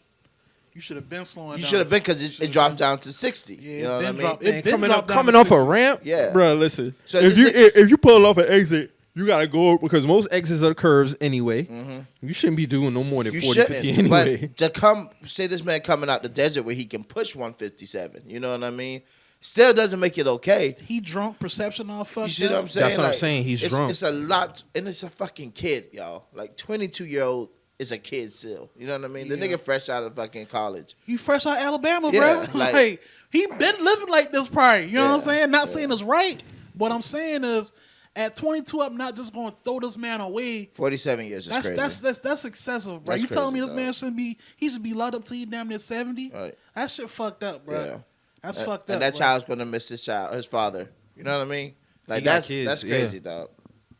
You should have been slowing down. You should have been because it drops down to 60. Yeah, you know what I mean? Coming off a ramp, yeah, bro. Listen, So if you pull off an exit, you gotta go because most exits are curves anyway. Mm-hmm. You shouldn't be doing no more than You 40, 50 anyway. But to say this man coming out the desert where he can push 157, you know what I mean? Still doesn't make it okay. He drunk, perception all fucked up. You see what I'm saying? That's what I'm saying. He's drunk. It's a lot, and it's a fucking kid, y'all. Like 22-year-old is a kid still. You know what I mean? The nigga fresh out of fucking college. He fresh out of Alabama, Yeah, bro. like- Like he been living like this prior. You know what I'm Yeah, saying? Not saying it's right. What I'm saying is, at 22, I'm not just going to throw this man away. 47 years is crazy. That's excessive, bro. That's You telling me crazy, this man he should be locked up till he damn near 70? Right. That shit fucked up, bro. Yeah. That's fucked up. And that bro. child's gonna miss his father. You know what I mean? Like He got that's kids, crazy, dog.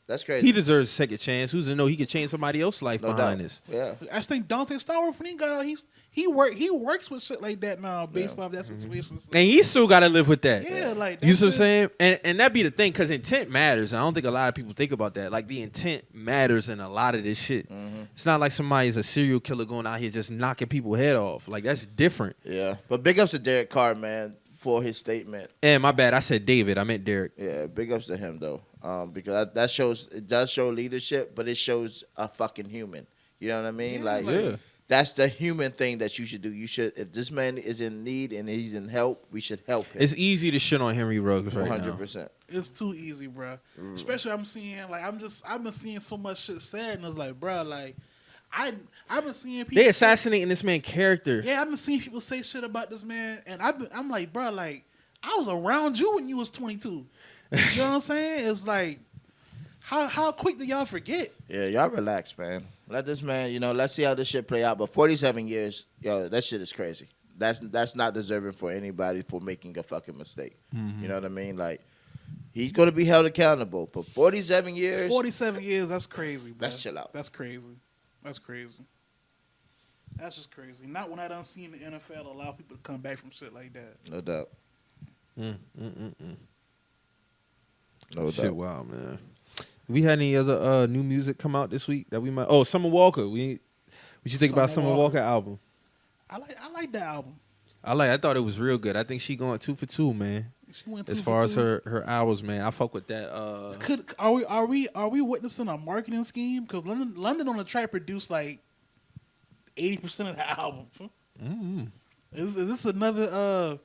That's crazy. He deserves a second chance. Who's to know he could change somebody else's life No behind doubt. this? Yeah. I think Dante Starr, when he got out, he works with shit like that now based off that situation. And he still got to live with that. Yeah, like You see what I'm that's saying? And that be the thing, because intent matters. I don't think a lot of people think about that. Like, the intent matters in a lot of this shit. Mm-hmm. It's not like somebody's a serial killer going out here just knocking people's head off. Like, that's different. Yeah. But big ups to Derek Carr, man, for his statement. And my bad, I said David. I meant Derek. Yeah, big ups to him though, because it does show leadership, but it shows a fucking human. You know what I mean? Yeah, Yeah. That's the human thing that you should do. You should, if this man is in need and he's in help, we should help him. It's easy to shit on Henry Ruggs right 100%. now. It's too easy, bro. Especially I'm seeing I've been seeing so much shit said, and it's like, bro, like I've been seeing people. They assassinating this man's character. Yeah, I've been seeing people say shit about this man, and I'm like, bro, like I was around you when you was 22. You know what I'm saying? It's like, how quick do y'all forget? Yeah, y'all relax, man. Let this man, let's see how this shit play out. But 47 years, yo, that shit is crazy. That's not deserving for anybody for making a fucking mistake. You know what I mean? Like, he's going to be held accountable. But 47 years? 47 years, that's crazy, bro. Let's chill out. That's crazy. That's crazy. That's just crazy. Not when I done seen the NFL allow people to come back from shit like that. No doubt. No Shit, doubt. wow, man. We had any other new music come out this week that we might? Oh, Summer Walker. What you think about Summer Summer Walker. Walker album? I like that album. I thought it was real good. I think she going 2 for 2, man. She went As 2 far for as 2. her hours, man, I fuck with that. Are we witnessing a marketing scheme? Because London on the Track produced like 80% of the album. Is this another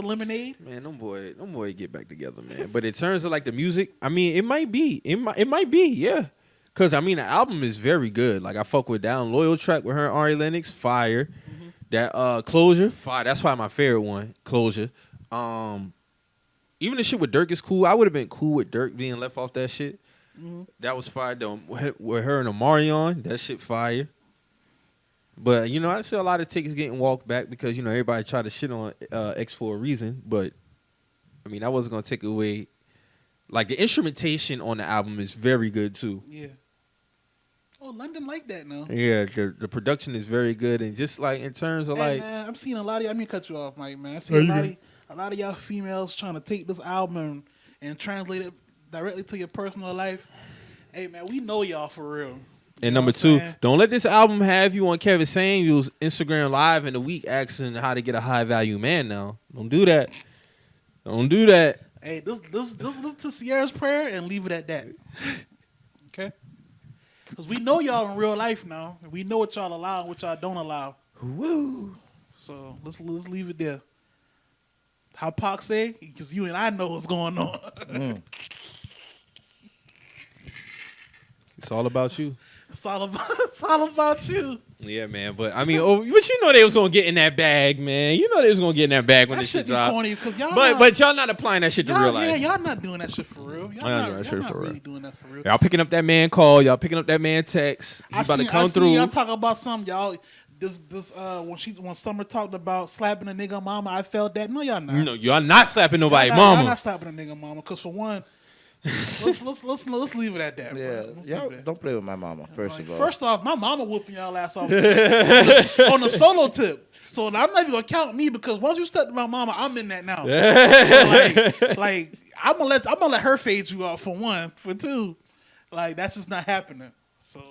Lemonade? Man, them boy get back together, man. But in terms of like the music, I mean, it might be, yeah. Cause I mean, the album is very good. Like I fuck with Down Loyal track with her and Ari Lennox, fire. That Closure, fire. That's probably my favorite one, Closure. Even the shit with Dirk is cool. I would have been cool with Dirk being left off that shit. That was fire. Though with her and Omarion, that shit fire. But you know, I see a lot of tickets getting walked back because you know everybody tried to shit on X for a reason. But I mean, I wasn't gonna take away. Like the instrumentation on the album is very good too. Yeah. Oh, London like that now. Yeah, the production is very good, and just like in terms of Hey, like, man, I'm seeing a lot of. I mean, cut you off, Mike. Man, I see a lot of y'all females trying to take this album and translate it directly to your personal life. Hey, man, we know y'all for real. and number 2, don't let this album have you on Kevin Samuels Instagram Live in a week asking how to get a high value man. Now, don't do that. Don't do that. Hey, just listen to Sierra's prayer and leave it at that. Okay? Because we know y'all in real life now. We know what y'all allow and what y'all don't allow. Woo. So let's leave it there. How Pac say? Because you and I know what's going on. It's all about you. It's all about you. Yeah, man. But I mean, but you know they was gonna get in that bag, man. You know they was gonna get in that bag when That this shit shit be dropped. corny because y'all. But y'all not applying that shit to real life. Yeah, y'all not doing that shit for real. Y'all not not, doing that y'all shit not for real. really doing that for real. Y'all picking up that man call. Y'all picking up that man text. He about to come through. Y'all talk about something, y'all. This when Summer talked about slapping a nigga mama, I felt that. No, y'all not. No, y'all not slapping nobody, Y'all mama. not slapping a nigga mama. Because for one, let's leave it at that. Yeah, bro. Let's y'all leave it at don't play with my mama. First Like, of all, first off, my mama whooping y'all ass off on the solo tip. So I'm not even gonna count me because once you step to my mama, I'm in that now. So like I'm gonna let her fade you out for one. For two, like that's just not happening. So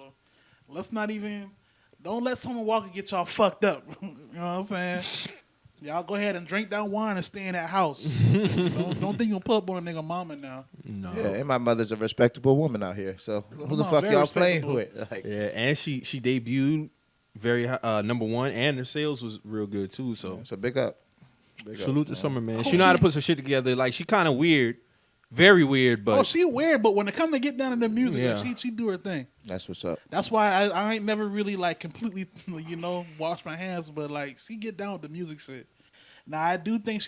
let's not even. Don't let Summer Walker get y'all fucked up. You know what I'm saying? Y'all go ahead and drink that wine and stay in that house. don't think you'll pull up on a nigga mama now. No. yeah, and my mother's a respectable woman out here. So who the Mom, fuck very y'all playing respectable. with? Like, Yeah, and she debuted very number 1, and her sales was real good too. So so big up. Big up, salute to man. Summer, man. She know how to put some shit together. Like she kind of weird, very weird, but She weird, but when it comes to get down to the music, Yeah. like, she do her thing. That's what's up. That's why I ain't never really like completely, wash my hands, but like she get down with the music shit. Now I do think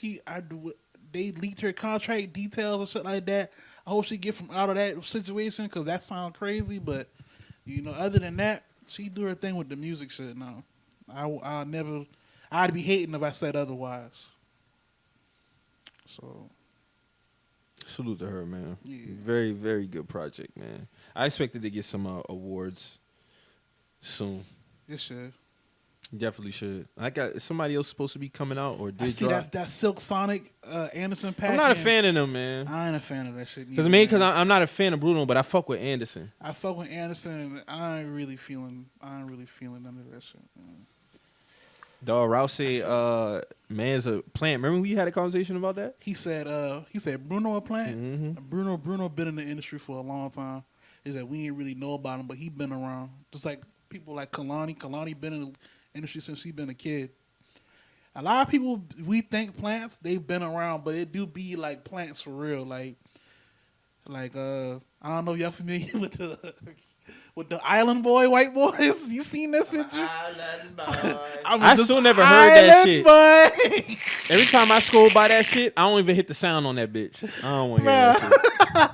they leaked her contract details and shit like that. I hope she get from out of that situation because that sounds crazy. But other than that, she do her thing with the music shit. Now I'd be hating if I said otherwise. So salute to her, man. Yeah. Very, very good project, man. I expected to get some awards soon. this shit. Definitely should. I got somebody else supposed to be coming out or I did see drop. that Silk Sonic Anderson pack. I'm not a fan of them, man. I ain't a fan of that shit. Because neither, man. I'm not a fan of Bruno, but I fuck with Anderson. I fuck with Anderson, and I ain't really feeling none of that shit. Man. Dog, Rouse said, man's a plant. Remember we had a conversation about that? He said Bruno a plant. Mm-hmm. Bruno been in the industry for a long time. He said we ain't really know about him, but he been around. Just like people like Kalani. Kalani been in the industry since he been a kid. A lot of people we think plants, they've been around, but it do be like plants for real. Like I don't know if y'all familiar with the Island Boy white boys. You seen that shit? I still never heard that shit. Boy. Every time I scroll by that shit, I don't even hit the sound on that bitch. I don't want to hear that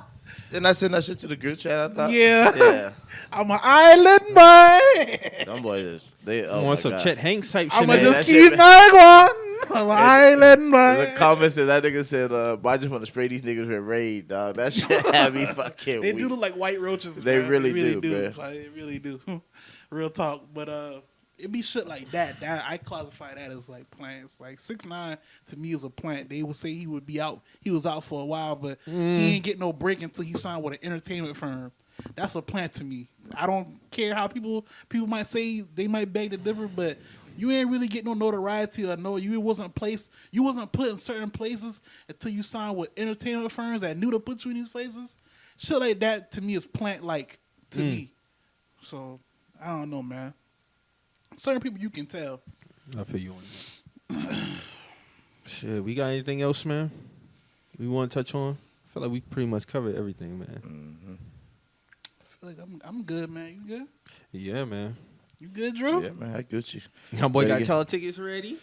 shit. Didn't I send that shit to the group chat? I thought. Yeah. I'm an island boy. Them boys, they I want some Chet Hanks type shit. I'ma Man. just keep going. I'm an island boy. The comments that nigga said, I just want to spray these niggas with Raid, dog. That shit had me fucking They weak. do look like white roaches. They man. really do. man. Like, they really do. Real talk. But it be shit like that. That I classify that as like plants. Like 6ix9ine to me is a plant. They would say he would be out. He was out for a while, but he ain't get no break until he signed with an entertainment firm. That's a plant to me. I don't care how people might say they might beg to differ, but you ain't really get no notoriety or no. You wasn't put in certain places until you signed with entertainment firms that knew to put you in these places. Shit like that to me is plant like to me. So I don't know, man. Certain people you can tell. I feel you on that. Shit, we got anything else, man? We want to touch on? I feel like we pretty much covered everything, man. Mm-hmm. I feel like I'm good, man. You good? Yeah, man. You good, Drew? Yeah, man, I Gucci. My boy got Ready? y'all tickets ready?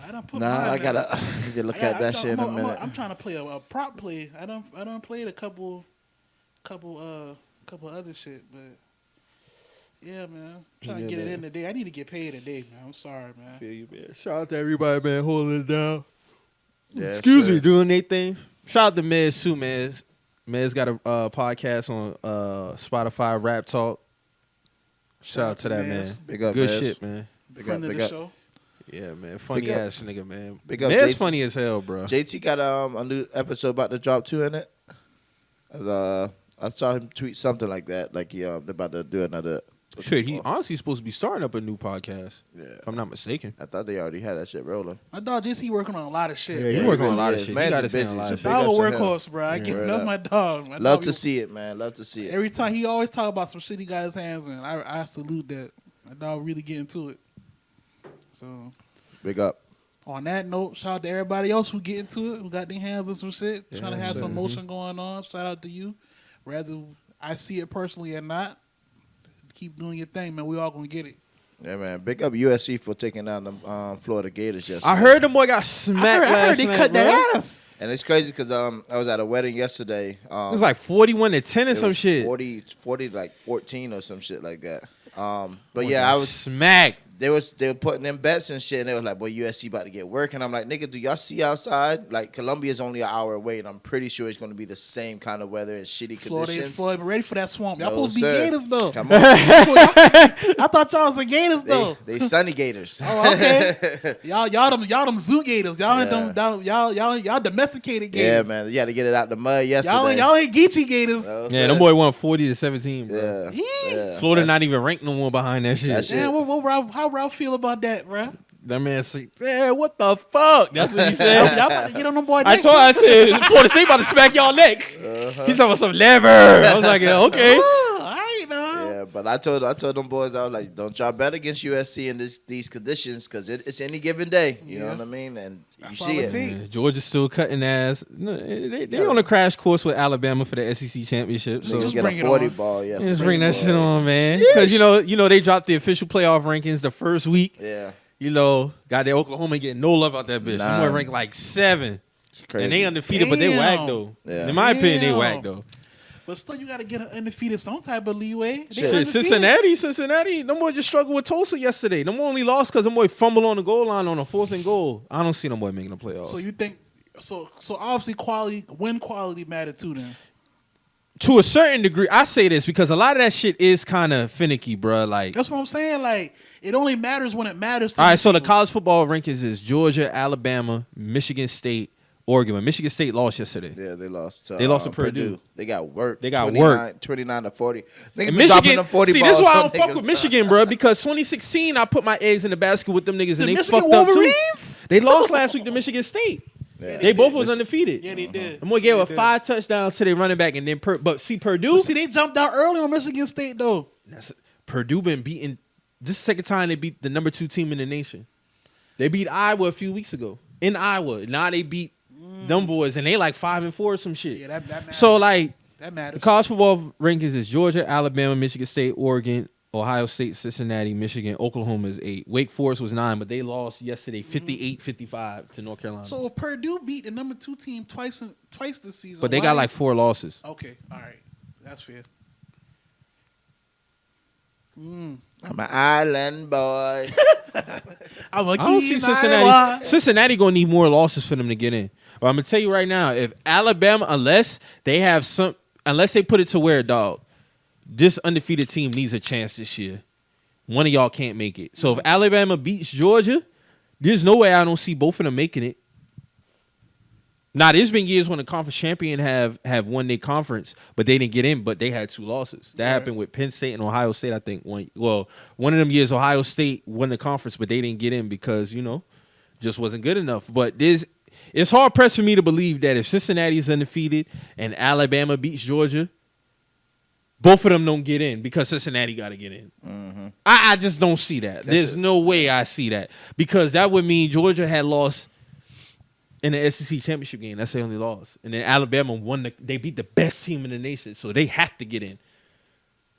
I done put Nah, mine, I man. gotta need to look at that shit in a minute. I'm trying to play a prop play. I done played a couple other shit, but yeah, man. I'm trying to get it in today. I need to get paid today, man. I'm sorry, man. Feel you, man. Shout out to everybody, man, holding it down. Yeah, Excuse sure. me, doing their thing. Shout out to Mez too, Mez. Mez got a podcast on Spotify, Rap Talk. Shout out to that, Mez. man. Big up, Good Mez. shit, man. Friend of the show. Yeah, man. Funny Big up. ass nigga, man. Big up, Mez JT. funny as hell, bro. JT got a new episode about to drop too in it. I saw him tweet something like that, like they're about to do another. Shit, he honestly supposed to be starting up a new podcast. Yeah, If I'm not mistaken. I thought they already had that shit rolling. My dog JC working on a lot of shit. Yeah, Yeah, he working on a really lot of is. shit. Man's He got a his hand on a busy- lot of he's shit. a dog a Big up to him. workhorse, bro. I get Word love up. my dog. My Love dog to see it, man. Love to see it. Every time he always talk about some shit he got his hands in. I salute that. My dog really get into it. So Big up. on that note, shout out to everybody else who get into it, who got their hands in some shit, trying to have sir. some motion going on. Shout out to you. Whether I see it personally or not, keep doing your thing, man. We all gonna get it. Yeah, man. Big up USC for taking down the Florida Gators yesterday. I heard the boy got smacked I last heard they night, cut bro. that ass. And it's crazy because I was at a wedding yesterday. It was like 41-10 or it some was shit. 40 like 14 or some shit like that. But Boy yeah, got I was. smacked. They were putting in bets and shit, and they was like, "Boy, USC about to get work." And I'm like, "Nigga, do y'all see outside? Like, Columbia's only an hour away, and I'm pretty sure it's going to be the same kind of weather and shitty conditions." Florida, ready for that swamp. Y'all No, supposed to be sir. Gators though. Come on, I thought y'all was the Gators though. they sunny Gators. Oh, okay. y'all them zoo Gators. Y'all ain't Yeah. y'all domesticated Yeah, Gators. man, you had to get it out the mud yesterday. Y'all ain't Geechee Gators. No, Yeah, sir. them boy won 40-17, bro. Yeah, Yee. yeah. Florida That's- not even ranked no more behind that shit. That shit. Damn, how Ralph feel about that, bro? That man said, "Man, what the fuck?" That's what he said. Y'all about to get on them boy I next. I said, Florida State about to smack y'all necks. He's talking about some never. I was like, yeah, okay. Oh, all right, now. Yeah, but I told them boys, I was like, don't y'all bet against USC in these conditions because it's any given day. You know Yeah. what I mean? And you That's see all it it. takes. Yeah, Georgia's still cutting ass. No, they on a crash course with Alabama for the SEC championship. So Niggas just get bring a it 40 on. ball. Yes, just bring that shit on, man. Because you know they dropped the official playoff rankings the first week. Yeah, You know, got their Oklahoma getting no love out that bitch. Nah. They ranked like 7, it's crazy. and they undefeated, but they Damn. whack though. Yeah. In my opinion, they Damn. whack though. But still, you got to get an undefeated some type of leeway. They Shit, undefeated. Cincinnati. Them boy just struggled with Tulsa yesterday. Them boy only lost because them boy fumbled on the goal line on a 4th and goal. I don't see them boy making the playoffs. So you think so obviously quality mattered too then. To a certain degree, I say this because a lot of that shit is kind of finicky, bro. Like, That's what I'm saying. Like it only matters when it matters. To all right, you so the people. college football rankings is Georgia, Alabama, Michigan State, Oregon. Michigan State lost yesterday. Yeah, they lost. They lost to Purdue. They got work. They got work. 29 to 40. Niggas And been dropping Michigan, them 40 see, this is balls why I on don't fuck niggas, with son. Michigan, bro. Because 2016, I put my eggs in the basket with them niggas, The and they Michigan fucked up too. Wolverines? They lost last week to Michigan State. Yeah. They both was undefeated. Yeah, they did. I'm gonna give They a did. 5 touchdowns to their running back, and then but see Purdue. But see, they jumped out early on Michigan State though. Purdue been beaten. This is the second time they beat the number 2 team in the nation. They beat Iowa a few weeks ago in Iowa. Now they beat them boys, and they like 5-4 or some shit. Yeah, that matters. So like that the matters. college football rankings is Georgia, Alabama, Michigan State, Oregon, Ohio State, Cincinnati, Michigan, Oklahoma is 8. Wake Forest was 9, but they lost yesterday 58-55 to North Carolina. So if Purdue beat the number 2 team twice this season, but they why- got like 4 losses. Okay, all right. That's fair. I'm an island boy. I'm I don't see Cincinnati. Cincinnati gonna need more losses for them to get in. But I'm gonna tell you right now, if Alabama, unless they put it to where, dog, this undefeated team needs a chance this year. One of y'all can't make it. So if Alabama beats Georgia, there's no way I don't see both of them making it. Now, there's been years when the conference champion have won their conference, but they didn't get in, but they had 2 losses. That happened with Penn State and Ohio State, I think. One of them years, Ohio State won the conference, but they didn't get in because, just wasn't good enough. But it's hard-pressed for me to believe that if Cincinnati is undefeated and Alabama beats Georgia, both of them don't get in because Cincinnati got to get in. Mm-hmm. I just don't see that. There's no way I see that because that would mean Georgia had lost in the SEC championship game. That's the only loss. And then Alabama won. They beat the best team in the nation, so they have to get in.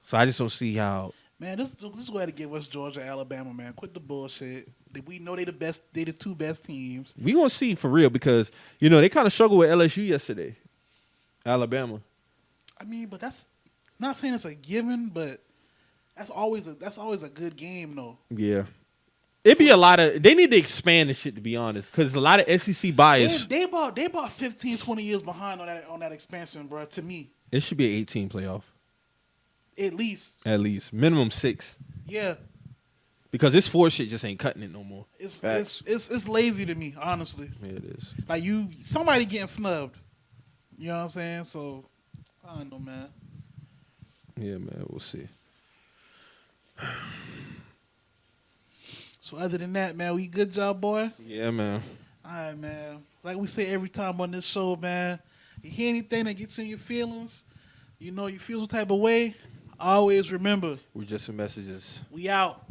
So I just don't see how. Man, this is going to give us Georgia, Alabama, man. Quit the bullshit. We know they the best. They the 2 best teams. We gonna see for real because they kind of struggled with LSU yesterday. Alabama. I mean, but that's not saying it's a given, but that's always a good game though. Yeah. It'd be a lot of. They need to expand this shit, to be honest, because a lot of SEC bias. They about 15, 20 years behind on that expansion, bro. To me, it should be an 18 playoff. At least minimum 6. Yeah, because this 4 shit just ain't cutting it no more. It's lazy to me, honestly. Yeah, it is. Like somebody getting snubbed. You know what I'm saying? So I don't know, man. Yeah, man. We'll see. So other than that, man, we good job, boy? Yeah, man. All right, man. Like we say every time on this show, man, you hear anything that gets in your feelings, you feel some type of way, always remember. We're just some messages. We out.